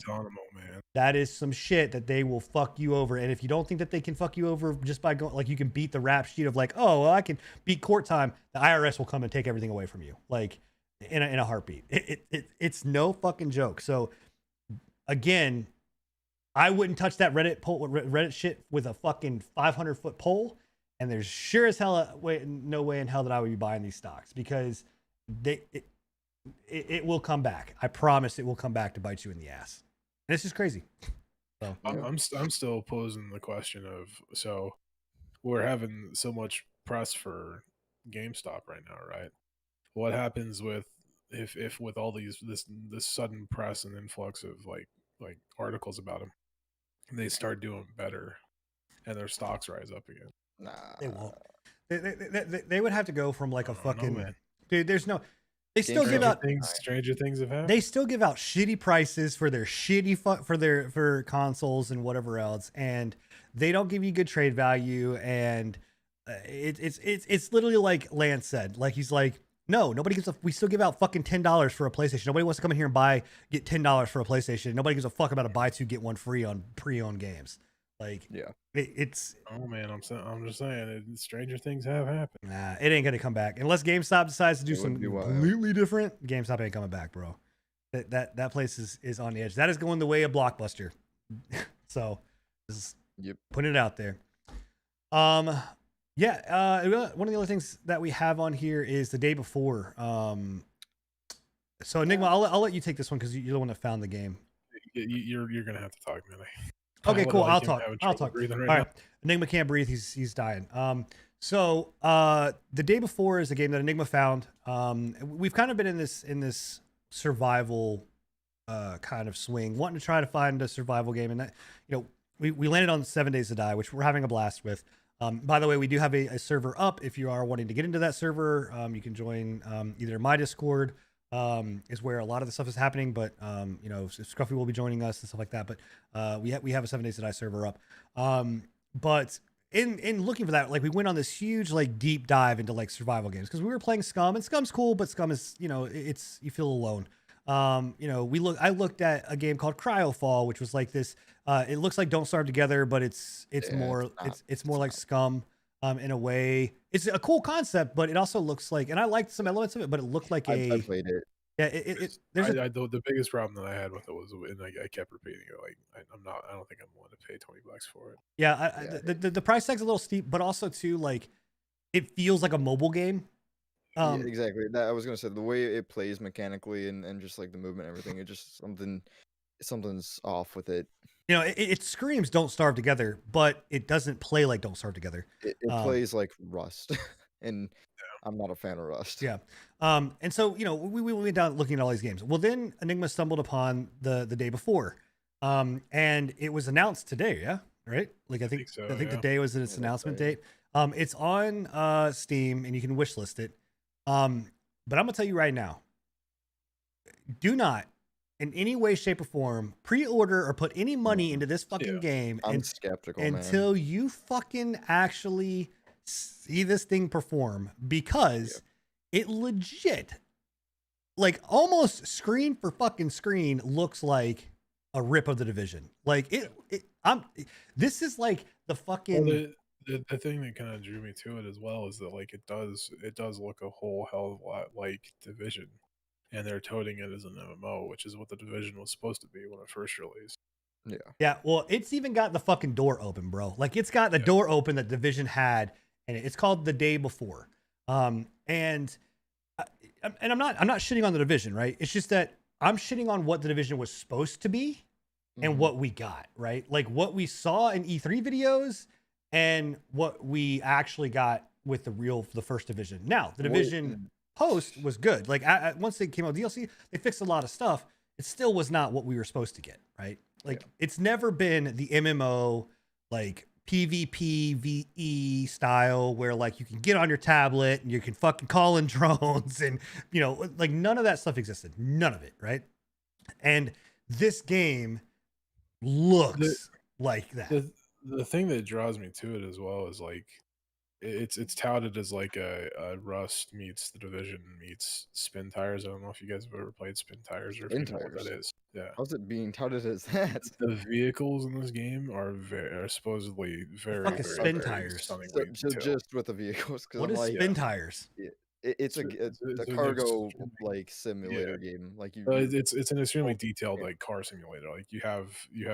Speaker 1: That is some shit that they will fuck you over. And if you don't think that they can fuck you over just by going, like, you can beat the rap sheet of like, oh, well, I can beat court time, the IRS will come and take everything away from you. Like in a heartbeat. It's no fucking joke. So again, I wouldn't touch that Reddit shit with a fucking 500-foot pole. And there's sure as hell no way in hell that I would be buying these stocks, because it will come back. I promise it will come back to bite you in the ass. And it's just crazy. So
Speaker 3: I'm still posing the question of, so we're having so much press for GameStop right now, right? What happens with if with all this sudden press and influx of like articles about them, they start doing better and their stocks rise up again?
Speaker 2: Nah,
Speaker 1: they won't. They would have to go from like a fucking
Speaker 3: man.
Speaker 1: Dude. There's no. They still give out
Speaker 3: stranger things have happened.
Speaker 1: They still give out shitty prices for their shitty for consoles and whatever else, and they don't give you good trade value. And it's literally like Lance said. Like, he's like, no, nobody gives a. We still give out fucking $10 for a PlayStation. Nobody wants to come in here and get $10 for a PlayStation. Nobody gives a fuck about a buy two get one free on pre-owned games. Like,
Speaker 2: yeah,
Speaker 1: it's.
Speaker 3: Oh man, I'm just saying, stranger things have happened.
Speaker 1: Nah, it ain't gonna come back unless GameStop decides to do something completely different. GameStop ain't coming back, bro. That place is on the edge. That is going the way of Blockbuster. So, just putting it out there. Yeah. One of the other things that we have on here is the day before. So Enigma, I'll let you take this one because you're the one that found the game.
Speaker 3: You're gonna have to talk, man.
Speaker 1: Okay, cool. I'll talk.
Speaker 3: Right
Speaker 1: All right. Enigma can't breathe. He's dying. So the day before is a game that Enigma found. We've kind of been in this survival kind of swing, wanting to try to find a survival game, and that, we landed on 7 Days to Die, which we're having a blast with. By the way, we do have a server up. If you are wanting to get into that server, you can join either my Discord, is where a lot of the stuff is happening, but Scruffy will be joining us and stuff like that. But we have a 7 Days to Die server up. But in looking for that, like, we went on this huge like deep dive into like survival games because we were playing Scum, and Scum's cool, but Scum is, it's, you feel alone. I looked at a game called Cryofall, which was like this. It looks like Don't Starve Together, but it's more like Scum. In a way, it's a cool concept, but it also looks like, and I liked some elements of it, but it looked like
Speaker 2: I played it.
Speaker 1: Yeah,
Speaker 3: the biggest problem that I had with it was, and I kept repeating it, like, I don't think I'm willing to pay $20 for it.
Speaker 1: Yeah, the price tag's a little steep, but also too, like, it feels like a mobile game.
Speaker 2: Yeah, exactly. That I was gonna say, the way it plays mechanically and just like the movement and everything, it just something's off with it.
Speaker 1: It screams Don't Starve Together, but it doesn't play like Don't Starve Together.
Speaker 2: It plays like Rust, and I'm not a fan of Rust.
Speaker 1: Yeah. And so, we went down looking at all these games. Well, then Enigma stumbled upon the day before. And it was announced today, yeah? Right? Like, I think
Speaker 3: so,
Speaker 1: the day was its announcement date. It's on Steam, and you can wishlist it. But I'm gonna tell you right now, do not in any way, shape, or form pre-order or put any money into this fucking game.
Speaker 2: I'm skeptical,
Speaker 1: until you fucking actually see this thing perform, because it legit, like, almost screen for fucking screen looks like a rip of The Division. Like, this is like the fucking.
Speaker 3: Well, The thing that kind of drew me to it as well is that like it does look a whole hell of a lot like Division, and they're touting it as an MMO, which is what the Division was supposed to be when it first released.
Speaker 2: Yeah.
Speaker 1: Yeah, well, it's even got the fucking door open, bro. Like it's got the door open that Division had, and it's called The Day Before. And I'm not shitting on the Division, right? It's just that I'm shitting on what the Division was supposed to be and what we got, right? Like what we saw in E3 videos and what we actually got with the first Division. Now, the Division post was good. Like once they came out with DLC, they fixed a lot of stuff. It still was not what we were supposed to get, right? Like it's never been the MMO like PvP VE style where like you can get on your tablet and you can fucking call in drones and like none of that stuff existed. None of it, right? And this game looks like that.
Speaker 3: The thing that draws me to it as well is like it's touted as like a Rust meets the Division meets Spin Tires. I don't know if you guys have ever played Spin Tires or if you know what that is. Yeah.
Speaker 2: How's it being touted as that?
Speaker 3: The vehicles in this game are supposedly very
Speaker 1: Spin Tires.
Speaker 3: stunningly
Speaker 2: just with the vehicles.
Speaker 1: What is Spin Tires?
Speaker 2: It's a cargo like simulator game. Like
Speaker 3: it's an extremely detailed like car simulator. Like you have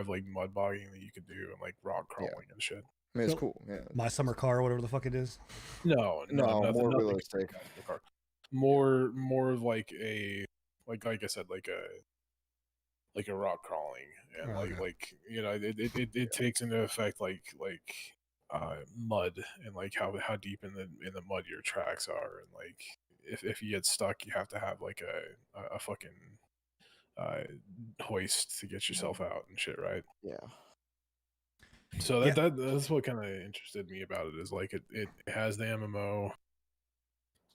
Speaker 3: like mud bogging that you can do and like rock crawling and shit.
Speaker 2: I mean, it's cool. Yeah.
Speaker 1: My Summer Car, or whatever the fuck it is.
Speaker 2: No, more realistic.
Speaker 3: More of like a like I said, like a rock crawling and like it takes into effect like mud and like how deep in the mud your tracks are, and like if you get stuck, you have to have like a fucking hoist to get yourself out and shit, right?
Speaker 2: Yeah.
Speaker 3: So that's what kind of interested me about it, is like it has the MMO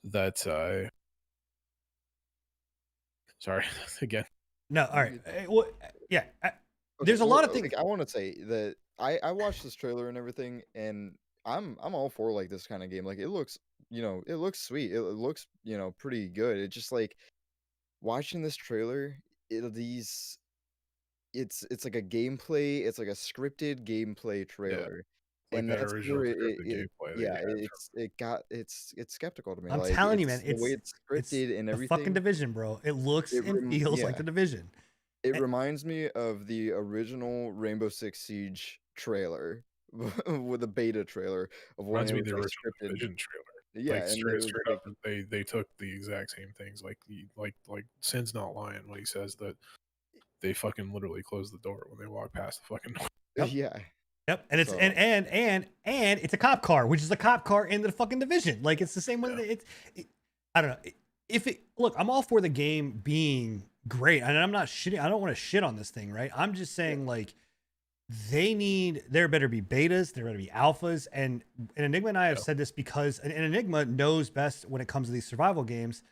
Speaker 3: that sorry again.
Speaker 1: No, all right. Well, yeah. There's a lot of things.
Speaker 2: Like, I want to say that I watched this trailer and everything, and I'm all for like this kind of game. Like it looks, it looks sweet. It looks, pretty good. It's just like watching this trailer. It's like a gameplay. It's like a scripted gameplay trailer.
Speaker 3: Like
Speaker 2: and
Speaker 3: that
Speaker 2: that's
Speaker 3: original
Speaker 2: where
Speaker 3: gameplay.
Speaker 2: it's skeptical to me.
Speaker 1: I'm
Speaker 2: like,
Speaker 1: telling you, man,
Speaker 2: the way it's scripted and everything.
Speaker 1: The fucking Division, bro. It looks and feels like the Division.
Speaker 2: It reminds me of the original Rainbow Six Siege trailer with the beta trailer of when
Speaker 3: reminds
Speaker 2: it
Speaker 3: me
Speaker 2: was
Speaker 3: of the
Speaker 2: like
Speaker 3: original
Speaker 2: scripted.
Speaker 3: Division trailer.
Speaker 2: Yeah,
Speaker 3: like
Speaker 2: and
Speaker 3: straight up, they took the exact same things. Like Sin's not lying when he says that they fucking literally close the door when they walk past the fucking door.
Speaker 2: Yeah.
Speaker 1: Yep, and it's and it's a cop car, which is a cop car in the fucking Division. Like it's the same way. I don't know. Look, I'm all for the game being great, and I'm not shitting. I don't want to shit on this thing, right? I'm just saying like there better be betas, there better be alphas, and Enigma and I have said this because and Enigma knows best when it comes to these survival games.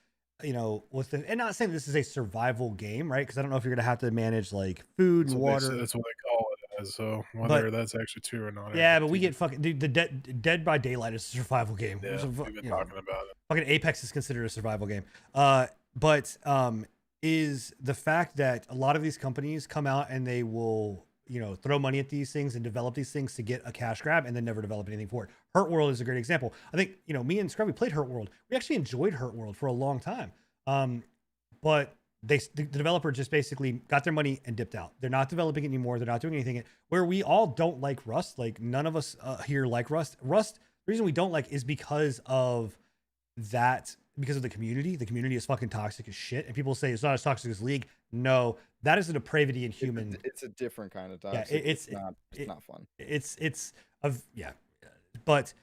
Speaker 1: And not saying this is a survival game, right? Because I don't know if you're gonna have to manage like food and water.
Speaker 3: That's what they call it. So whether that's actually true or not.
Speaker 1: Yeah, but we get fucking the Dead by Daylight is a survival game.
Speaker 3: Yeah, we've been talking about it.
Speaker 1: Fucking Apex is considered a survival game. But is the fact that a lot of these companies come out and they will throw money at these things and develop these things to get a cash grab and then never develop anything for it. Hurt World is a great example. I think me and Scrubby played Hurt World. We actually enjoyed Hurt World for a long time. But the developer just basically got their money and dipped out. They're not developing it anymore. They're not doing anything. Where we all don't like Rust. Like none of us here like Rust. The reason we don't like is because of that. Because of the community. The community is fucking toxic as shit. And people say it's not as toxic as League. No, that is a depravity in human.
Speaker 2: It's a different kind of toxic.
Speaker 1: Yeah,
Speaker 2: it's not fun.
Speaker 1: But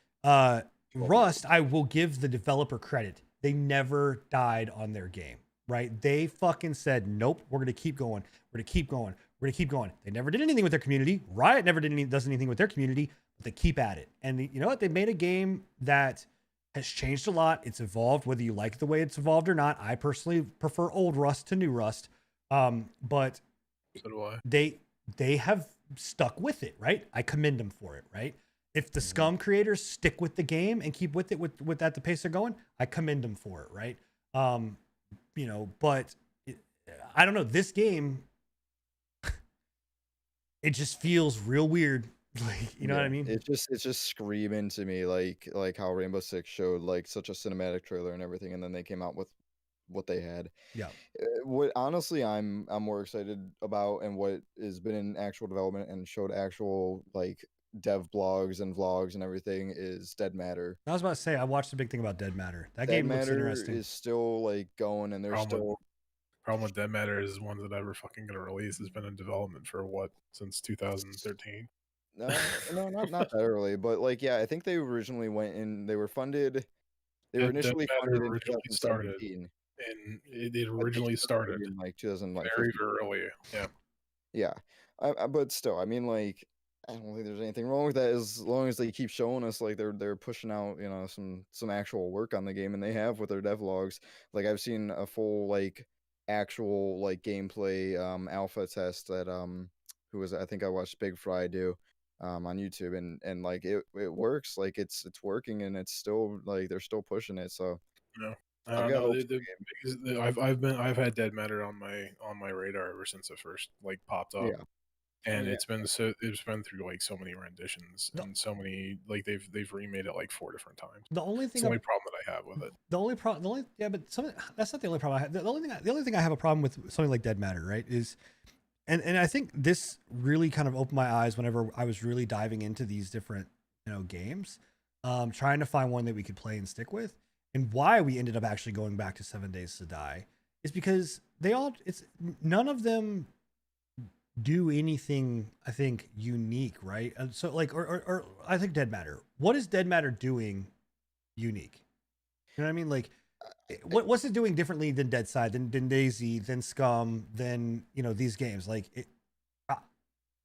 Speaker 1: Rust, I will give the developer credit. They never died on their game. Right? They fucking said, nope, we're going to keep going. We're going to keep going. We're going to keep going. They never did anything with their community. Riot never does anything with their community, but they keep at it. And you know what? They made a game that has changed a lot. It's evolved, whether you like the way it's evolved or not. I personally prefer old Rust to new Rust. But
Speaker 3: so do I.
Speaker 1: They have stuck with it, right? I commend them for it, right? If the Scum creators stick with the game and keep with it with at the pace they're going, I commend them for it, right? But I don't know. This game, it just feels real weird Like, you know what I mean?
Speaker 2: It's just screaming to me like how Rainbow Six showed like such a cinematic trailer and everything, and then they came out with what they had.
Speaker 1: Yeah.
Speaker 2: What honestly I'm more excited about, and what has been in actual development and showed actual like dev blogs and vlogs and everything, is Dead Matter.
Speaker 1: I was about to say, I watched a big thing about Dead Matter. That
Speaker 2: Dead
Speaker 1: game looks
Speaker 2: Matter
Speaker 1: interesting.
Speaker 2: is still like going, and they're
Speaker 3: Problem
Speaker 2: still
Speaker 3: problem with Dead Matter is ones that ever fucking gonna release has been in development for what, since 2013.
Speaker 2: no, not that early, but like yeah, I think they originally went in. They were funded. They were
Speaker 3: Dead
Speaker 2: initially
Speaker 3: Matter
Speaker 2: funded in
Speaker 3: originally started,
Speaker 2: 2017,
Speaker 3: and it
Speaker 2: but they
Speaker 3: originally
Speaker 2: started
Speaker 3: started
Speaker 2: in like 2015.
Speaker 3: very, very early. Yeah.
Speaker 2: Yeah, but still, I mean, like, I don't think there's anything wrong with that as long as they keep showing us like they're pushing out, you know, some actual work on the game, and they have with their devlogs. Like I've seen a full like actual like gameplay alpha test that who was it? I think I watched Big Fry do on YouTube, and like it works, like it's working, and it's still like they're still pushing it. So
Speaker 3: No, I
Speaker 2: I've
Speaker 3: don't
Speaker 2: got
Speaker 3: know.
Speaker 2: hopes for
Speaker 3: I've had Dead Matter on my radar ever since it first like popped
Speaker 2: the game.
Speaker 3: up, and
Speaker 2: Yeah.
Speaker 3: it's been through like so many renditions
Speaker 1: No.
Speaker 3: and so many like they've remade it like 4 different times.
Speaker 1: The only
Speaker 3: It's
Speaker 1: thing
Speaker 3: the only problem that I have with it.
Speaker 1: the only problem, but that's not the only problem I have. The only thing I have a problem with something like Dead Matter, right, is, and I think this really kind of opened my eyes whenever I was really diving into these different, games, trying to find one that we could play and stick with, and why we ended up actually going back to 7 Days to Die, is because none of them do anything I think unique, right? And so like, or I think Dead Matter. What is Dead Matter doing unique? You know what I mean? Like, what's it doing differently than Dead Side, than Daisy, than Scum, than these games? Like,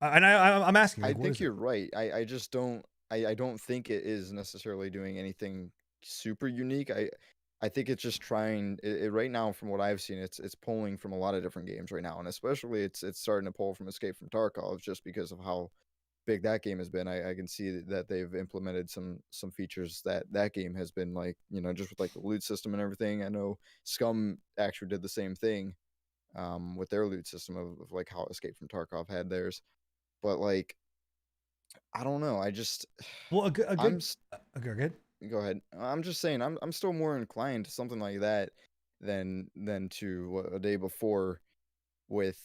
Speaker 1: I'm asking.
Speaker 2: I
Speaker 1: Like, what
Speaker 2: think
Speaker 1: is it?
Speaker 2: you're right. I just don't. I don't think it is necessarily doing anything super unique. I think it's just trying right now. From what I've seen, it's pulling from a lot of different games right now, and especially it's starting to pull from Escape from Tarkov just because of how big that game has been. I can see that they've implemented some features that game has been like, just with like the loot system and everything. I know Scum actually did the same thing with their loot system of like how Escape from Tarkov had theirs. But like, I don't know. I just
Speaker 1: Well, a
Speaker 2: I'm
Speaker 1: good,
Speaker 2: s-
Speaker 1: good.
Speaker 2: go ahead. I'm just saying I'm still more inclined to something like that than to a day before, with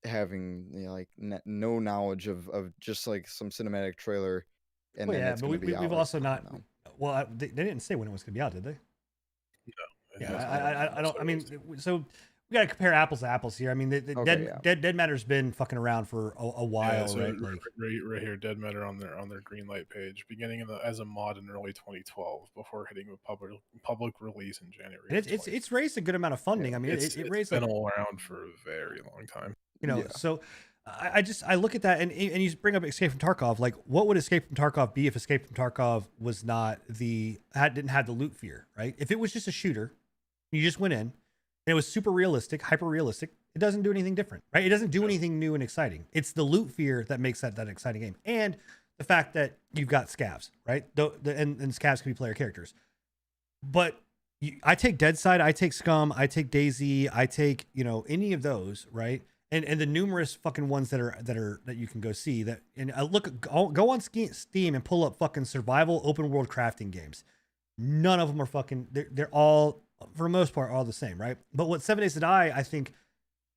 Speaker 2: having like no knowledge of just like some cinematic trailer, and
Speaker 1: Well,
Speaker 2: then
Speaker 1: yeah,
Speaker 2: it's
Speaker 1: but
Speaker 2: gonna be out.
Speaker 1: we've
Speaker 2: Like,
Speaker 1: also
Speaker 2: I
Speaker 1: not.
Speaker 2: don't know.
Speaker 1: Well, they didn't say when it was going to be out, did they?
Speaker 3: It
Speaker 1: Yeah,
Speaker 3: hasn't
Speaker 1: I don't.
Speaker 3: so
Speaker 1: I mean,
Speaker 3: it's-
Speaker 1: so we got to compare apples to apples here. I mean, the
Speaker 2: Okay, yeah.
Speaker 1: Dead Matter's been fucking around for a while,
Speaker 3: yeah, so
Speaker 1: right? Like,
Speaker 3: right here, Dead Matter on their Greenlight page, beginning as a mod in early 2012, before hitting a public release in January.
Speaker 1: and
Speaker 3: of
Speaker 1: it's raised a good amount of funding. I mean, it
Speaker 3: It's
Speaker 1: raised
Speaker 3: been
Speaker 1: like,
Speaker 3: around for a very long time.
Speaker 2: Yeah.
Speaker 1: so I look at that, and you bring up Escape from Tarkov. Like, what would Escape from Tarkov be if Escape from Tarkov was not didn't have the loot fear, right? If it was just a shooter, you just went in, and it was super realistic, hyper realistic, it doesn't do anything different, right? It doesn't do anything new and exciting. It's the loot fear that makes that exciting game, and the fact that you've got scavs, right? And scavs can be player characters, but I take Dead Side, I take Scum, I take Daisy, I take any of those, right? And the numerous fucking ones that you can go see that. And go on Steam and pull up fucking survival open world crafting games. None of them are fucking. They're all, for the most part, all the same, right? But what 7 Days to Die, I think,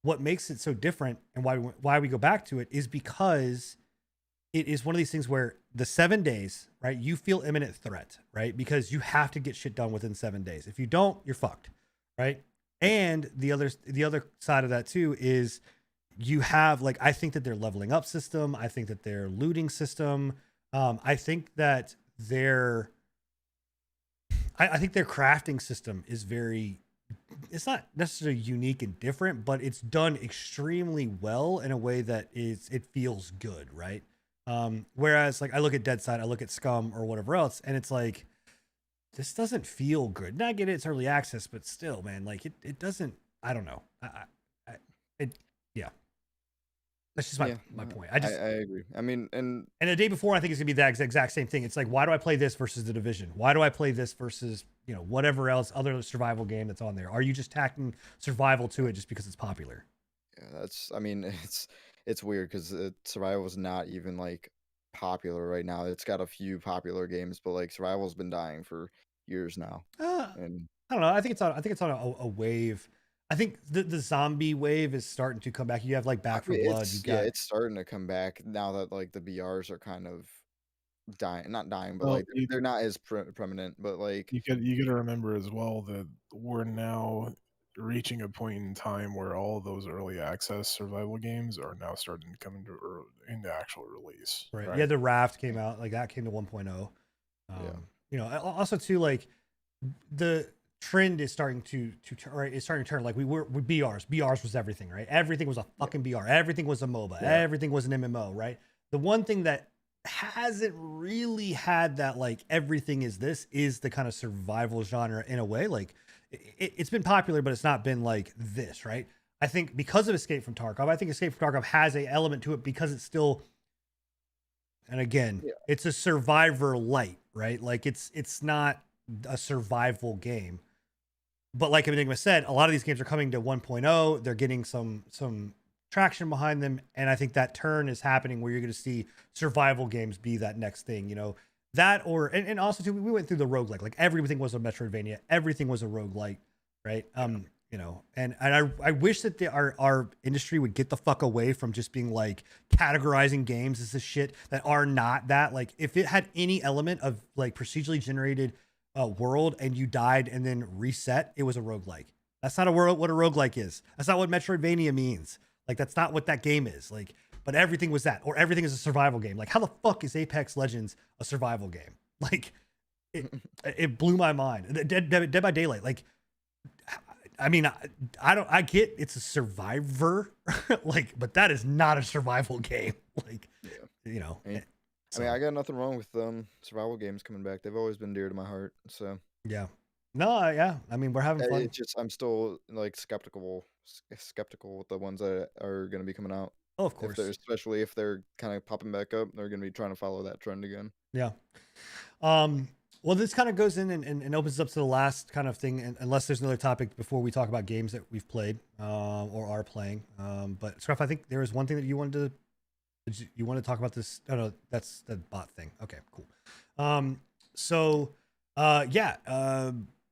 Speaker 1: what makes it so different and why we go back to it is because it is one of these things where the 7 days, right? You feel imminent threat, right? Because you have to get shit done within 7 days. If you don't, you're fucked, right? And the other side of that too is you have, like, I think that their leveling up system, I think that their looting system, I think that I think their crafting system is it's not necessarily unique and different, but it's done extremely well in a way that it feels good, right? Whereas like I look at Dead Side, I look at Scum or whatever else, and it's like, this doesn't feel good. And I get it's early access, but still, man, like it doesn't, I don't know. Yeah. That's just my point.
Speaker 2: I agree. I mean, and
Speaker 1: the day before, I think it's gonna be that exact same thing. It's like, why do I play this versus The Division? Why do I play this versus whatever else other survival game that's on there? Are you just tacking survival to it just because it's popular?
Speaker 2: yeah, I mean, it's weird because survival is not even like popular right now. It's got a few popular games, but like survival's been dying for years now. And
Speaker 1: I don't know. I think it's on a wave. I think the zombie wave is starting to come back. You have like Back for Blood. You got
Speaker 2: it's starting to come back now that like the BRs are kind of dying, not dying, but
Speaker 3: Well,
Speaker 2: like they're not as prominent. But like
Speaker 3: you got to remember as well that we're now reaching a point in time where all of those early access survival games are now starting to come into actual release.
Speaker 1: right. Yeah, the Raft came out, like that came to 1.0.
Speaker 2: Yeah.
Speaker 1: You know, also too, like the trend is starting to right, it's starting to turn. Like we were with BRs was everything, right? Everything was a fucking BR, everything was a MOBA, everything was an MMO, right? The one thing that hasn't really had that, like everything is this, is the kind of survival genre in a way. Like it's been popular, but it's not been like this, right? I think because of Escape from Tarkov, I think Escape from Tarkov has a element to it because it's still, and again, it's a survivor light, right? Like it's not a survival game. But like Enigma said, a lot of these games are coming to 1.0. They're getting some traction behind them, and I think that turn is happening where you're going to see survival games be that next thing, you know. That or and also too, we went through the roguelike. Like everything was a Metroidvania, everything was a roguelike, right? You know, and I wish that our industry would get the fuck away from just being like categorizing games as this shit that are not that. Like if it had any element of like procedurally generated world and you died and then reset, it was a roguelike. That's not what a roguelike is. That's not what Metroidvania means. Like that's not what that game is. Like, but everything was that, or everything is a survival game. Like how the fuck is Apex Legends a survival game? Like it blew my mind. Dead by Daylight. Like, I mean, I get it's a survivor, like, but that is not a survival game. Like, you know.
Speaker 2: I mean, I got nothing wrong with survival games coming back. They've always been dear to my heart. So
Speaker 1: yeah, no, yeah. I mean, we're having fun.
Speaker 2: It's just I'm still like skeptical with the ones that are going to be coming out.
Speaker 1: Oh, of course,
Speaker 2: especially if they're kind of popping back up, they're going to be trying to follow that trend again.
Speaker 1: Yeah. Well, this kind of goes in and opens up to the last kind of thing, unless there's another topic before we talk about games that we've played or are playing. But Scruff, I think there was one thing that you wanted to talk about this. Oh no, that's the bot thing. Okay, cool.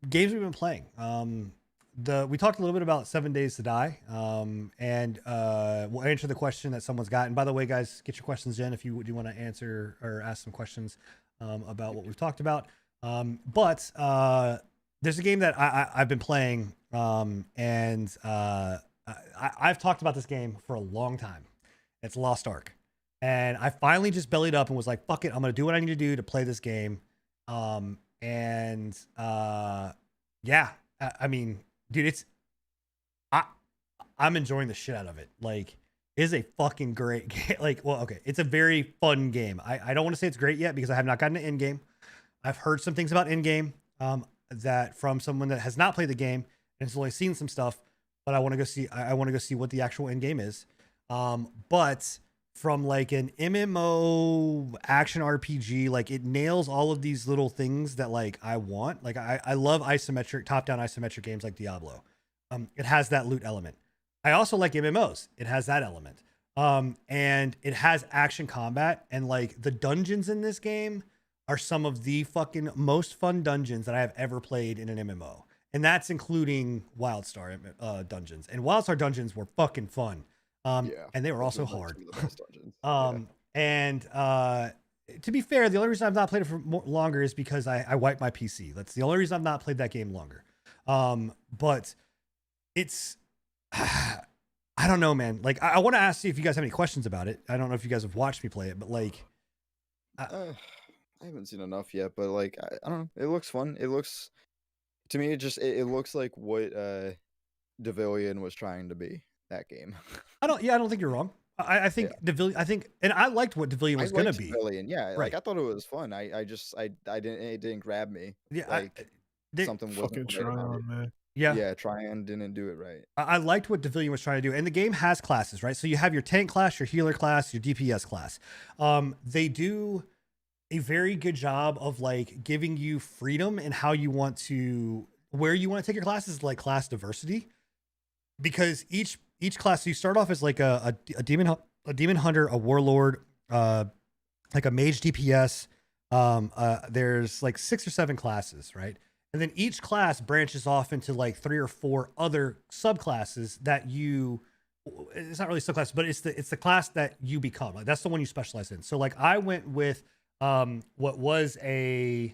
Speaker 1: Games we've been playing. We talked a little bit about 7 Days to Die, and we'll answer the question that someone's got. And by the way, guys, get your questions in if you do want to answer or ask some questions about what we've talked about. But there's a game that I've been playing, and I've talked about this game for a long time. It's Lost Ark. And I finally just bellied up and was like, fuck it, I'm going to do what I need to do to play this game. I mean, dude, I'm enjoying the shit out of it. Like, it is a fucking great game. Like, well, okay, it's a very fun game. I don't want to say it's great yet because I have not gotten to end game. I've heard some things about end game that from someone that has not played the game and has only seen some stuff, but I want to go see. I want to go see what the actual end game is. But from like an MMO action RPG, like it nails all of these little things that like I want. Like I love isometric, top-down isometric games like Diablo. It has that loot element. I also like MMOs. It has that element. And it has action combat, and like the dungeons in this game are some of the fucking most fun dungeons that I have ever played in an MMO. And that's including WildStar dungeons. And WildStar dungeons were fucking fun. And they were also hard. And to be fair, the only reason I've not played it for longer is because I wiped my PC. That's the only reason I've not played that game longer. But it's, I don't know, man. Like, I want to ask you if you guys have any questions about it. I don't know if you guys have watched me play it, but like,
Speaker 2: I haven't seen enough yet, but like, I don't know. It looks fun. It looks, to me, it looks like what Devilian was trying to be. That game.
Speaker 1: I don't think you're wrong. I think Devilian, and I liked what Devilian was going to be.
Speaker 2: Devilian, right. Like I thought it was fun. I it didn't grab me.
Speaker 1: Yeah.
Speaker 2: Like something wasn't
Speaker 3: Tryon, man.
Speaker 2: Yeah, Tryon didn't do it right.
Speaker 1: I liked what Devilian was trying to do. And the game has classes, right? So you have your tank class, your healer class, your DPS class. They do a very good job of like giving you freedom in how you want to, where you want to take your classes, like class diversity. Because each class, so you start off as like a demon hunter, a warlord, like a mage DPS. There's like 6 or 7 classes, right? And then each class branches off into like 3 or 4 other subclasses that it's not really subclass, but it's the class that you become. Like that's the one you specialize in. So like I went with what was I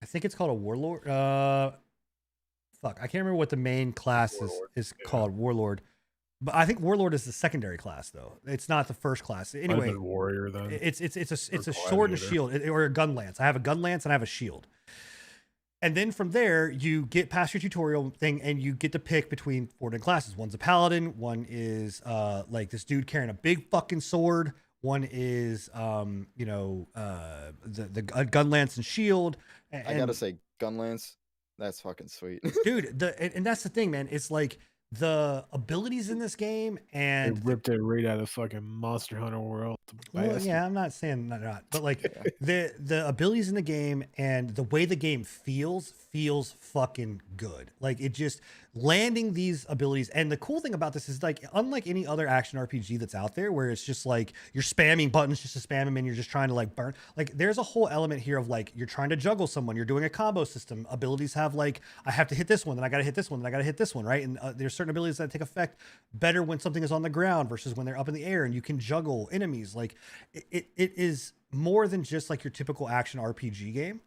Speaker 1: think it's called a warlord. Fuck, I can't remember what the main class is called, warlord. But I think warlord is the secondary class though. It's not the first class. Anyway,
Speaker 3: warrior then.
Speaker 1: It's a sword and shield or a gun lance. I have a gun lance and I have a shield. And then from there, you get past your tutorial thing and you get to pick between 4 different classes. One's a paladin. One is like this dude carrying a big fucking sword. One is, the gun lance and shield. And,
Speaker 2: I gotta say, gun lance, that's fucking sweet.
Speaker 1: Dude, and that's the thing, man. It's like the abilities in this game and
Speaker 3: they ripped it right out of fucking Monster Hunter World.
Speaker 1: Well, yeah, I'm not saying not, but like the abilities in the game and the way the game feels fucking good. Like it just landing these abilities. And the cool thing about this is like, unlike any other action RPG that's out there where it's just like you're spamming buttons just to spam them and you're just trying to like burn, like there's a whole element here of like, you're trying to juggle someone, you're doing a combo system. Abilities have like, I have to hit this one, then I got to hit this one, then I got to hit this one. Right. And there's certain abilities that take effect better when something is on the ground versus when they're up in the air, and you can juggle enemies. Like it is more than just like your typical action RPG game,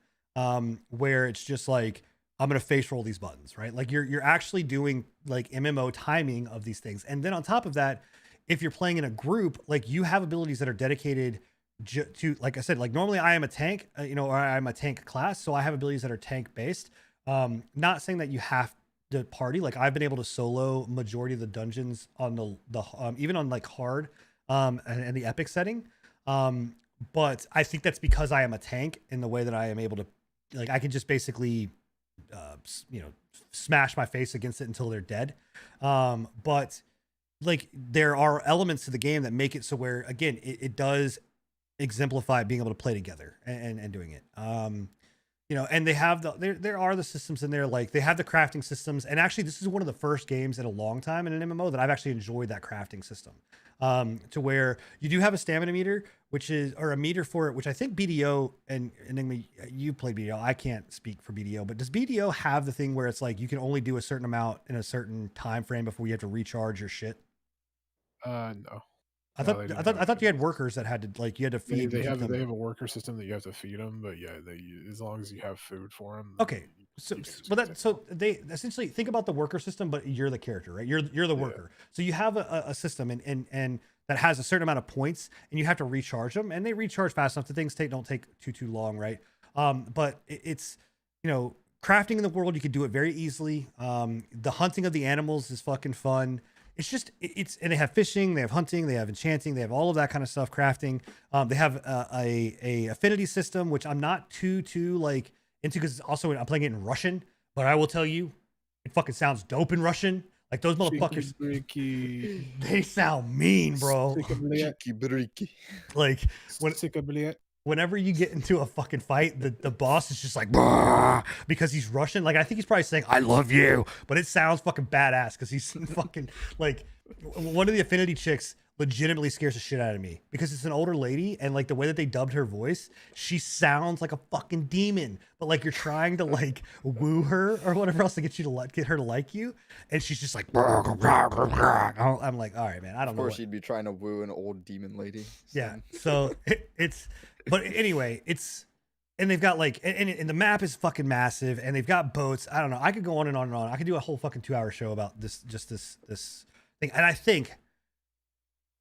Speaker 1: where it's just like, I'm going to face roll these buttons, right? Like you're actually doing like MMO timing of these things. And then on top of that, if you're playing in a group, like you have abilities that are dedicated to, like I said, like normally I am a tank, or I'm a tank class. So I have abilities that are tank based. Not saying that you have to party. Like I've been able to solo majority of the dungeons on the even on like hard, and the epic setting. But I think that's because I am a tank in the way that I am able to, like, I can just basically, smash my face against it until they're dead. But like there are elements to the game that make it so where, again, it does exemplify being able to play together and doing it. And they have there are the systems in there, like they have the crafting systems. And actually this is one of the first games in a long time in an MMO that I've actually enjoyed that crafting system. To where you do have a stamina meter, or a meter for it, which I think BDO and Enigma, you played BDO. I can't speak for BDO, but does BDO have the thing where it's like you can only do a certain amount in a certain time frame before you have to recharge your shit?
Speaker 3: No.
Speaker 1: I thought you had workers that had to, like, you had to feed.
Speaker 3: They have a worker system that you have to feed them, but yeah, as long as you have food for them.
Speaker 1: Okay, so they essentially think about the worker system, but you're the character, right? You're the worker. So you have a system and that has a certain amount of points, and you have to recharge them, and they recharge fast enough. The things don't take too long, right? But it's crafting in the world, you can do it very easily. The hunting of the animals is fucking fun. It's just, and they have fishing, they have hunting, they have enchanting, they have all of that kind of stuff, crafting. They have a affinity system, which I'm not too like into, because also I'm playing it in Russian, but I will tell you, it fucking sounds dope in Russian. Like those motherfuckers, they sound mean, bro. Like whenever you get into a fucking fight, the boss is just like, because he's Russian. Like, I think he's probably saying, I love you, but it sounds fucking badass because he's fucking like, one of the affinity chicks legitimately scares the shit out of me because it's an older lady, and like the way that they dubbed her voice, she sounds like a fucking demon, but like you're trying to like woo her or whatever else to get her to like you, and she's just like, I'm like, all right, man, I don't know.
Speaker 2: Of course, you'd be trying to woo an old demon lady. So.
Speaker 1: Yeah, so but anyway, and they've got like, and the map is fucking massive, and they've got boats. I don't know. I could go on and on and on. I could do a whole fucking 2-hour show about this thing. And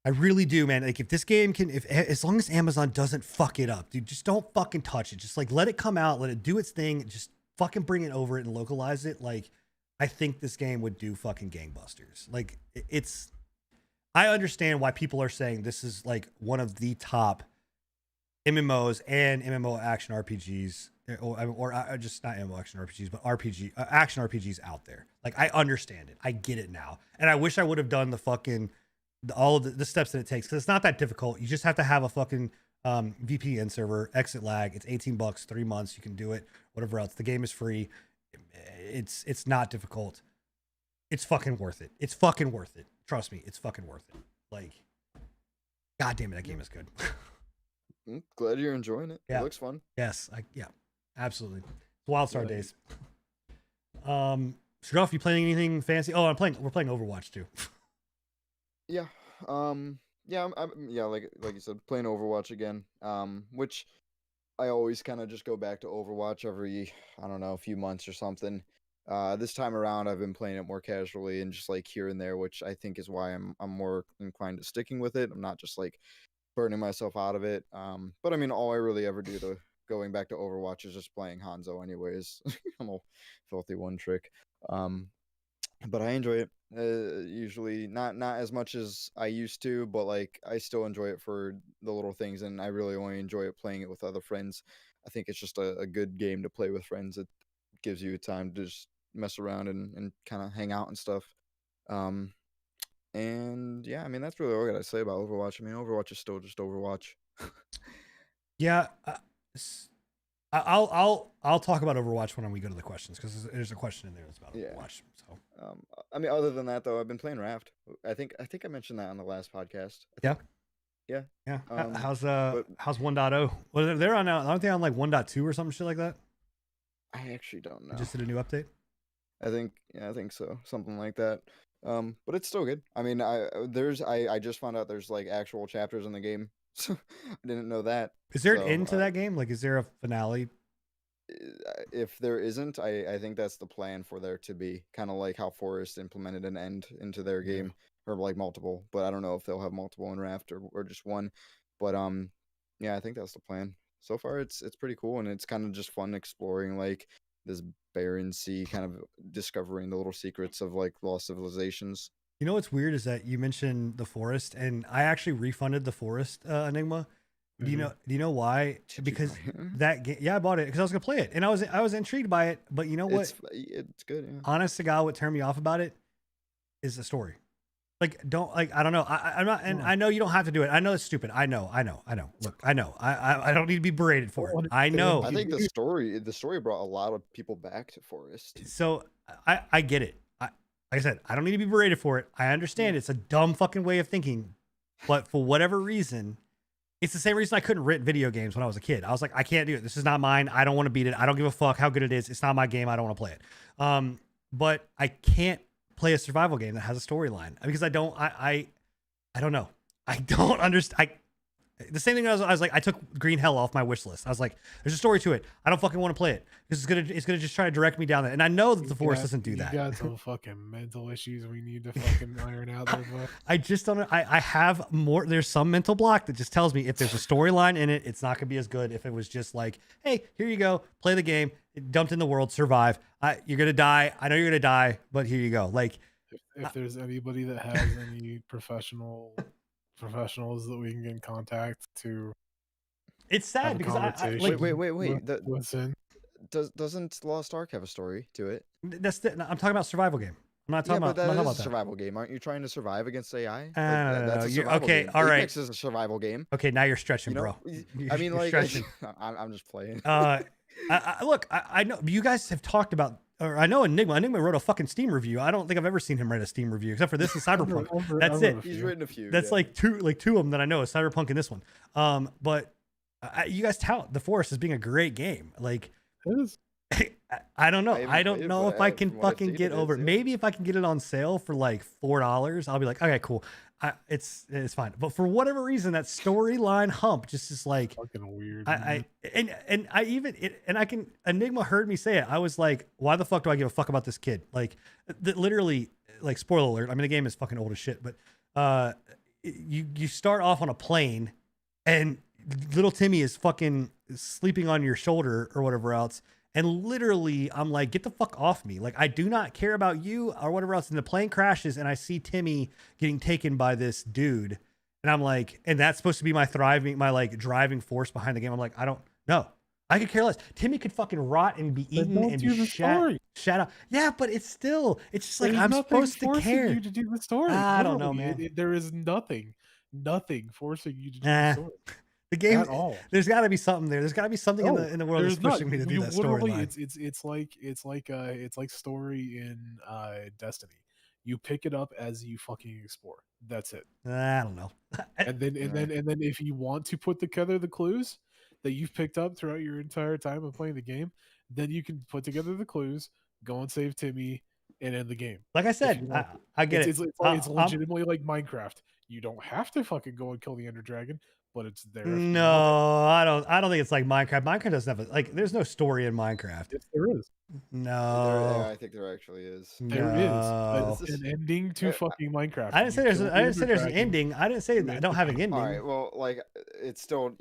Speaker 1: I really do, man. Like if this game as long as Amazon doesn't fuck it up, dude, just don't fucking touch it. Just like let it come out, let it do its thing. Just fucking bring it over it and localize it. Like I think this game would do fucking gangbusters. Like I understand why people are saying this is like one of the top MMOs and MMO action RPGs, or just not MMO action RPGs, but action RPGs out there. Like I understand it. I get it now. And I wish I would have done the fucking all of the steps that it takes, because it's not that difficult. You just have to have a fucking VPN server, exit lag. It's $18, 3 months. You can do it, whatever else. The game is free. It's not difficult. It's fucking worth it. It's fucking worth it. Trust me, it's fucking worth it. Like, God damn it, that game is good.
Speaker 2: Glad you're enjoying it.
Speaker 1: Yeah.
Speaker 2: It looks fun.
Speaker 1: Yes, yeah, absolutely. Wildstar
Speaker 3: Yeah.
Speaker 1: days. Stroff, you playing anything fancy? Oh, we're playing Overwatch too.
Speaker 2: Yeah. Yeah. Yeah. Like you said, playing Overwatch again. Which I always kind of just go back to Overwatch every, I don't know, a few months or something. This time around, I've been playing it more casually and just like here and there, which I think is why I'm more inclined to sticking with it. I'm not just like burning myself out of it. But I mean, all I really ever do to going back to Overwatch is just playing Hanzo, anyways. I'm a filthy one trick. But I enjoy it. Usually not as much as I used to, but like I still enjoy it for the little things, and I really only enjoy it playing it with other friends. I think it's just a good game to play with friends. It gives you time to just mess around and kind of hang out and stuff. And yeah, I mean that's really all I gotta say about Overwatch. I mean, Overwatch is still just Overwatch.
Speaker 1: Yeah, I'll talk about Overwatch when we go to the questions, because there's a question in there that's about Overwatch. So
Speaker 2: I mean, other than that though, I've been playing Raft. I think I mentioned that on the last podcast.
Speaker 1: Yeah.
Speaker 2: Yeah.
Speaker 1: How's 1.0? Well, they're on now. Aren't they on like 1.2 or something shit like that?
Speaker 2: I actually don't know.
Speaker 1: They just did a new update.
Speaker 2: I think so, something like that. But it's still good. I mean, I just found out there's like actual chapters in the game. So I didn't know that.
Speaker 1: Is there an end to that game? Like, is there a finale?
Speaker 2: If there isn't, I think that's the plan for there to be, kind of like how Forest implemented an end into their game, or like multiple. But I don't know if they'll have multiple in Raft or just one. But yeah, I think that's the plan. So far, it's pretty cool, and it's kind of just fun exploring like this barren sea, kind of discovering the little secrets of like lost civilizations.
Speaker 1: You know what's weird is that you mentioned the Forest, and I actually refunded the Forest Enigma. Do you know why? Because that game, yeah, I bought it because I was gonna play it, and I was intrigued by it. But you know what?
Speaker 2: It's good. Yeah.
Speaker 1: Honest to God, what turned me off about it is the story. Like, I don't know. I'm not, and I know you don't have to do it. I know it's stupid. I know. Look, I know. I don't need to be berated for it. I know.
Speaker 2: I think the story brought a lot of people back to Forest.
Speaker 1: So I get it. Like I said, I don't need to be berated for it. I understand it's a dumb fucking way of thinking, but for whatever reason, it's the same reason I couldn't rent video games when I was a kid. I was like, I can't do it. This is not mine. I don't want to beat it. I don't give a fuck how good it is. It's not my game. I don't want to play it. But I can't play a survival game that has a storyline because I don't know. I don't understand. The same thing I was like, I took Green Hell off my wish list. I was like, there's a story to it. I don't fucking want to play it because it's gonna just try to direct me down there. And I know that the Forest doesn't do that.
Speaker 3: You got some fucking mental issues we need to fucking iron out there, bud.
Speaker 1: I just don't. I have more. There's some mental block that just tells me if there's a storyline in it, it's not gonna be as good. If it was just like, hey, here you go, play the game, dumped in the world, survive. You're gonna die. I know you're gonna die, but here you go. Like,
Speaker 3: if there's anybody that has any professionals that we can get in contact to,
Speaker 1: it's sad because I like,
Speaker 2: wait.
Speaker 3: Listen,
Speaker 2: Doesn't Lost Ark have a story to it?
Speaker 1: I'm talking about survival game. I'm not talking about
Speaker 2: that. Survival game. Aren't you trying to survive against AI?
Speaker 1: That's a survival game. All right.
Speaker 2: Apex is a survival game.
Speaker 1: Okay, now you're stretching, bro.
Speaker 2: I mean, like, I'm just playing.
Speaker 1: Look, I know you guys have talked about, or I know Enigma. Enigma wrote a fucking Steam review. I don't think I've ever seen him write a Steam review except for this and Cyberpunk. That's it.
Speaker 2: He's written a few.
Speaker 1: That's like two of them that I know is Cyberpunk and this one. But you guys tout The Forest as being a great game. Like,
Speaker 3: it is.
Speaker 1: I don't know. I don't know if I can fucking get over it. Maybe if I can get it on sale for like $4, I'll be like, okay, cool. It's fine. But for whatever reason, that storyline hump just is like
Speaker 3: fucking weird.
Speaker 1: Enigma heard me say it. I was like, why the fuck do I give a fuck about this kid? Like, literally, like, spoiler alert. I mean, the game is fucking old as shit. But you start off on a plane, and little Timmy is fucking sleeping on your shoulder or whatever else. And literally, I'm like, get the fuck off me. Like, I do not care about you or whatever else. And the plane crashes, and I see Timmy getting taken by this dude. And I'm like, and that's supposed to be my driving force behind the game. I'm like, I don't know. I could care less. Timmy could fucking rot and be eaten and be shot out. Yeah, but it's just like, I'm supposed to care.
Speaker 3: You to do the story.
Speaker 1: I don't know, man.
Speaker 3: There is nothing forcing you to do the story.
Speaker 1: The game, there's got to be something there. There's got to be something in the world that's pushing me to do that storyline.
Speaker 3: It's like story in Destiny. You pick it up as you fucking explore. That's it.
Speaker 1: I don't know.
Speaker 3: And then if you want to put together the clues that you've picked up throughout your entire time of playing the game, then you can put together the clues, go and save Timmy, and end the game.
Speaker 1: Like I
Speaker 3: If
Speaker 1: said,
Speaker 3: you want to.
Speaker 1: I get
Speaker 3: It's
Speaker 1: it.
Speaker 3: it's legitimately like Minecraft. You don't have to fucking go and kill the Ender Dragon, but it's there. If you want it.
Speaker 1: No, I don't. I don't think it's like Minecraft. Minecraft doesn't have like. There's no story in Minecraft.
Speaker 3: Yes, there is.
Speaker 1: No,
Speaker 2: I think there actually is.
Speaker 3: There is
Speaker 1: no.
Speaker 3: an ending to fucking Minecraft.
Speaker 1: I didn't say there's. I didn't say there's an ending. I didn't say I don't have an ending.
Speaker 2: All right. Well, like it's still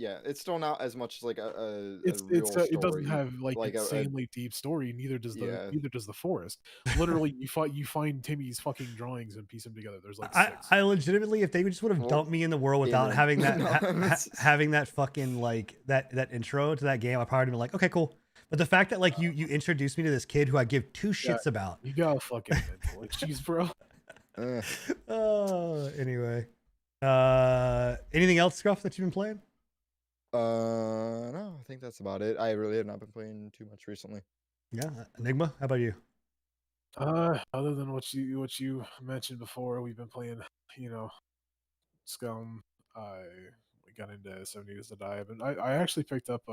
Speaker 2: not as much as like a real story.
Speaker 3: It doesn't have like
Speaker 2: like
Speaker 3: insanely deep story. Neither does the forest. Literally, you find Timmy's fucking drawings and piece them together. There's like 6.
Speaker 1: I legitimately, if they just would have dumped me in the world without having that having that fucking like that intro to that game, I probably would be like, okay, cool. But the fact that like you introduced me to this kid who I give two shits about.
Speaker 3: You got fucking mental issues, bro.
Speaker 1: Anyway. Anything else, Scruff, that you've been playing?
Speaker 2: No, I think that's about it. I really have not been playing too much recently.
Speaker 1: Yeah, Enigma. How about you?
Speaker 3: Other than what you mentioned before, we've been playing, Scum. We got into 70 Days to Die, but I actually picked up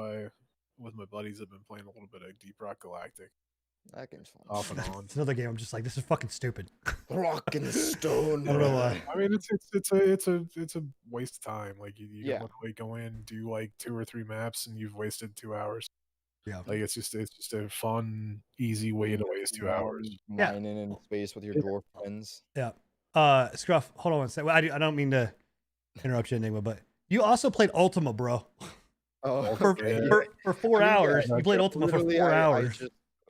Speaker 3: with my buddies. I've been playing a little bit of Deep Rock Galactic.
Speaker 2: That game's fun.
Speaker 3: Off and on.
Speaker 1: It's another game. I'm just like, this is fucking stupid.
Speaker 2: Rock and stone.
Speaker 1: I don't know why.
Speaker 3: I mean, it's a waste of time. Like you literally go in, do like 2 or 3 maps, and you've wasted 2 hours.
Speaker 1: Yeah,
Speaker 3: like it's just a fun, easy way to waste 2 hours.
Speaker 2: Mining in space with your dwarf friends.
Speaker 1: Yeah. Scruff, hold on one second. Well, I don't mean to interrupt you, Enigma, but you also played Ultima, bro.
Speaker 2: Oh,
Speaker 1: for 4 hours. You played Ultima for 4 hours.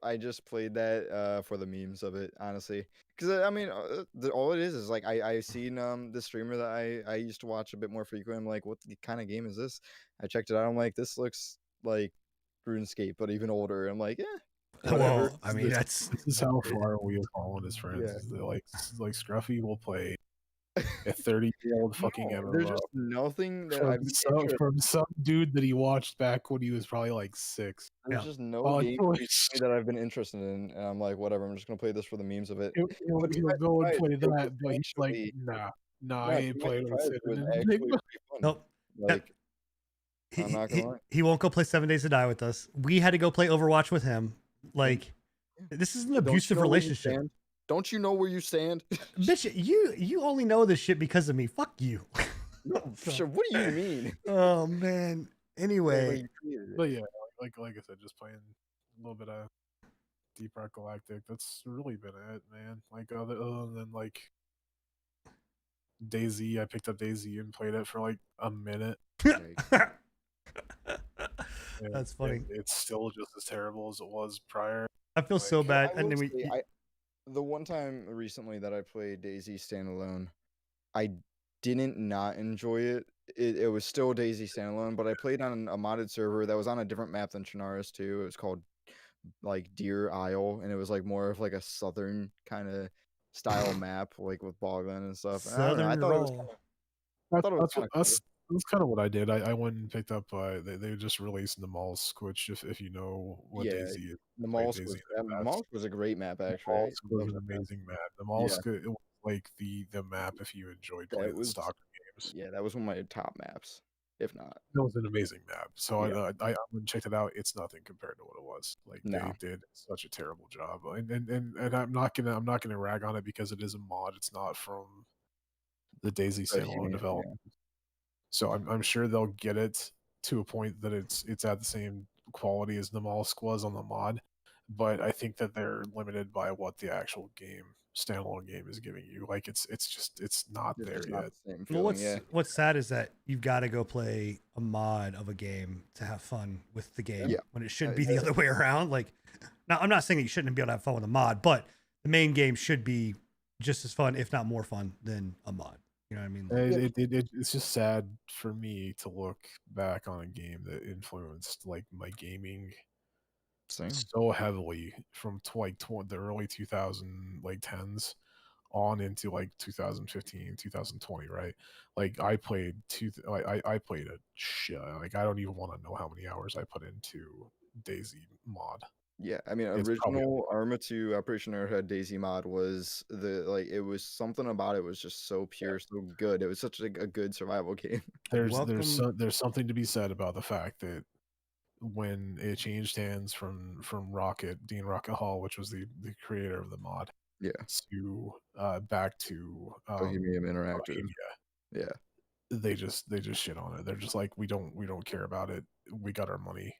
Speaker 2: I just played that for the memes of it, honestly. Because I mean, all it is like I seen the streamer that I used to watch a bit more frequently. I'm like, what kind of game is this? I checked it out. I'm like, this looks like RuneScape, but even older. I'm like, yeah.
Speaker 1: Well, I mean,
Speaker 3: this is how far we have fallen as friends. Yeah. Like Scruffy will play a 30-year-old fucking MMO.
Speaker 2: There's just nothing that
Speaker 3: from some dude that he watched back when he was probably like 6.
Speaker 2: There's just no game that I've been interested in, and I'm like, whatever. I'm just gonna play this for the memes of it.
Speaker 3: He'll go and play that, but he's like, nah, I ain't playing with it.
Speaker 1: Nope.
Speaker 2: Like, I'm not gonna lie.
Speaker 1: He won't go play 7 Days to Die with us. We had to go play Overwatch with him. Like, this is an abusive relationship.
Speaker 2: Don't you know where you stand?
Speaker 1: Bitch, you only know this shit because of me. Fuck you.
Speaker 2: No, sure. What do you mean?
Speaker 1: Oh man. Anyway.
Speaker 3: But yeah, like I said, just playing a little bit of Deep Rock Galactic. That's really been it, man. Like other than like DayZ, I picked up DayZ and played it for like a minute.
Speaker 1: That's funny.
Speaker 3: It's still just as terrible as it was prior.
Speaker 1: I feel so bad.
Speaker 2: The one time recently that I played DayZ standalone, I didn't not enjoy it. It was still DayZ standalone, but I played on a modded server that was on a different map than Chernarus too. It was called like Deer Isle, and it was like more of like a southern kind of style map, like with bogland and stuff. And I thought it was kind of cool.
Speaker 3: That's kind of what I did. I went and picked up. They just released the Malsk, which if you know what DayZ is,
Speaker 2: the Malsk was a great map actually.
Speaker 3: The Malsk was an amazing map. The Malsk it was like the map if you enjoyed playing the stalker games.
Speaker 2: Yeah, that was one of my top maps, if not.
Speaker 3: It was an amazing map. So I went and checked it out. It's nothing compared to what it was. Like they did such a terrible job. And I'm not gonna rag on it because it is a mod. It's not from the DayZ standalone development. So I'm sure they'll get it to a point that it's at the same quality as the Malsk was on the mod, but I think that they're limited by what the actual standalone game is giving you. Like it's not there yet.
Speaker 1: Well, what's sad is that you've got to go play a mod of a game to have fun with the game when it should be the other way around. Like, now I'm not saying that you shouldn't be able to have fun with a mod, but the main game should be just as fun, if not more fun, than a mod. You know what I mean?
Speaker 3: It's just sad for me to look back on a game that influenced like my gaming so heavily from the early 10s on into like 2015, 2020, right? Like I played I played a shit. Like I don't even want to know how many hours I put into DayZ mod.
Speaker 2: Yeah, I mean,
Speaker 3: It's probably
Speaker 2: original Arma 2 Operation Airhead Daisy mod was it was something about it was just so pure, so good. It was such a good survival game.
Speaker 1: Welcome.
Speaker 3: there's something to be said about the fact that when it changed hands from Dean Rocket Hall, which was the creator of the mod,
Speaker 2: Yeah,
Speaker 3: to back to
Speaker 2: Bohemian Interactive.
Speaker 3: Bohemia,
Speaker 2: Yeah,
Speaker 3: they just shit on it. They're just like, we don't care about it. We got our money.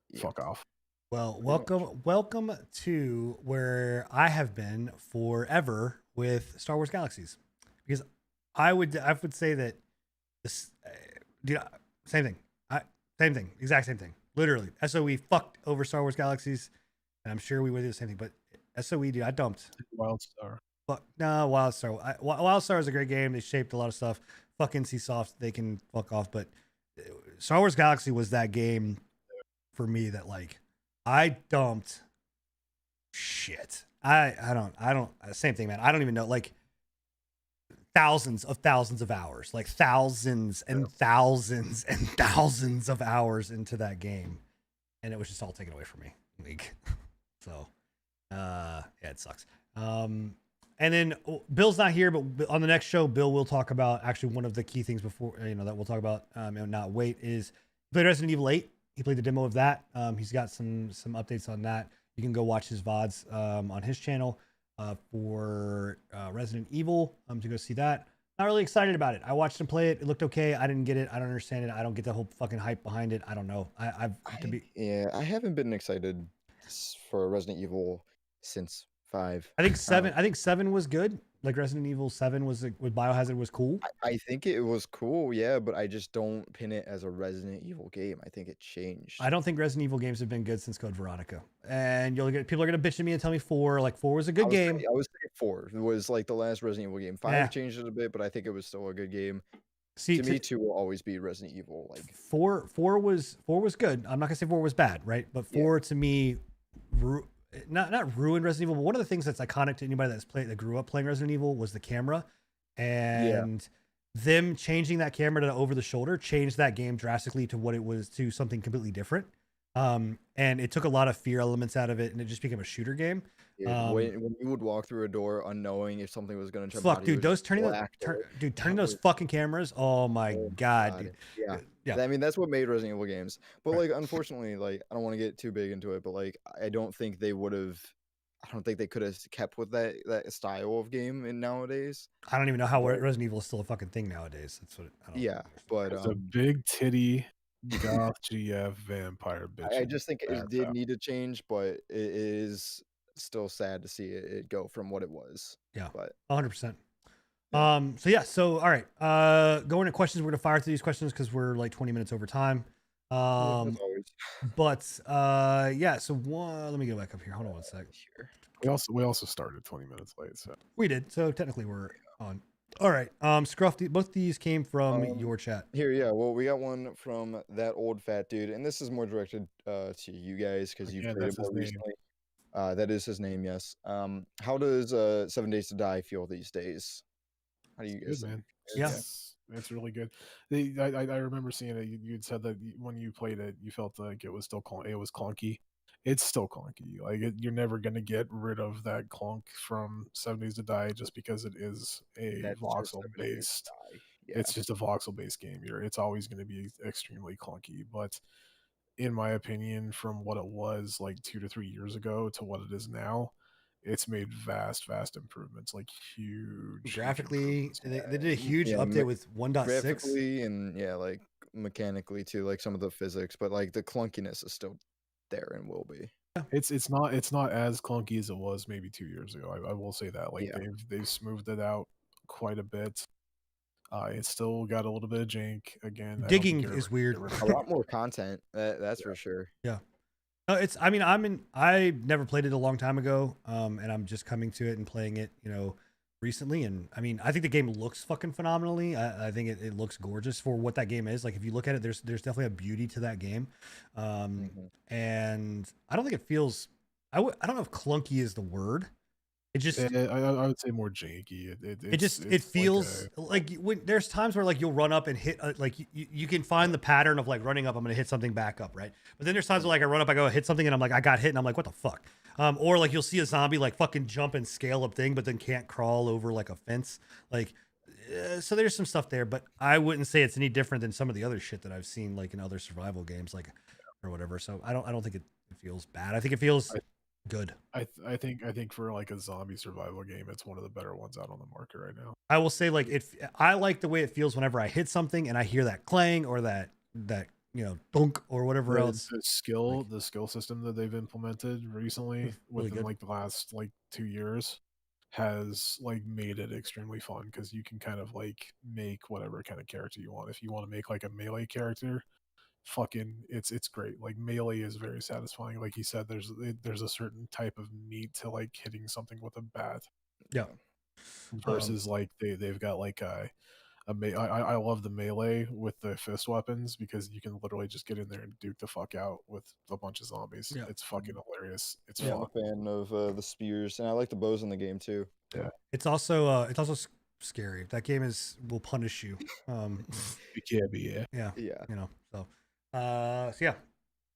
Speaker 2: yeah.
Speaker 3: Fuck off.
Speaker 1: Well,
Speaker 2: Pretty much.
Speaker 1: welcome to where I have been forever with Star Wars Galaxies, because I would say that this, dude, same thing, exact same thing, literally. SOE fucked over Star Wars Galaxies, and I'm sure we would do the same thing. But SOE, dude, I dumped.
Speaker 3: Wildstar.
Speaker 1: Fuck no, WildStar. WildStar is a great game. They shaped a lot of stuff. Fuck NCSoft, they can fuck off. But Star Wars Galaxy was that game for me that like I dumped shit. I don't same thing, man. I don't even know, like thousands of hours, like thousands and thousands and thousands of hours into that game, and it was just all taken away from me. Like, so yeah, it sucks. And then Bill's not here, but on the next show, Bill will talk about actually one of the key things before, that we'll talk about, and not wait, is he played Resident Evil 8. He played the demo of that. He's got some updates on that. You can go watch his VODs on his channel for Resident Evil to go see that. Not really excited about it. I watched him play it. It looked okay. I didn't get it. I don't understand it. I don't get the whole fucking hype behind it. I don't know. I
Speaker 2: haven't been excited for Resident Evil since 5.
Speaker 1: I think 7. I think 7 was good. Like Resident Evil 7 was with Biohazard was cool.
Speaker 2: I think it was cool, yeah, but I just don't pin it as a Resident Evil game. I think it changed.
Speaker 1: I don't think Resident Evil games have been good since Code Veronica. And people are gonna bitch at me and tell me 4. Like 4 was a good game.
Speaker 2: I was saying 4 was like the last Resident Evil game. 5 changed it a bit, but I think it was still a good game. See, to me, 2 will always be Resident Evil. Like
Speaker 1: 4 was good. I'm not gonna say 4 was bad, right? But 4 to me, not ruined Resident Evil, but one of the things that's iconic to anybody that grew up playing Resident Evil was the camera, and them changing that camera to over the shoulder changed that game drastically to what it was, to something completely different. And it took a lot of fear elements out of it, and it just became a shooter game.
Speaker 2: When you would walk through a door unknowing if something was going to jump
Speaker 1: out, dude, turning those fucking cameras. Oh my god. Dude.
Speaker 2: Yeah. I mean, that's what made Resident Evil games. But like, unfortunately, like, I don't want to get too big into it, but like, I don't think they could have kept with that style of game in nowadays.
Speaker 1: I don't even know how Resident Evil is still a fucking thing nowadays. That's what.
Speaker 2: But
Speaker 3: it's a big titty goth GF vampire bitch.
Speaker 2: I just think it did need to change, but it is still sad to see it go from what it was.
Speaker 1: Yeah,
Speaker 2: but
Speaker 1: 100%. So all right, going to questions. We're gonna fire through these questions because we're like 20 minutes over time. So let me go back up here. Hold on one sec.
Speaker 3: We also started 20 minutes late, so
Speaker 1: we did. So technically we're on. All right, Scruff. Both these came from your chat.
Speaker 2: Here, well, we got one from that old fat dude, and this is more directed to you guys because you've played it more recently. That is his name, yes. How does 7 Days to Die feel these days? How do you guys think?
Speaker 3: Man.
Speaker 1: Yeah,
Speaker 3: it's really good. I remember seeing it. You'd said that when you played it, you felt like it was still clunky. It's still clunky. Like you're never gonna get rid of that clunk from 7 Days to Die just because it is a voxel based. Yeah. It's just a voxel based game. It's always going to be extremely clunky, but in my opinion, from what it was like 2 to 3 years ago to what it is now, it's made vast improvements, like huge.
Speaker 1: Graphically, they did a huge update with 1.6.
Speaker 2: Graphically and like mechanically too, like some of the physics, but like the clunkiness is still there and will be.
Speaker 3: It's not as clunky as it was maybe 2 years ago. I will say that. Like they've smoothed it out quite a bit. It's still got a little bit of jank again.
Speaker 1: Digging is weird.
Speaker 2: A lot more content, that's for sure.
Speaker 1: Yeah. No, I never played it a long time ago, and I'm just coming to it and playing it, recently. And I mean, I think the game looks fucking phenomenally. I think it looks gorgeous for what that game is. Like if you look at it, there's definitely a beauty to that game, and I don't think it feels. I don't know if clunky is the word, It just
Speaker 3: I would say more janky.
Speaker 1: it
Speaker 3: It's like
Speaker 1: feels like when there's times where like you'll run up and hit like you can find the pattern of like running up, I'm gonna hit something back up, right? But then there's times where like I run up, I go hit something, and I'm like I got hit, and I'm like what the fuck? Or like you'll see a zombie like fucking jump and scale a thing, but then can't crawl over like a fence, like. So there's some stuff there, but I wouldn't say it's any different than some of the other shit that I've seen like in other survival games, like or whatever. So I don't think it feels bad. I think it feels good.
Speaker 3: I think for like a zombie survival game, it's one of the better ones out on the market right now.
Speaker 1: I will say like I like the way it feels whenever I hit something and I hear that clang or that dunk or whatever else.
Speaker 3: The skill system that they've implemented recently
Speaker 1: really
Speaker 3: within
Speaker 1: good.
Speaker 3: like the last like 2 years has like made it extremely fun because you can kind of like make whatever kind of character you want. If you want to make like a melee character, fucking it's great. Like melee is very satisfying. Like he said, there's a certain type of meat to like hitting something with a bat
Speaker 1: Yeah.
Speaker 3: versus like they've got like I love the melee with the fist weapons because you can literally just get in there and duke the fuck out with a bunch of zombies.
Speaker 1: Yeah.
Speaker 3: It's fucking hilarious. It's
Speaker 2: Yeah, I'm
Speaker 3: fun.
Speaker 2: a fan of the spears, and I like the bows in the game too.
Speaker 3: Yeah,
Speaker 1: It's also scary. That game will punish you.
Speaker 3: it can be,
Speaker 1: Yeah.
Speaker 2: Yeah,
Speaker 1: So yeah.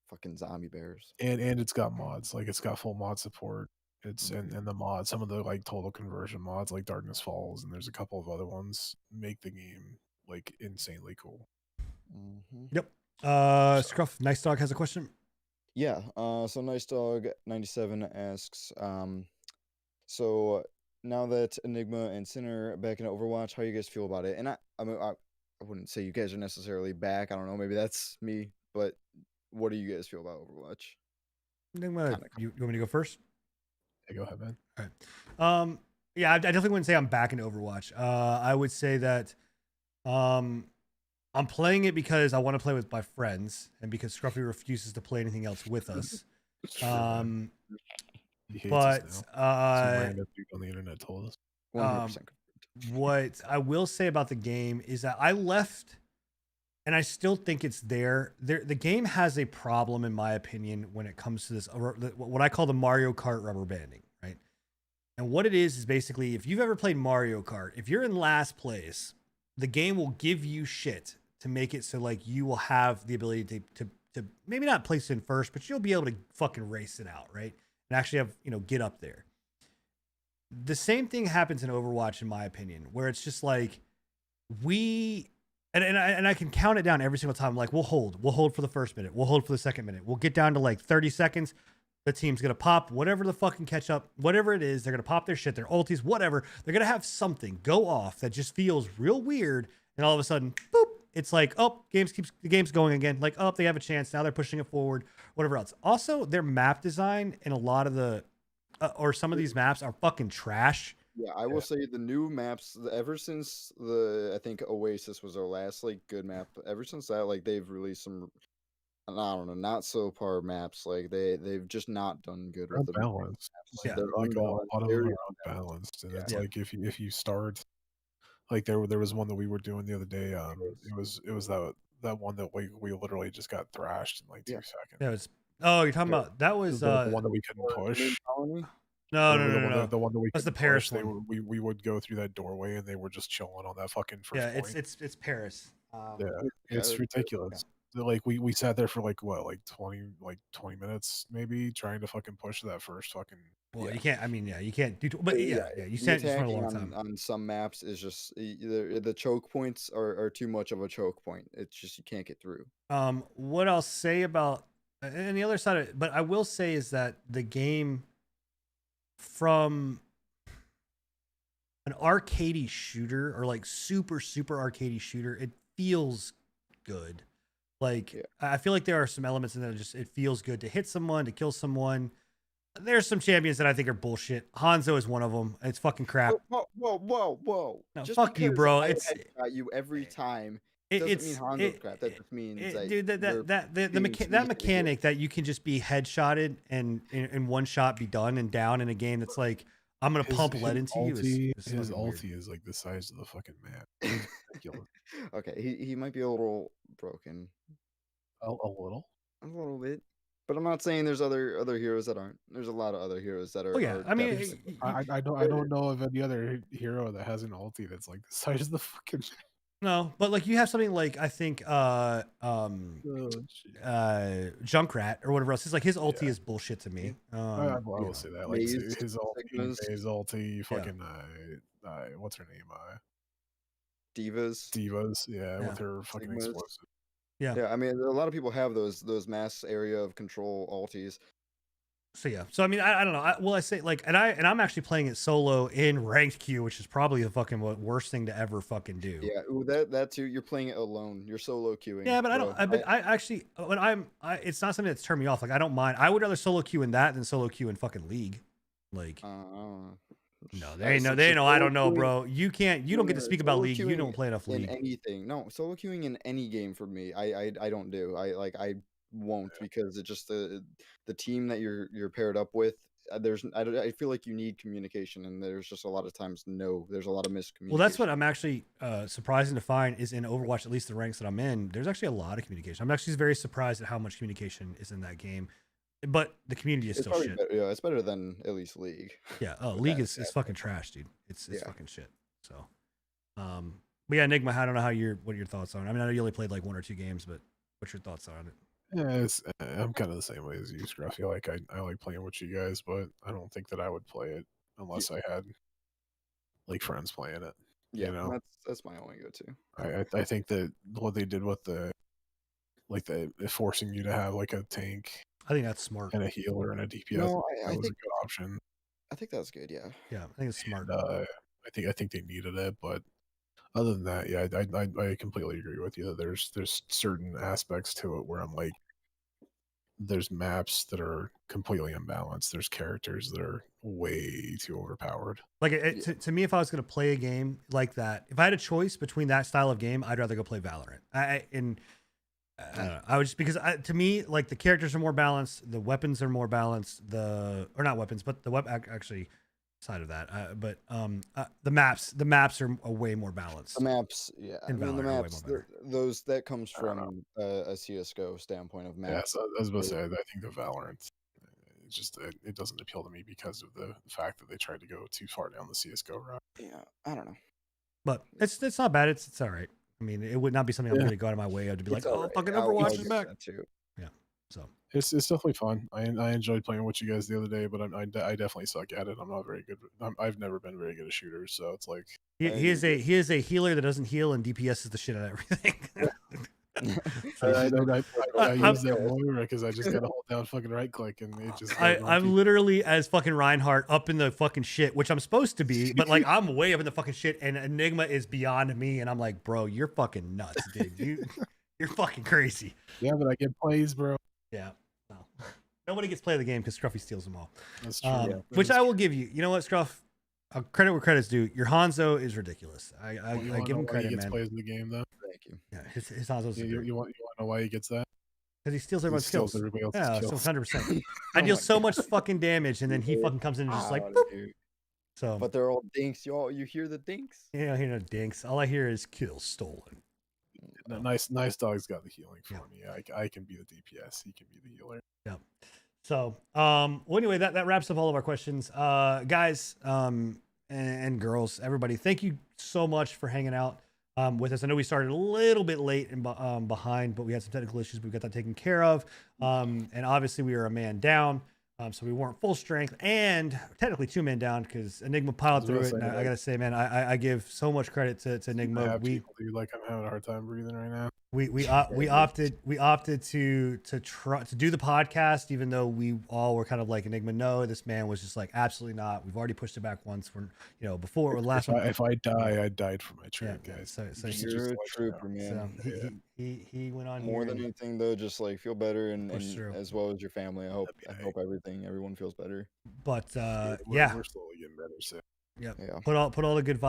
Speaker 2: fucking zombie bears.
Speaker 3: and it's got mods. Like it's got full mod support. It's and the mods, some of the like total conversion mods, like Darkness Falls, and there's a couple of other ones, make the game like insanely cool.
Speaker 1: Yep. Scruff Nice Dog has a question.
Speaker 2: Yeah. So Nice Dog 97 asks, so now that Enigma and Sinner are back in Overwatch, how you guys feel about it? And I mean, I wouldn't say you guys are necessarily back. I don't know. Maybe that's me. But what do you guys feel about Overwatch?
Speaker 1: Enigma, you want me to go first?
Speaker 3: Hey, go ahead, man.
Speaker 1: All right. Yeah, I definitely wouldn't say I'm back into Overwatch. I would say that I'm playing it because I want to play with my friends and because Scruffy refuses to play anything else with us.
Speaker 3: He hates
Speaker 1: But
Speaker 3: us now. Some random dude on the internet told us.
Speaker 2: 100%.
Speaker 1: What I will say about the game is that I left, and I still think it's there. The game has a problem, in my opinion, when it comes to this, what I call the Mario Kart rubber banding, right? And what it is basically, if you've ever played Mario Kart, if you're in last place, the game will give you shit to make it so like you will have the ability to maybe not place in first, but you'll be able to fucking race it out, right? And actually have, get up there. The same thing happens in Overwatch, in my opinion, where it's just like and I can count it down every single time. Like we'll hold for the first minute, we'll hold for the second minute, we'll get down to like 30 seconds. The team's gonna pop whatever the fucking catch up, whatever it is. They're gonna pop their shit, their ultis, whatever. They're gonna have something go off that just feels real weird, and all of a sudden, boop! It's like, oh, the game's going again. Like, oh, they have a chance now. They're pushing it forward, whatever else. Also, their map design and a lot of the or some of these maps are fucking trash.
Speaker 2: Yeah, I will say the new maps, ever since I think Oasis was our last like good map. Ever since that, like they've released some, I don't know, not so par maps. Like they've just not done good with the
Speaker 3: Unbalanced.
Speaker 1: Yeah.
Speaker 2: They're
Speaker 3: Like a lot of them
Speaker 2: very
Speaker 3: are unbalanced, and it's
Speaker 1: Yeah.
Speaker 3: like if you start, like there was one that we were doing the other day. It was that one that we literally just got thrashed in like 2 seconds.
Speaker 1: Yeah, you're talking about that was
Speaker 3: the one that we couldn't push.
Speaker 1: No.
Speaker 3: The one that we
Speaker 1: That's the
Speaker 3: couldn't
Speaker 1: Paris
Speaker 3: push,
Speaker 1: one.
Speaker 3: we would go through that doorway and they were just chilling on that fucking first point.
Speaker 1: It's Paris.
Speaker 3: It's ridiculous. Like we sat there for like what, like 20 minutes maybe trying to fucking push that first fucking.
Speaker 1: Well, you can't. I mean, you can't do. But you sat for a long time.
Speaker 2: On some maps is just the choke points are too much of a choke point. It's just you can't get through.
Speaker 1: What I'll say about and the other side of it, but I will say is that the game from an arcadey shooter or like super arcadey shooter, it feels good. Like I feel like there are some elements in that it feels good to hit someone, to kill someone. There's some champions that I think are bullshit. Hanzo is one of them. It's fucking crap.
Speaker 2: Whoa.
Speaker 1: No,
Speaker 2: just
Speaker 1: fuck you, bro.
Speaker 2: It's you every time. Doesn't mean Hanzo's crap. That just means
Speaker 1: dude, that mechanic that you can just be headshotted and in one shot be done and down in a game that's like I'm gonna pump lead into you.
Speaker 3: His ulti is like the size of the fucking map.
Speaker 2: Okay, he might be a little broken.
Speaker 3: A little
Speaker 2: bit. But I'm not saying there's other heroes that aren't. There's a lot of other heroes that are.
Speaker 1: Oh yeah, I mean,
Speaker 2: definitely-
Speaker 3: I don't know of any other hero that has an ulti that's like the size of the fucking.
Speaker 1: no, but like you have something like I think Junkrat or whatever else. It's like his ulti is bullshit to me.
Speaker 3: I will say that, like
Speaker 2: Maze,
Speaker 3: his ulti,
Speaker 2: Sigmas.
Speaker 3: his ulti, fucking what's her name?
Speaker 2: Divas.
Speaker 3: Divas, yeah,
Speaker 1: Yeah.
Speaker 3: with her fucking
Speaker 2: Sigmas.
Speaker 3: explosive.
Speaker 2: Yeah, I mean, a lot of people have those mass area of control ultis.
Speaker 1: So yeah, so I mean, I don't know. I say like, and I'm actually playing it solo in ranked queue, which is probably the fucking worst thing to ever fucking do.
Speaker 2: Yeah, that too. You're playing it alone. You're solo queuing.
Speaker 1: Yeah, but I
Speaker 2: bro.
Speaker 1: don't. I actually, when it's not something that's turned me off. Like I don't mind. I would rather solo queue in that than solo queue in fucking League. Like, no, they ain't no. I don't know, bro. You can't. You don't get to speak about League. You don't play enough League.
Speaker 2: In anything. No, solo queuing in any game for me. I don't do. I won't because it's just the team that you're paired up with. I feel like you need communication, and there's just a lot of times there's a lot of miscommunication.
Speaker 1: Well, that's what I'm actually surprising to find is in Overwatch, at least the ranks that I'm in, there's actually a lot of communication. I'm actually very surprised at how much communication is in that game, but the community is still shit.
Speaker 2: Better, yeah, it's better than at least League.
Speaker 1: Yeah, League is fucking trash, dude. It's fucking shit. So, but yeah, Enigma, I don't know what are your thoughts on it? I mean, I know you only played like 1 or 2 games, but what's your thoughts on it?
Speaker 3: Yeah, I'm kind of the same way as you, Scruffy. Like I like playing with you guys, but I don't think that I would play it unless I had like friends playing it.
Speaker 2: Yeah,
Speaker 3: you know?
Speaker 2: that's my only go-to.
Speaker 3: I think that what they did with the forcing you to have like a tank,
Speaker 1: I think that's smart,
Speaker 3: and a healer and a DPS.
Speaker 2: No,
Speaker 3: that was a good option.
Speaker 2: I think that's good. Yeah.
Speaker 1: Yeah, I think it's smart.
Speaker 3: And, I think they needed it, but other than that, yeah, I completely agree with you that there's certain aspects to it where I'm like, there's maps that are completely imbalanced. There's characters that are way too overpowered.
Speaker 1: Like to me, if I was going to play a game like that, if I had a choice between that style of game, I'd rather go play Valorant. I don't know. I would just because to me, like the characters are more balanced, the weapons are more balanced, or not weapons, but the actually side of that. But the maps are way more balanced.
Speaker 2: The maps, yeah. I mean, the maps, those that comes from a CS:GO standpoint of maps.
Speaker 3: Yeah, so I was about to say, I think the Valorant, it doesn't appeal to me because of the fact that they tried to go too far down the CS:GO route.
Speaker 2: Yeah, I don't know.
Speaker 1: But it's not bad. It's all right. I mean, it would not be something I'm going to go out of my way of to be like, oh, fucking Overwatch is back.
Speaker 2: Too.
Speaker 1: Yeah. So
Speaker 3: it's definitely fun. I enjoyed playing with you guys the other day, but I definitely suck at it. I'm not very good. I've never been very good at shooters, so it's like
Speaker 1: he is a healer that doesn't heal and DPS is the shit out of everything.
Speaker 3: I use that more because I just gotta hold down fucking right click and it just.
Speaker 1: I'm literally as fucking Reinhardt up in the fucking shit, which I'm supposed to be, but like I'm way up in the fucking shit, and Enigma is beyond me, and I'm like, bro, you're fucking nuts, dude. You're fucking crazy.
Speaker 3: Yeah, but I get plays, bro.
Speaker 1: Yeah. No. Nobody gets play of the game because Scruffy steals them all.
Speaker 3: That's true.
Speaker 1: Which I will give you. You know what, Scruff? Credit where credit's due. Your Hanzo is ridiculous. I give him credit,
Speaker 3: he gets
Speaker 1: man.
Speaker 3: plays in the game, though.
Speaker 2: Thank you.
Speaker 1: Yeah, his Hanzo's.
Speaker 3: You want to know why he gets that?
Speaker 1: Because he steals everyone's kills.
Speaker 3: Everybody else's
Speaker 1: Yeah,
Speaker 3: kills.
Speaker 1: so 100%. I deal so much fucking damage, and then he fucking comes in and just like, boop. So.
Speaker 2: But they're all dinks. You hear the dinks?
Speaker 1: Yeah, I hear no dinks. All I hear is kills stolen.
Speaker 3: No, nice dog's got the healing for me. I can be the DPS. He can be the healer.
Speaker 1: Yeah. So, well, anyway, that wraps up all of our questions, guys, and girls, everybody. Thank you so much for hanging out with us. I know we started a little bit late and behind, but we had some technical issues. We got that taken care of, and obviously we were a man down. So we weren't full strength and technically 2 men down because Enigma piled through it. And I gotta say, man, I give so much credit to Enigma.
Speaker 3: Dude, like I'm having a hard time breathing right now.
Speaker 1: We opted to try to do the podcast, even though we all were kind of like Enigma. No, this man was just like absolutely not. We've already pushed it back once when before the last one.
Speaker 3: If I die, I died for my troop, guys.
Speaker 2: So you're a trooper, man.
Speaker 1: So he went on
Speaker 2: more than anything though. Just like feel better and as well as your family. I hope everyone feels better.
Speaker 1: But
Speaker 3: we're slowly getting better. So
Speaker 1: yeah, put all the good vibes.